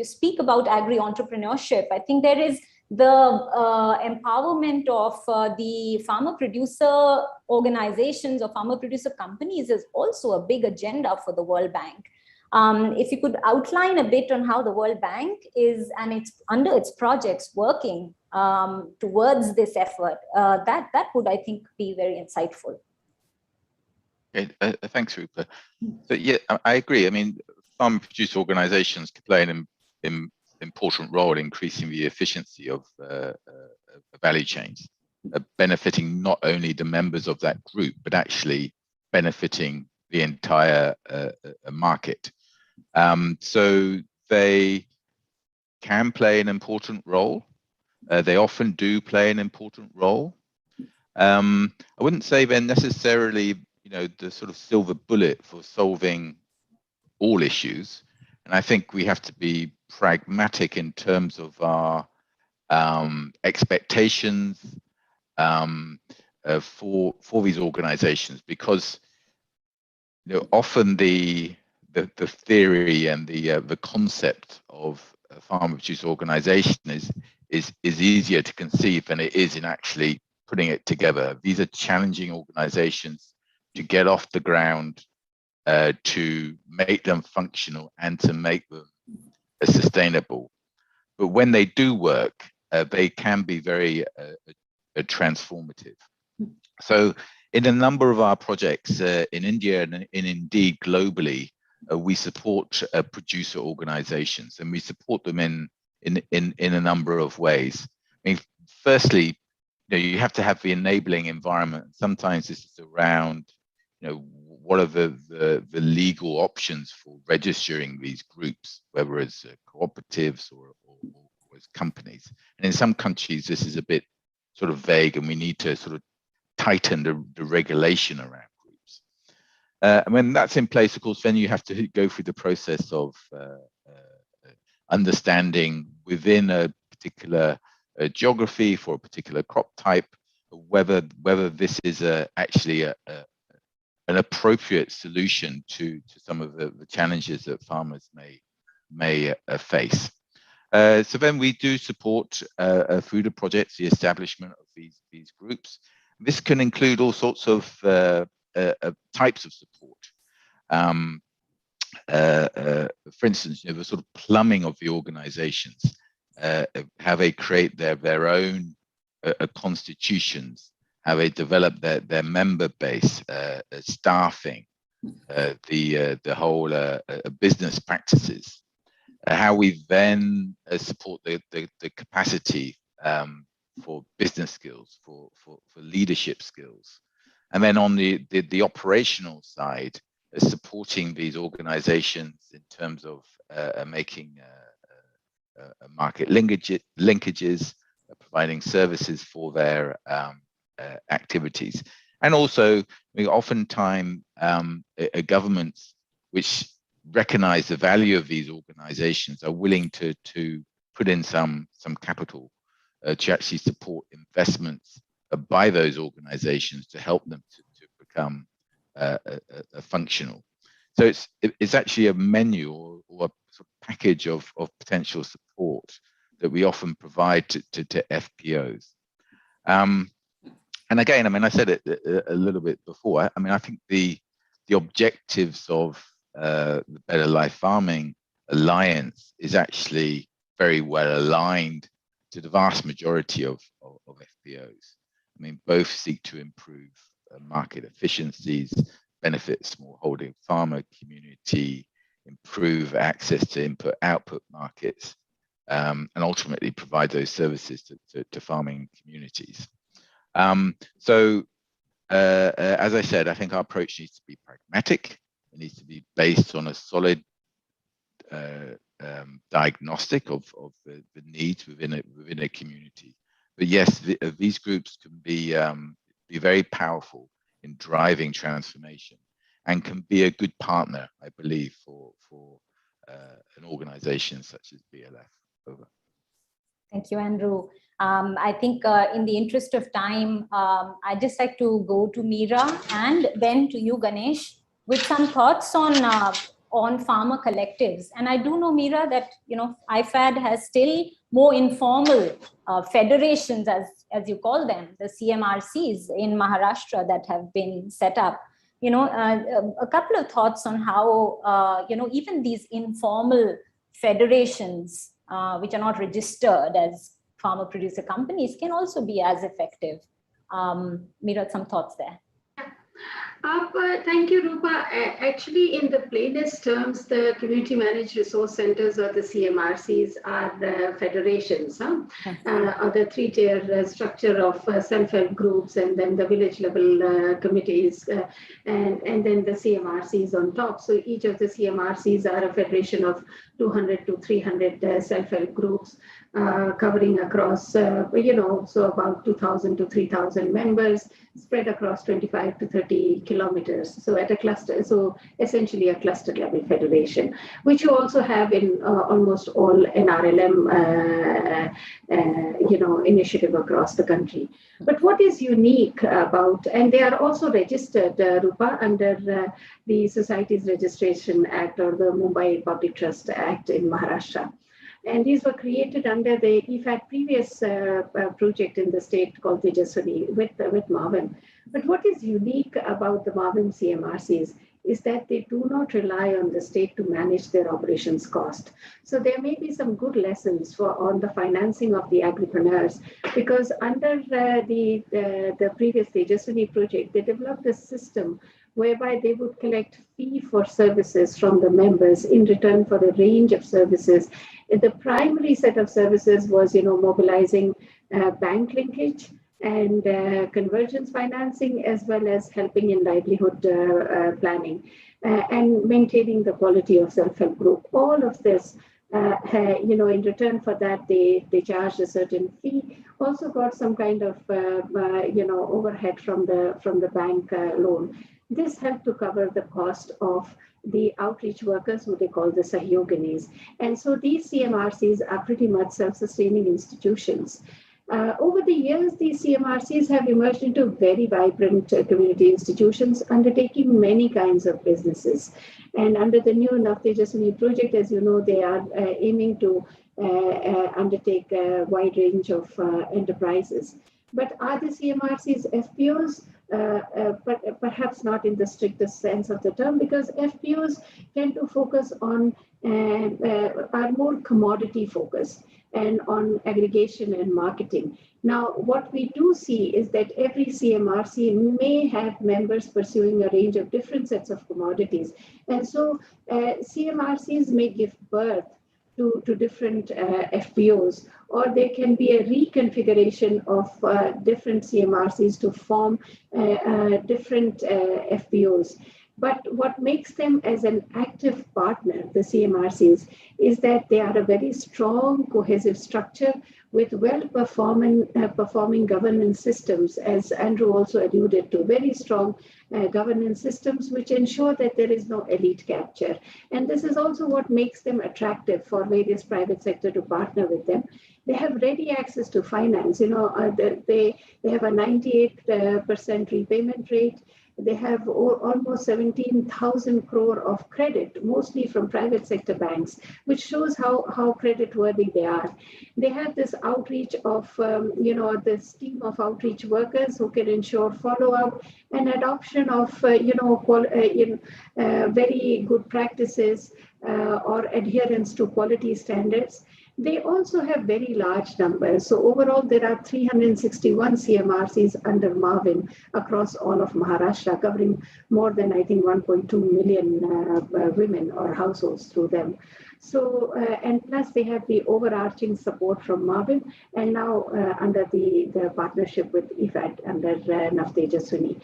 speak about agri-entrepreneurship, I think there is the empowerment of the farmer producer organizations or farmer producer companies is also a big agenda for the World Bank. If you could outline a bit on how the World Bank is and it's under its projects working towards this effort, that would, I think, be very insightful. Okay, thanks, Rupa. So yeah, I agree. I mean, farm producer organizations can play an important role in increasing the efficiency of value chains, benefiting not only the members of that group, but actually benefiting the entire market. So they can play an important role. They often do play an important role. I wouldn't say they're necessarily, the sort of silver bullet for solving all issues. And I think we have to be pragmatic in terms of our expectations for these organizations, because often the theory and the concept of a farmer producer organization is easier to conceive than it is in actually putting it together. These are challenging organizations to get off the ground, to make them functional and to make them sustainable. But when they do work, they can be very transformative. So in a number of our projects in India and indeed globally, we support producer organizations, and we support them in a number of ways. I mean, firstly, you have to have the enabling environment. Sometimes this is around, what are the legal options for registering these groups, whether it's cooperatives or as companies. And in some countries, this is a bit sort of vague, and we need to sort of tighten the regulation around groups. And when that's in place, of course, then you have to go through the process of understanding within a particular geography for a particular crop type, whether this is actually an appropriate solution to some of the challenges that farmers may face. So then we do support through the projects the establishment of these groups. This can include all sorts of types of support. For instance, the sort of plumbing of the organizations, how they create their own constitutions, how they develop their member base, staffing, the whole business practices, how we then support the capacity for business skills, for leadership skills. And then on the operational side, supporting these organizations in terms of making market linkages, providing services for their activities. And also, oftentimes, governments which recognize the value of these organizations are willing to put in some capital to actually support investments by those organizations to help them to become functional. So it's actually a menu or a sort of package of potential support that we often provide to FPOs. And again, I mean, I said it a little bit before. I mean, I think the objectives of the Better Life Farming Alliance is actually very well aligned to the vast majority of FPOs. I mean, both seek to improve market efficiencies, benefit smallholding farmer community, improve access to input-output markets, and ultimately provide those services to farming communities. So, as I said, I think our approach needs to be pragmatic. It needs to be based on a solid diagnostic of the needs within a community. But yes, these groups can be very powerful in driving transformation and can be a good partner, I believe, for an organization such as BLF. Over. Thank you, Andrew. I think in the interest of time, I'd just like to go to Meera and then to you, Ganesh, with some thoughts on farmer collectives. And I do know, Meera, that IFAD has still more informal federations, as you call them, the CMRCs in Maharashtra that have been set up. A couple of thoughts on how even these informal federations, which are not registered as farmer producer companies, can also be as effective. Meera, some thoughts there. Thank you, Rupa. Actually, in the plainest terms, the community managed resource centers or the CMRCs are the federations, or the three-tier structure of self-help groups, and then the village level committees, and then the CMRCs on top. So each of the CMRCs are a federation of 200 to 300 self-help groups covering across, so about 2,000 to 3,000 members spread across 25 to 30 kilometers. So at a cluster, so essentially a cluster level federation, which you also have in almost all NRLM, initiative across the country. But what is unique about, and they are also registered, Rupa, under the Societies Registration Act or the Mumbai Public Trust Act in Maharashtra. And these were created under the IFAD previous project in the state called Tejaswini with Marvin. But what is unique about the Marvin CMRCs is that they do not rely on the state to manage their operations cost. So there may be some good lessons on the financing of the agripreneurs, because under the previous Tejaswini project, they developed a system whereby they would collect fee for services from the members in return for a range of services. The primary set of services was, mobilizing bank linkage and convergence financing, as well as helping in livelihood planning and maintaining the quality of self-help group. All of this, in return for that, they charged a certain fee. Also got some kind of, overhead from the bank loan. This helped to cover the cost of the outreach workers, who they call the Sahyoginis. And so these CMRCs are pretty much self-sustaining institutions. Over the years, these CMRCs have emerged into very vibrant community institutions, undertaking many kinds of businesses. And under the new Tejaswini project, as you know, they are aiming to undertake a wide range of enterprises. But are the CMRCs FPOs? But perhaps not in the strictest sense of the term, because FPOs tend to focus on, are more commodity focused and on aggregation and marketing. Now, what we do see is that every CMRC may have members pursuing a range of different sets of commodities. And so CMRCs may give birth to different FPOs, or there can be a reconfiguration of different CMRCs to form different FPOs. But what makes them as an active partner, the CMRCs, is that they are a very strong, cohesive structure with well-performing governance systems, as Andrew also alluded to, very strong governance systems which ensure that there is no elite capture. And this is also what makes them attractive for various private sector to partner with them. They have ready access to finance. They have a 98% repayment rate. They have almost 17,000 crore of credit, mostly from private sector banks, which shows how credit worthy they are. They have this outreach of, this team of outreach workers who can ensure follow-up and adoption of, very good practices or adherence to quality standards. They also have very large numbers. So overall, there are 361 CMRCs under Marvin across all of Maharashtra, covering more than, I think, 1.2 million women or households through them. So, and plus they have the overarching support from Marvin, and now under the partnership with IFAD under Nafte Jaswini.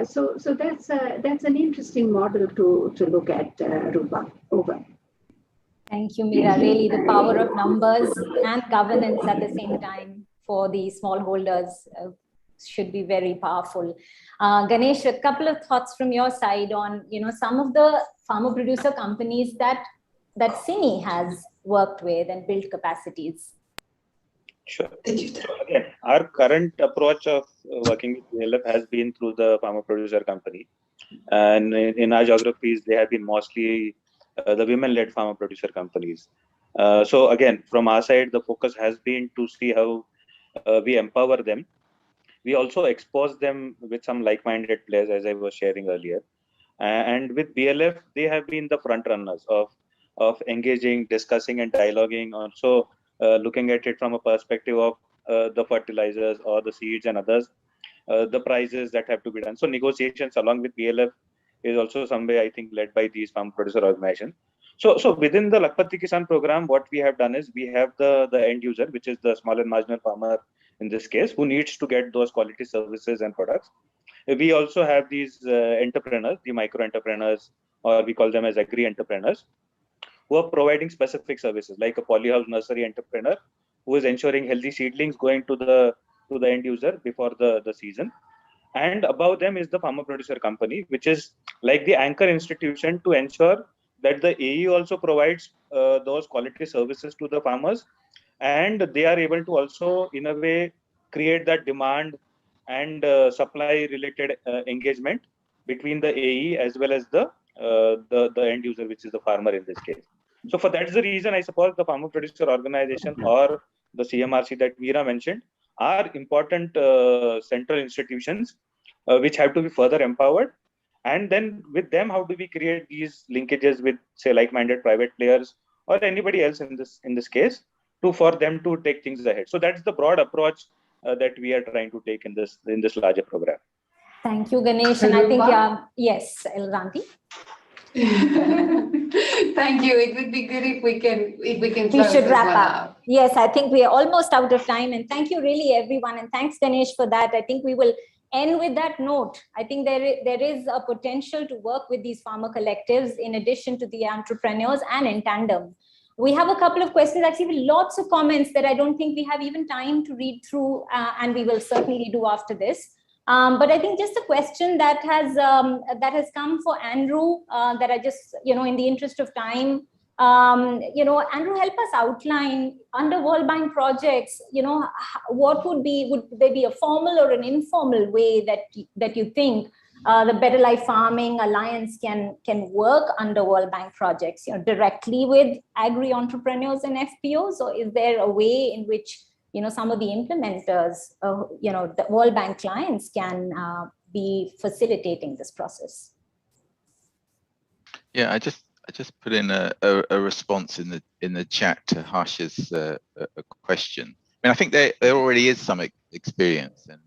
So that's an interesting model to look at, Rupa. Over. Thank you, Meera. Really, the power of numbers and governance at the same time for the smallholders should be very powerful. Ganesh, a couple of thoughts from your side on, some of the farmer producer companies that CINI has worked with and built capacities. Sure. So again, our current approach of working with BLF has been through the farmer producer company, and in our geographies, they have been mostly the women-led farmer producer companies. So again, from our side, the focus has been to see how we empower them. We also expose them with some like-minded players, as I was sharing earlier. And with BLF, they have been the front runners of engaging, discussing, and dialoguing. Also, looking at it from a perspective of the fertilizers or the seeds and others, the prices that have to be done. So negotiations along with BLF is also some way, I think, led by these farm producer organizations. So within the Lakpati Kisan program, what we have done is we have the end user, which is the small and marginal farmer in this case, who needs to get those quality services and products. We also have these entrepreneurs, the micro entrepreneurs, or we call them as agri entrepreneurs, who are providing specific services, like a polyhouse nursery entrepreneur who is ensuring healthy seedlings going to the end user before the season. And above them is the farmer producer company, which is like the anchor institution to ensure that the AE also provides those quality services to the farmers, and they are able to also, in a way, create that demand and supply related engagement between the AE as well as the end user, which is the farmer in this case. So for that's the reason, I suppose, the farmer producer organization or the CMRC that Meera mentioned are important central institutions which have to be further empowered. And then with them, how do we create these linkages with, say, like-minded private players or anybody else in this case, for them to take things ahead. So that's the broad approach that we are trying to take in this larger program. Thank you, Ganesh. And I think, yes, Elranti. Thank you. It would be good if we can We should wrap up. Yes, I think we are almost out of time. And thank you really, everyone. And thanks, Ganesh, for that. I think we will end with that note. I think there is a potential to work with these farmer collectives in addition to the entrepreneurs and in tandem. We have a couple of questions, actually lots of comments that I don't think we have even time to read through, and we will certainly do after this. But I think just a question that has come for Andrew, that I just, in the interest of time, Andrew, help us outline under World Bank projects, what would there be a formal or an informal way that you think the Better Life Farming Alliance can work under World Bank projects, directly with agri entrepreneurs and FPOs, or is there a way in which some of the implementers, the World Bank clients can be facilitating this process? Yeah, I just put in a response in the chat to Harsha's a question. I mean, I think there already is some experience, and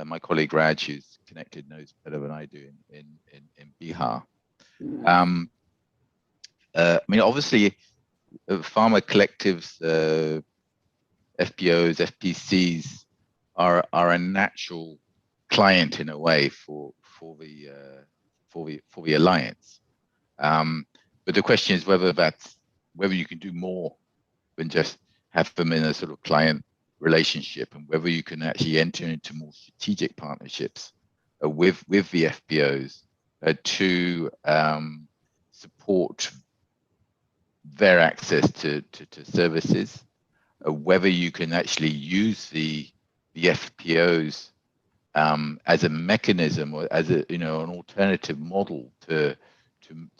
my colleague Raj, who's connected, knows better than I do in Bihar. I mean, obviously, farmer collectives, FPOs, FPCs are a natural client in a way for the alliance. But the question is whether you can do more than just have them in a sort of client relationship, and whether you can actually enter into more strategic partnerships with the FPOs to support their access to services, whether you can actually use the FPOs as a mechanism or as a an alternative model to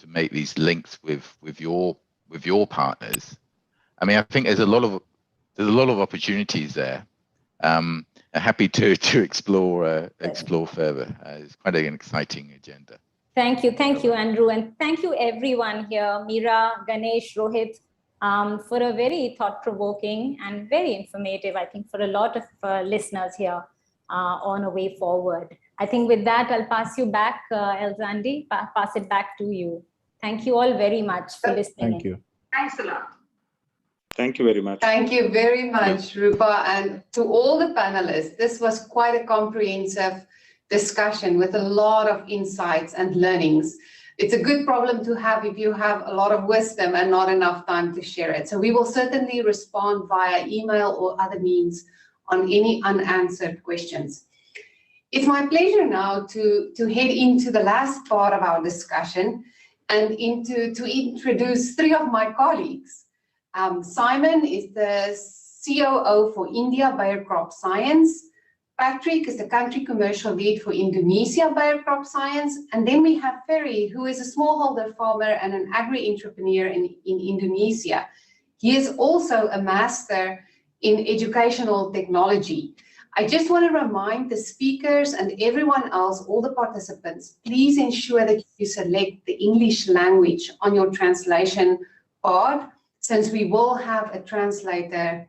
make these links with your partners. I mean, I think there's a lot of opportunities there. I'm happy to explore further. It's quite an exciting agenda. Thank you, Andrew, and thank you everyone here, Meera, Ganesh, Rohit, for a very thought-provoking and very informative, I think, for a lot of listeners here on a way forward. I think with that, I'll pass you back, Elzandi, pass it back to you. Thank you all very much for listening. Thank you. Thanks a lot. Thank you very much. Thank you very much, Rupa, and to all the panelists. This was quite a comprehensive discussion with a lot of insights and learnings. It's a good problem to have if you have a lot of wisdom and not enough time to share it. So we will certainly respond via email or other means on any unanswered questions. It's my pleasure now to head into the last part of our discussion and to introduce three of my colleagues. Simon is the COO for India Bayer Crop Science. Patrick is the country commercial lead for Indonesia Bayer Crop Science. And then we have Ferry, who is a smallholder farmer and an agri-entrepreneur in Indonesia. He is also a master in educational technology. I just want to remind the speakers and everyone else, all the participants, please ensure that you select the English language on your translation part, since we will have a translator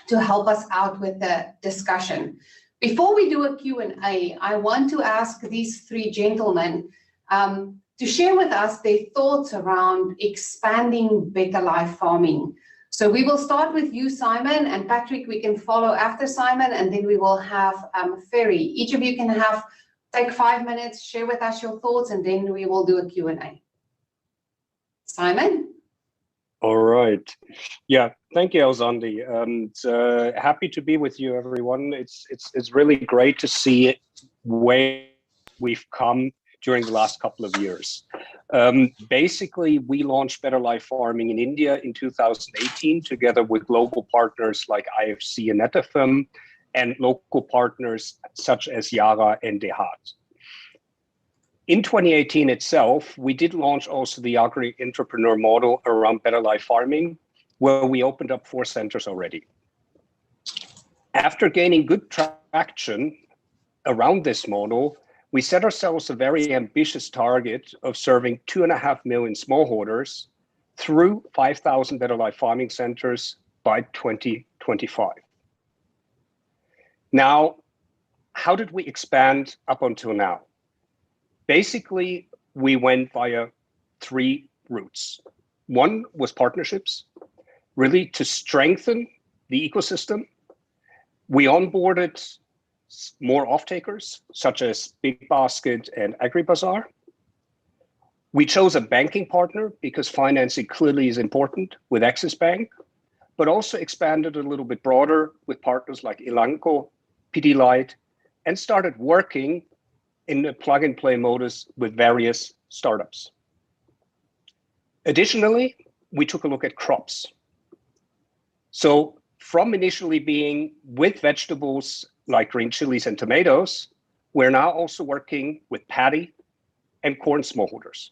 to help us out with the discussion. Before we do a Q&A, I want to ask these three gentlemen to share with us their thoughts around expanding better life farming. So we will start with you, Simon, and Patrick, we can follow after Simon, and then we will have Ferry. Each of you can take 5 minutes, share with us your thoughts, and then we will do a Q&A. Simon? All right. Yeah, thank you, Elzandi. Happy to be with you, everyone. It's really great to see where we've come during the last couple of years. Basically, we launched Better Life Farming in India in 2018, together with global partners like IFC and Netafim, and local partners such as Yara and Dehat. In 2018 itself, we did launch also the agri-entrepreneur model around Better Life Farming, where we opened up 4 centers already. After gaining good traction around this model, we set ourselves a very ambitious target of serving 2.5 million smallholders through 5,000 Better Life Farming centers by 2025. Now, how did we expand up until now? Basically, we went via 3 routes. One was partnerships, really to strengthen the ecosystem. We onboarded more off-takers, such as Big Basket and AgriBazaar. We chose a banking partner because financing clearly is important with Axis Bank, but also expanded a little bit broader with partners like Elanco, Pidilite, and started working in a plug-and-play modus with various startups. Additionally, we took a look at crops. So from initially being with vegetables like green chilies and tomatoes, we're now also working with paddy and corn smallholders.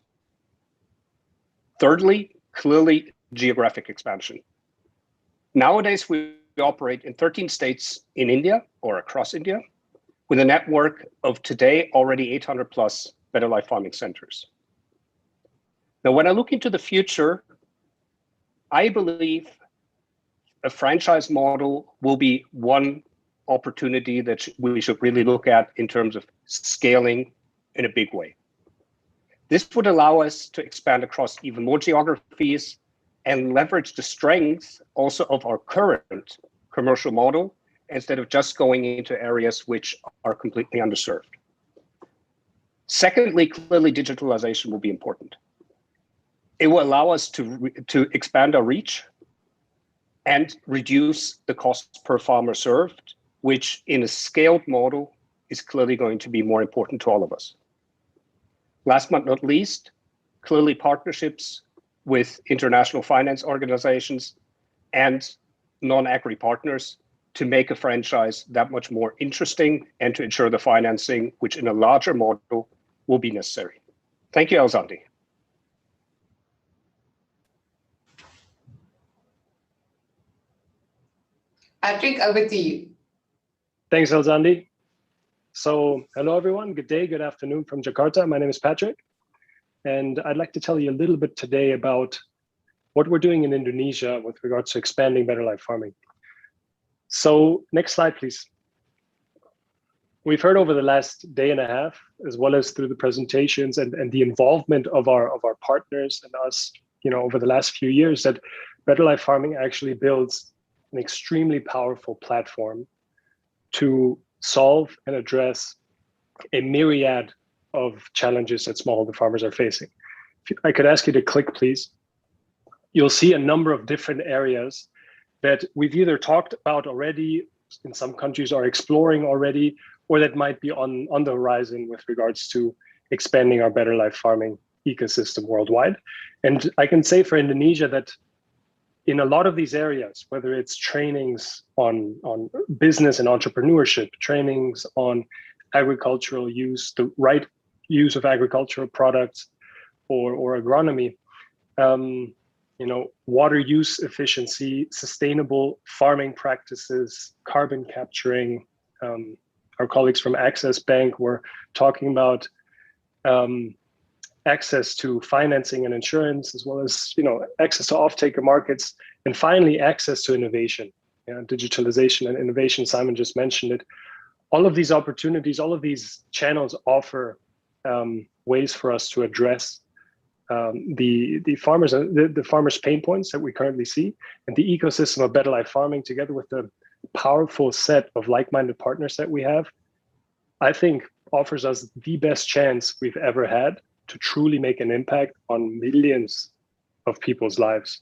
Thirdly, clearly geographic expansion. Nowadays, we operate in 13 states in India or across India, with a network of today already 800 plus Better Life Farming centers. Now, when I look into the future, I believe a franchise model will be one opportunity that we should really look at in terms of scaling in a big way. This would allow us to expand across even more geographies and leverage the strengths also of our current commercial model, instead of just going into areas which are completely underserved. Secondly, clearly digitalization will be important. It will allow us to expand our reach and reduce the cost per farmer served, which in a scaled model is clearly going to be more important to all of us. Last but not least, clearly partnerships with international finance organizations and non-agri partners to make a franchise that much more interesting and to ensure the financing, which in a larger model will be necessary. Thank you, Alzandi. Patrick, over to you. Thanks, Alzandi. So hello, everyone. Good day, good afternoon from Jakarta. My name is Patrick, and I'd like to tell you a little bit today about what we're doing in Indonesia with regards to expanding Better Life Farming. So next slide, please. We've heard over the last day and a half, as well as through the presentations and the involvement of our partners and us, over the last few years, that Better Life Farming actually builds an extremely powerful platform to solve and address a myriad of challenges that smallholder farmers are facing. If I could ask you to click, please. You'll see a number of different areas that we've either talked about already, in some countries are exploring already, or that might be on the horizon with regards to expanding our Better Life Farming ecosystem worldwide. And I can say for Indonesia that in a lot of these areas, whether it's trainings on business and entrepreneurship, trainings on agricultural use, the right use of agricultural products or agronomy, water use efficiency, sustainable farming practices, carbon capturing. Our colleagues from Access Bank were talking about access to financing and insurance, as well as access to off-taker markets, and finally access to innovation, digitalization and innovation. Simon just mentioned it. All of these opportunities, all of these channels offer ways for us to address the farmers' pain points that we currently see, and the ecosystem of Better Life Farming, together with the powerful set of like-minded partners that we have, I think offers us the best chance we've ever had to truly make an impact on millions of people's lives.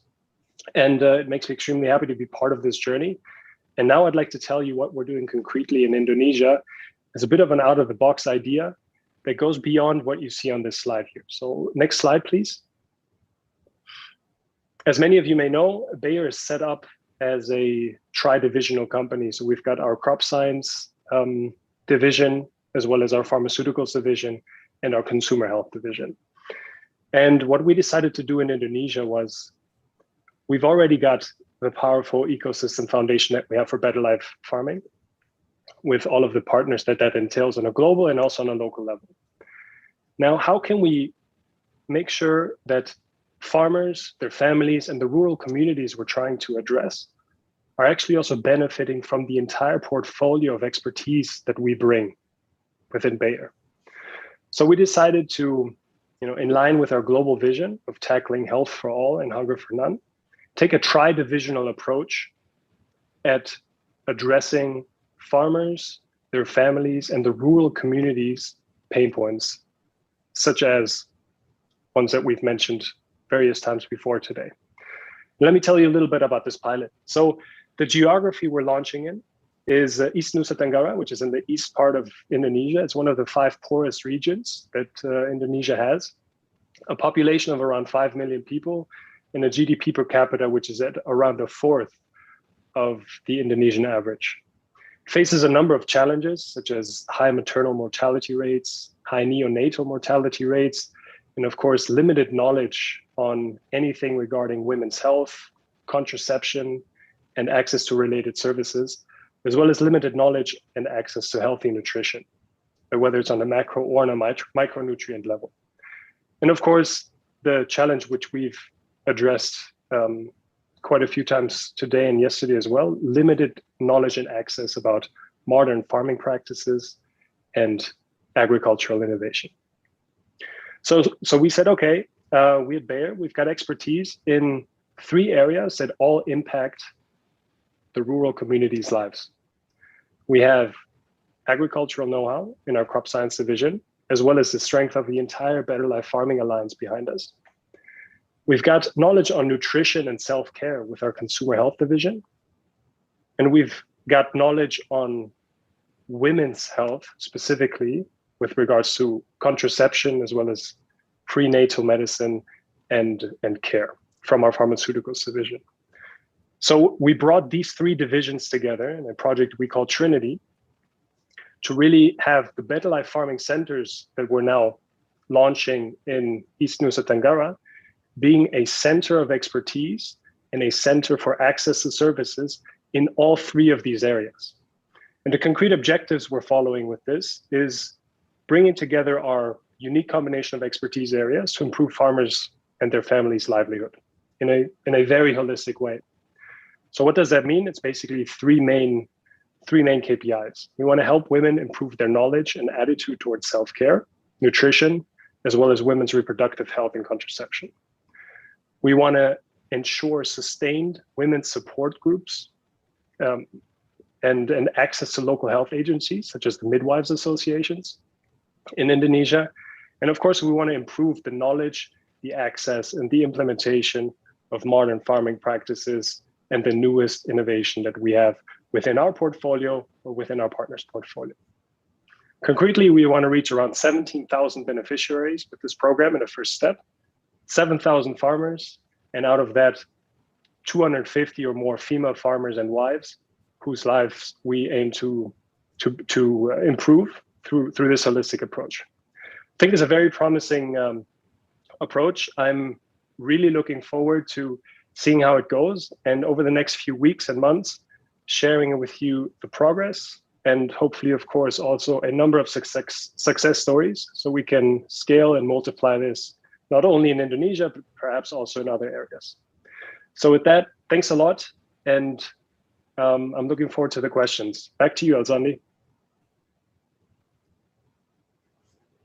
And it makes me extremely happy to be part of this journey. And now I'd like to tell you what we're doing concretely in Indonesia as a bit of an out-of-the-box idea that goes beyond what you see on this slide here. So next slide, please. As many of you may know, Bayer is set up as a tri-divisional company. So we've got our crop science division, as well as our pharmaceuticals division and our consumer health division. And what we decided to do in Indonesia was, we've already got the powerful ecosystem foundation that we have for Better Life Farming, with all of the partners that entails on a global and also on a local level. Now, how can we make sure that farmers, their families, and the rural communities we're trying to address are actually also benefiting from the entire portfolio of expertise that we bring within Bayer? So we decided to, in line with our global vision of tackling health for all and hunger for none, take a tri-divisional approach at addressing farmers, their families, and the rural communities' pain points, such as ones that we've mentioned various times before today. Let me tell you a little bit about this pilot. So the geography we're launching in is East Nusa Tenggara, which is in the east part of Indonesia. It's one of the 5 poorest regions that Indonesia has, a population of around 5 million people, and a GDP per capita, which is at around a fourth of the Indonesian average. It faces a number of challenges, such as high maternal mortality rates, high neonatal mortality rates, and of course, limited knowledge on anything regarding women's health, contraception, and access to related services, as well as limited knowledge and access to healthy nutrition, whether it's on a macro or on a micronutrient level. And of course, the challenge which we've addressed quite a few times today and yesterday as well, limited knowledge and access about modern farming practices and agricultural innovation. So we said, okay, we at Bayer, we've got expertise in 3 areas that all impact the rural communities' lives. We have agricultural know-how in our crop science division, as well as the strength of the entire Better Life Farming Alliance behind us. We've got knowledge on nutrition and self-care with our consumer health division. And we've got knowledge on women's health, specifically with regards to contraception, as well as prenatal medicine and care from our pharmaceuticals division. So we brought these three divisions together in a project we call Trinity to really have the Better Life Farming Centers that we're now launching in East Nusa Tenggara being a center of expertise and a center for access to services in all three of these areas. And the concrete objectives we're following with this is bringing together our unique combination of expertise areas to improve farmers and their families' livelihood in a very holistic way. So what does that mean? It's basically three main KPIs. We want to help women improve their knowledge and attitude towards self-care, nutrition, as well as women's reproductive health and contraception. We want to ensure sustained women's support groups and access to local health agencies, such as the midwives associations in Indonesia. And of course, we want to improve the knowledge, the access, and the implementation of modern farming practices and the newest innovation that we have within our portfolio or within our partners' portfolio. Concretely, we want to reach around 17,000 beneficiaries with this program in a first step, 7,000 farmers, and out of that, 250 or more female farmers and wives whose lives we aim to improve through this holistic approach. I think it's a very promising approach. I'm really looking forward to seeing how it goes, and over the next few weeks and months, sharing with you the progress and hopefully, of course, also a number of success stories so we can scale and multiply this not only in Indonesia, but perhaps also in other areas. So with that, thanks a lot. And I'm looking forward to the questions. Back to you, Alzandi.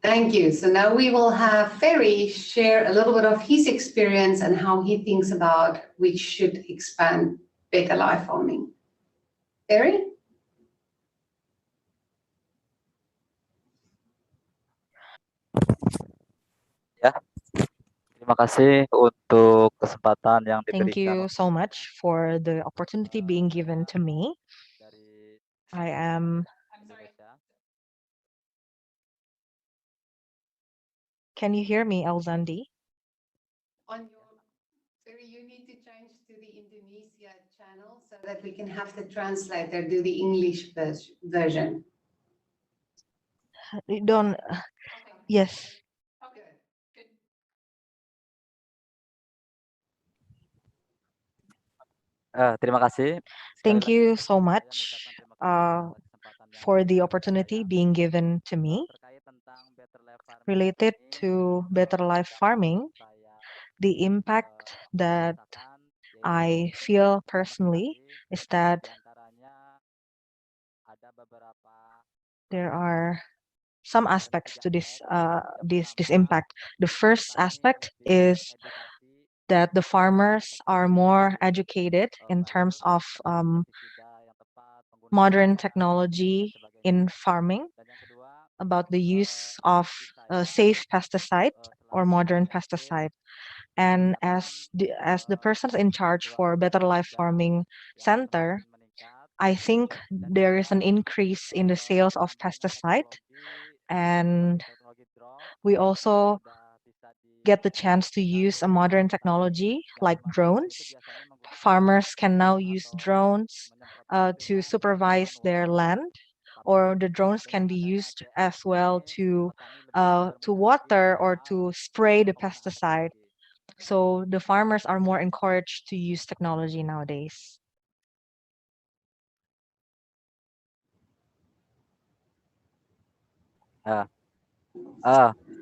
Thank you. So now we will have Ferry share a little bit of his experience and how he thinks about we should expand better life farming. Ferry? Ya, terima kasih untuk kesempatan yang diberikan. Thank you so much for the opportunity being given to me. I am. Can you hear me, Alzandi? Ferry, you need to change to the Indonesia channel so that we can have the translator do the English version. Don't. Yes. Terima kasih. Thank you so much for the opportunity being given to me. Related to better life farming, the impact that I feel personally is that there are some aspects to this impact. The first aspect is that the farmers are more educated in terms of modern technology in farming, about the use of safe pesticide or modern pesticide. And as the persons in charge for Better Life Farming Center, I think there is an increase in the sales of pesticide, and we also get the chance to use a modern technology like drones. Farmers can now use drones to supervise their land, or the drones can be used as well to water or to spray the pesticide. So the farmers are more encouraged to use technology nowadays.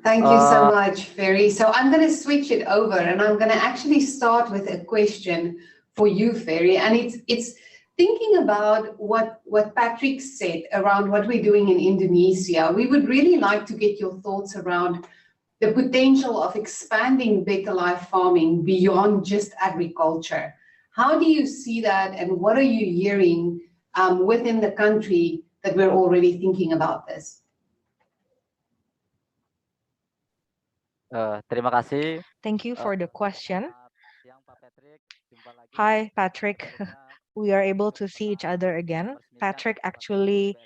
Thank you so much, Ferry. So I'm going to switch it over, and I'm going to actually start with a question for you, Ferry. And it's thinking about what Patrick said around what we're doing in Indonesia. We would really like to get your thoughts around the potential of expanding better life farming beyond just agriculture. How do you see that, and what are you hearing within the country that we're already thinking about this? Terima kasih. Thank you for the question. Hi, Patrick. We are able to see each other again. Patrick actually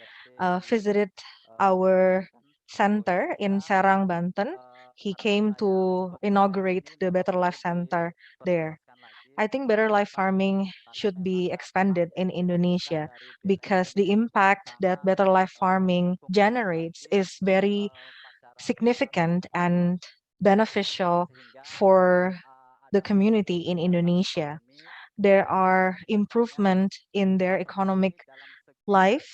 visited our center in Serang, Banten. He came to inaugurate the Better Life Center there. I think better life farming should be expanded in Indonesia because the impact that better life farming generates is very significant and beneficial for the community in Indonesia. There are improvement in their economic life.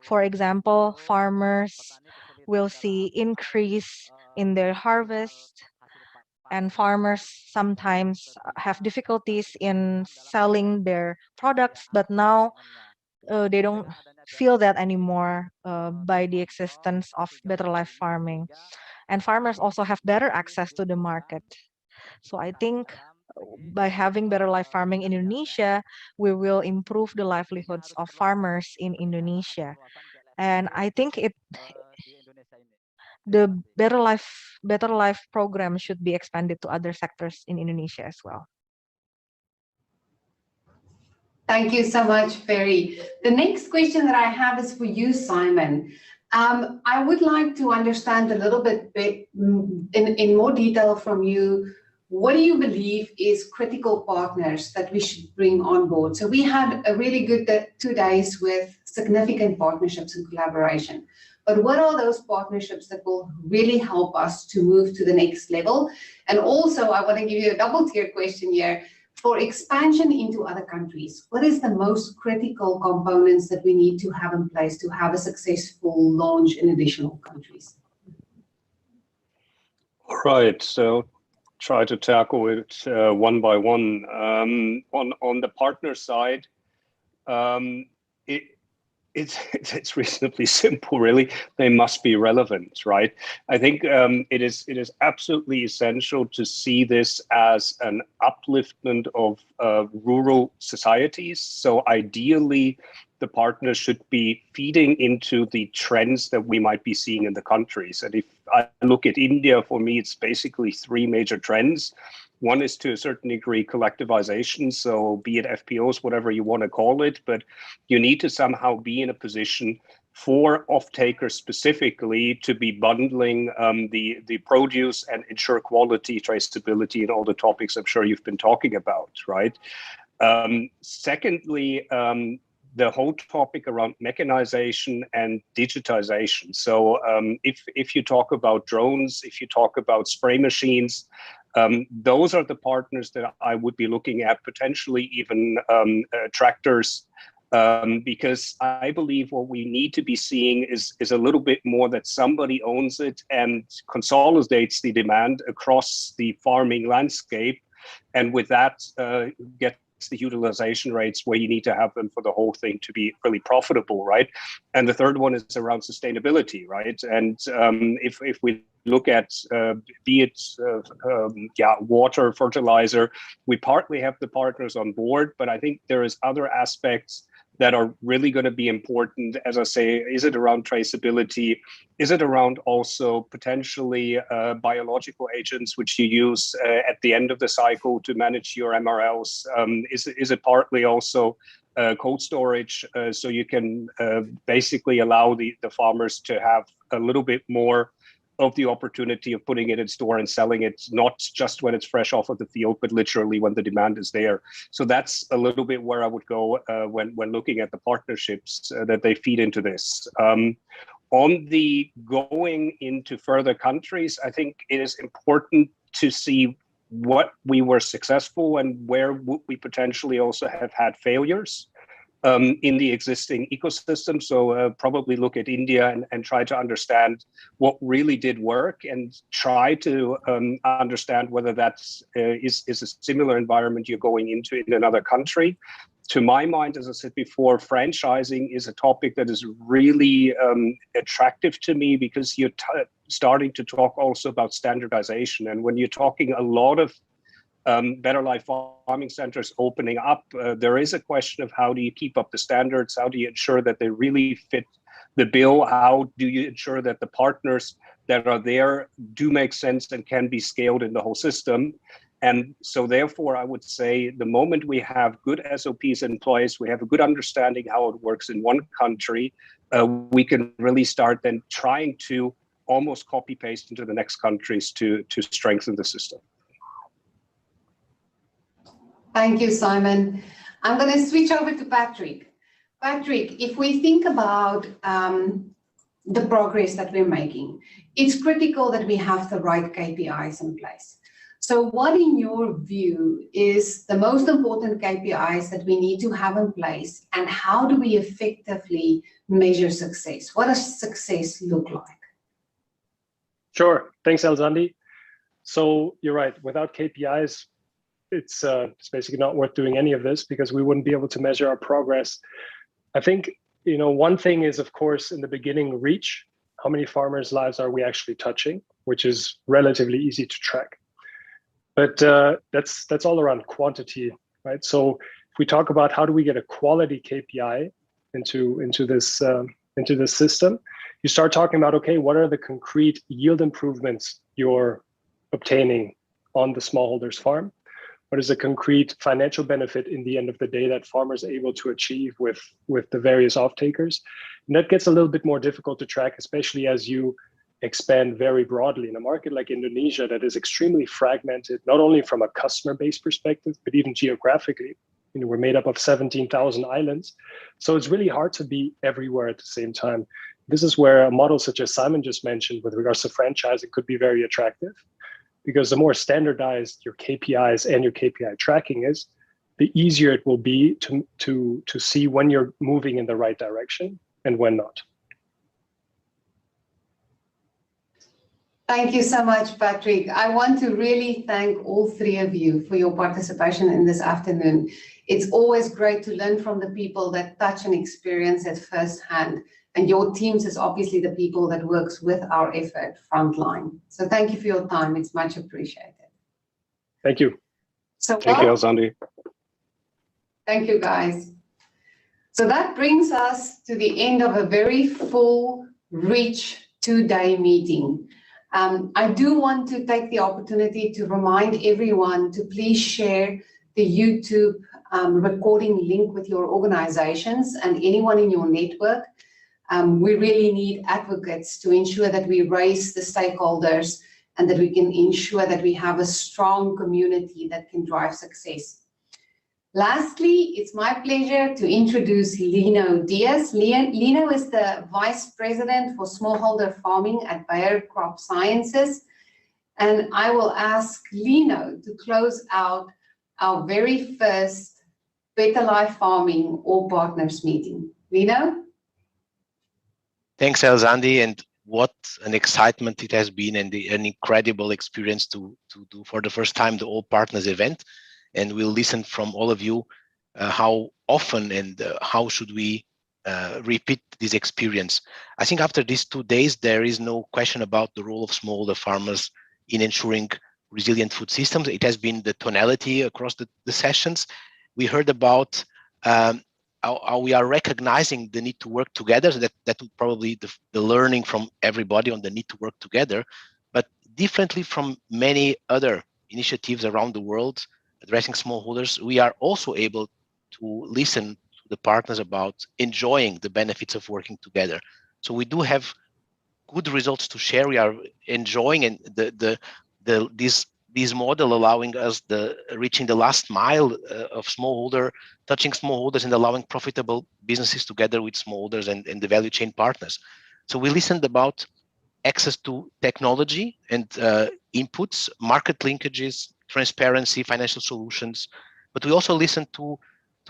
For example, farmers will see increase in their harvest, and farmers sometimes have difficulties in selling their products, but now they don't feel that anymore by the existence of better life farming. And farmers also have better access to the market. So I think by having better life farming in Indonesia, we will improve the livelihoods of farmers in Indonesia. And I think the better life program should be expanded to other sectors in Indonesia as well. Thank you so much, Ferry. The next question that I have is for you, Simon. I would like to understand a little bit in more detail from you. What do you believe is critical partners that we should bring on board? So we had a really good 2 days with significant partnerships and collaboration. But what are those partnerships that will really help us to move to the next level? And also, I want to give you a double-tier question here. For expansion into other countries, what is the most critical components that we need to have in place to have a successful launch in additional countries? All right, so try to tackle it one by one. On the partner side, it's reasonably simple, really. They must be relevant, right? I think it is absolutely essential to see this as an upliftment of rural societies. So ideally, the partners should be feeding into the trends that we might be seeing in the countries. And if I look at India, for me, it's basically 3 major trends. One is to a certain degree collectivization, so be it FPOs, whatever you want to call it, but you need to somehow be in a position for off-takers specifically to be bundling the produce and ensure quality, traceability, and all the topics I'm sure you've been talking about, right? Secondly, the whole topic around mechanization and digitization. So if you talk about drones, if you talk about spray machines, those are the partners that I would be looking at, potentially even tractors, because I believe what we need to be seeing is a little bit more that somebody owns it and consolidates the demand across the farming landscape, and with that gets the utilization rates where you need to have them for the whole thing to be really profitable, right? And the third one is around sustainability, right? And if we look at be it water, fertilizer, we partly have the partners on board, but I think there is other aspects that are really going to be important. As I say, is it around traceability? Is it around also potentially biological agents which you use at the end of the cycle to manage your MRLs? Is it partly also cold storage, so you can basically allow the farmers to have a little bit more of the opportunity of putting it in store and selling it, not just when it's fresh off of the field, but literally when the demand is there. So that's a little bit where I would go when looking at the partnerships that they feed into this. On the going into further countries, I think it is important to see what we were successful and where would we potentially also have had failures in the existing ecosystem. So probably look at India and try to understand what really did work and try to understand whether that is a similar environment you're going into in another country. To my mind, as I said before, franchising is a topic that is really attractive to me because you're starting to talk also about standardization. And when you're talking a lot of better life farming centers opening up, there is a question of how do you keep up the standards? How do you ensure that they really fit the bill? How do you ensure that the partners that are there do make sense and can be scaled in the whole system? And so therefore, I would say the moment we have good SOPs in place, we have a good understanding how it works in one country, we can really start then trying to almost copy paste into the next countries to strengthen the system. Thank you, Simon. I'm going to switch over to Patrick. Patrick, if we think about the progress that we're making, it's critical that we have the right KPIs in place. So what, in your view, is the most important KPIs that we need to have in place, and how do we effectively measure success? What does success look like? Sure. Thanks, Elzandi. So you're right. Without KPIs, it's basically not worth doing any of this, because we wouldn't be able to measure our progress. I think, one thing is, of course, in the beginning, reach. How many farmers' lives are we actually touching, which is relatively easy to track. But that's all around quantity, right? So if we talk about how do we get a quality KPI into this system, you start talking about, okay, what are the concrete yield improvements you're obtaining on the smallholder's farm? What is the concrete financial benefit in the end of the day that farmers are able to achieve with the various off-takers? And that gets a little bit more difficult to track, especially as you expand very broadly in a market like Indonesia that is extremely fragmented, not only from a customer base perspective, but even geographically. We're made up of 17,000 islands. So it's really hard to be everywhere at the same time. This is where a model such as Simon just mentioned with regards to franchising could be very attractive, because the more standardized your KPIs and your KPI tracking is, the easier it will be to see when you're moving in the right direction and when not. Thank you so much, Patrick. I want to really thank all three of you for your participation in this afternoon. It's always great to learn from the people that touch and experience it firsthand. And your teams is obviously the people that works with our effort frontline. So thank you for your time. It's much appreciated. Thank you. So thank you, Elzandi. Thank you, guys. So that brings us to the end of a very full, rich two-day meeting. I do want to take the opportunity to remind everyone to please share the YouTube recording link with your organizations and anyone in your network. We really need advocates to ensure that we raise the stakeholders and that we can ensure that we have a strong community that can drive success. Lastly, it's my pleasure to introduce Lino Diaz. Lino is the Vice President for Smallholder Farming at Bayer Crop Sciences. And I will ask Lino to close out our very first Better Life Farming All Partners meeting. Lino? Thanks, Elzandi, and what an excitement it has been, and an incredible experience to do for the first time the All Partners event. And we'll listen from all of you how often and how should we repeat this experience. I think after these 2 days, there is no question about the role of smallholder farmers in ensuring resilient food systems. It has been the tonality across the sessions. We heard about how we are recognizing the need to work together. So that would probably the learning from everybody on the need to work together, but differently from many other initiatives around the world addressing smallholders, we are also able to listen to the partners about enjoying the benefits of working together. So we do have good results to share. We are enjoying, and this model allowing us reaching the last mile of touching smallholders and allowing profitable businesses together with smallholders and the value chain partners. So we listened about access to technology and inputs, market linkages, transparency, financial solutions, but we also listened to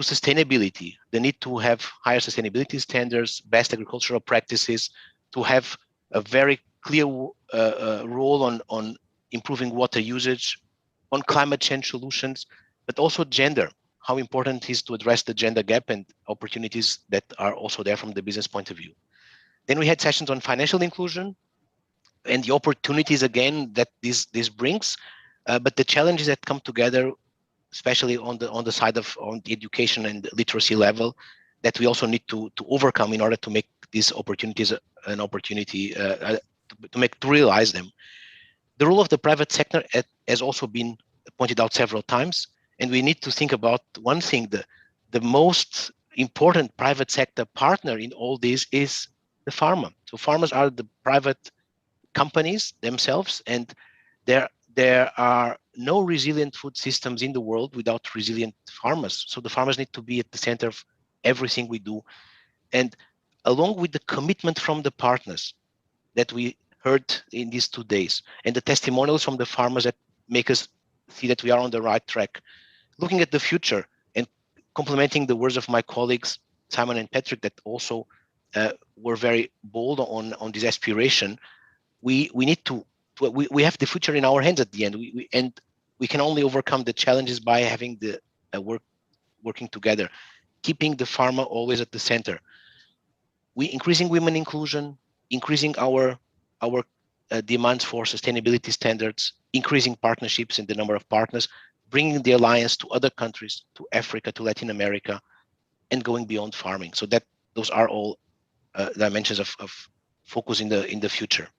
sustainability, the need to have higher sustainability standards, best agricultural practices, to have a very clear role on improving water usage, on climate change solutions, but also gender, how important it is to address the gender gap and opportunities that are also there from the business point of view. Then we had sessions on financial inclusion and the opportunities again that this brings, but the challenges that come together, especially on the side of the education and literacy level, that we also need to overcome in order to make these opportunities an opportunity to realize them. The role of the private sector has also been pointed out several times, and we need to think about one thing: the most important private sector partner in all this is the farmer. So farmers are the private companies themselves, and there are no resilient food systems in the world without resilient farmers. So the farmers need to be at the center of everything we do. And along with the commitment from the partners that we heard in these 2 days, and the testimonials from the farmers that make us see that we are on the right track, looking at the future and complementing the words of my colleagues, Simon and Patrick, that also were very bold on this aspiration, we need to we have the future in our hands at the end. And we can only overcome the challenges by having the working together, keeping the farmer always at the center. We increasing women inclusion, increasing our demands for sustainability standards, increasing partnerships in the number of partners, bringing the alliance to other countries, to Africa, to Latin America, and going beyond farming. So that those are all dimensions of focus in the future.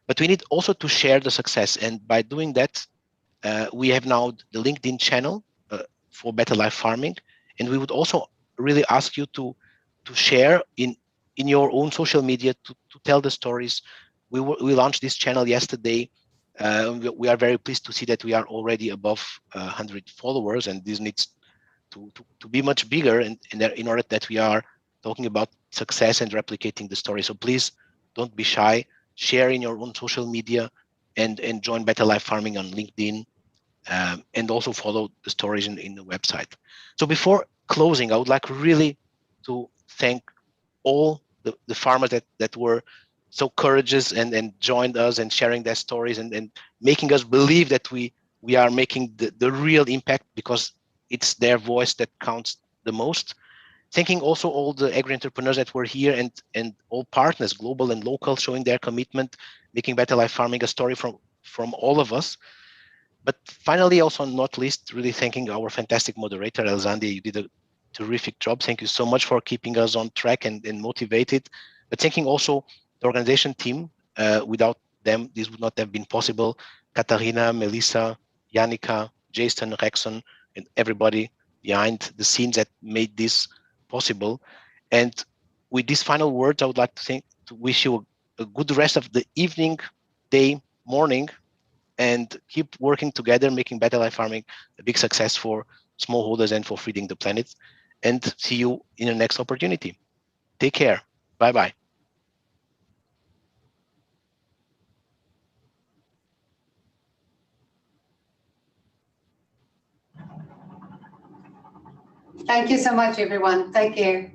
But we need also to share the success, and by doing that, we have now the LinkedIn channel for Better Life Farming, and we would also really ask you to share in your own social media to tell the stories. We launched this channel yesterday. We are very pleased to see that we are already above 100 followers, and this needs to be much bigger in order that we are talking about success and replicating the story. So please don't be shy. Share in your own social media and join Better Life Farming on LinkedIn, and also follow the stories in the website. So before closing, I would like really to thank all the farmers that were so courageous and joined us and sharing their stories and making us believe that we are making the real impact, because it's their voice that counts the most. Thanking also all the agri-entrepreneurs that were here and all partners, global and local, showing their commitment, making Better Life Farming a story from all of us. But finally, also not least, really thanking our fantastic moderator, Elzandi. You did a terrific job. Thank you so much for keeping us on track and motivated. But thanking also the organization team. Without them, this would not have been possible. Katarina, Melissa, Yannicka, Jason, Rexon, and everybody behind the scenes that made this possible. And with these final words, I would like to wish you a good rest of the evening, day, morning, and keep working together, making Better Life Farming a big success for smallholders and for feeding the planet. And see you in the next opportunity. Take care. Bye-bye. Thank you so much, everyone. Take care.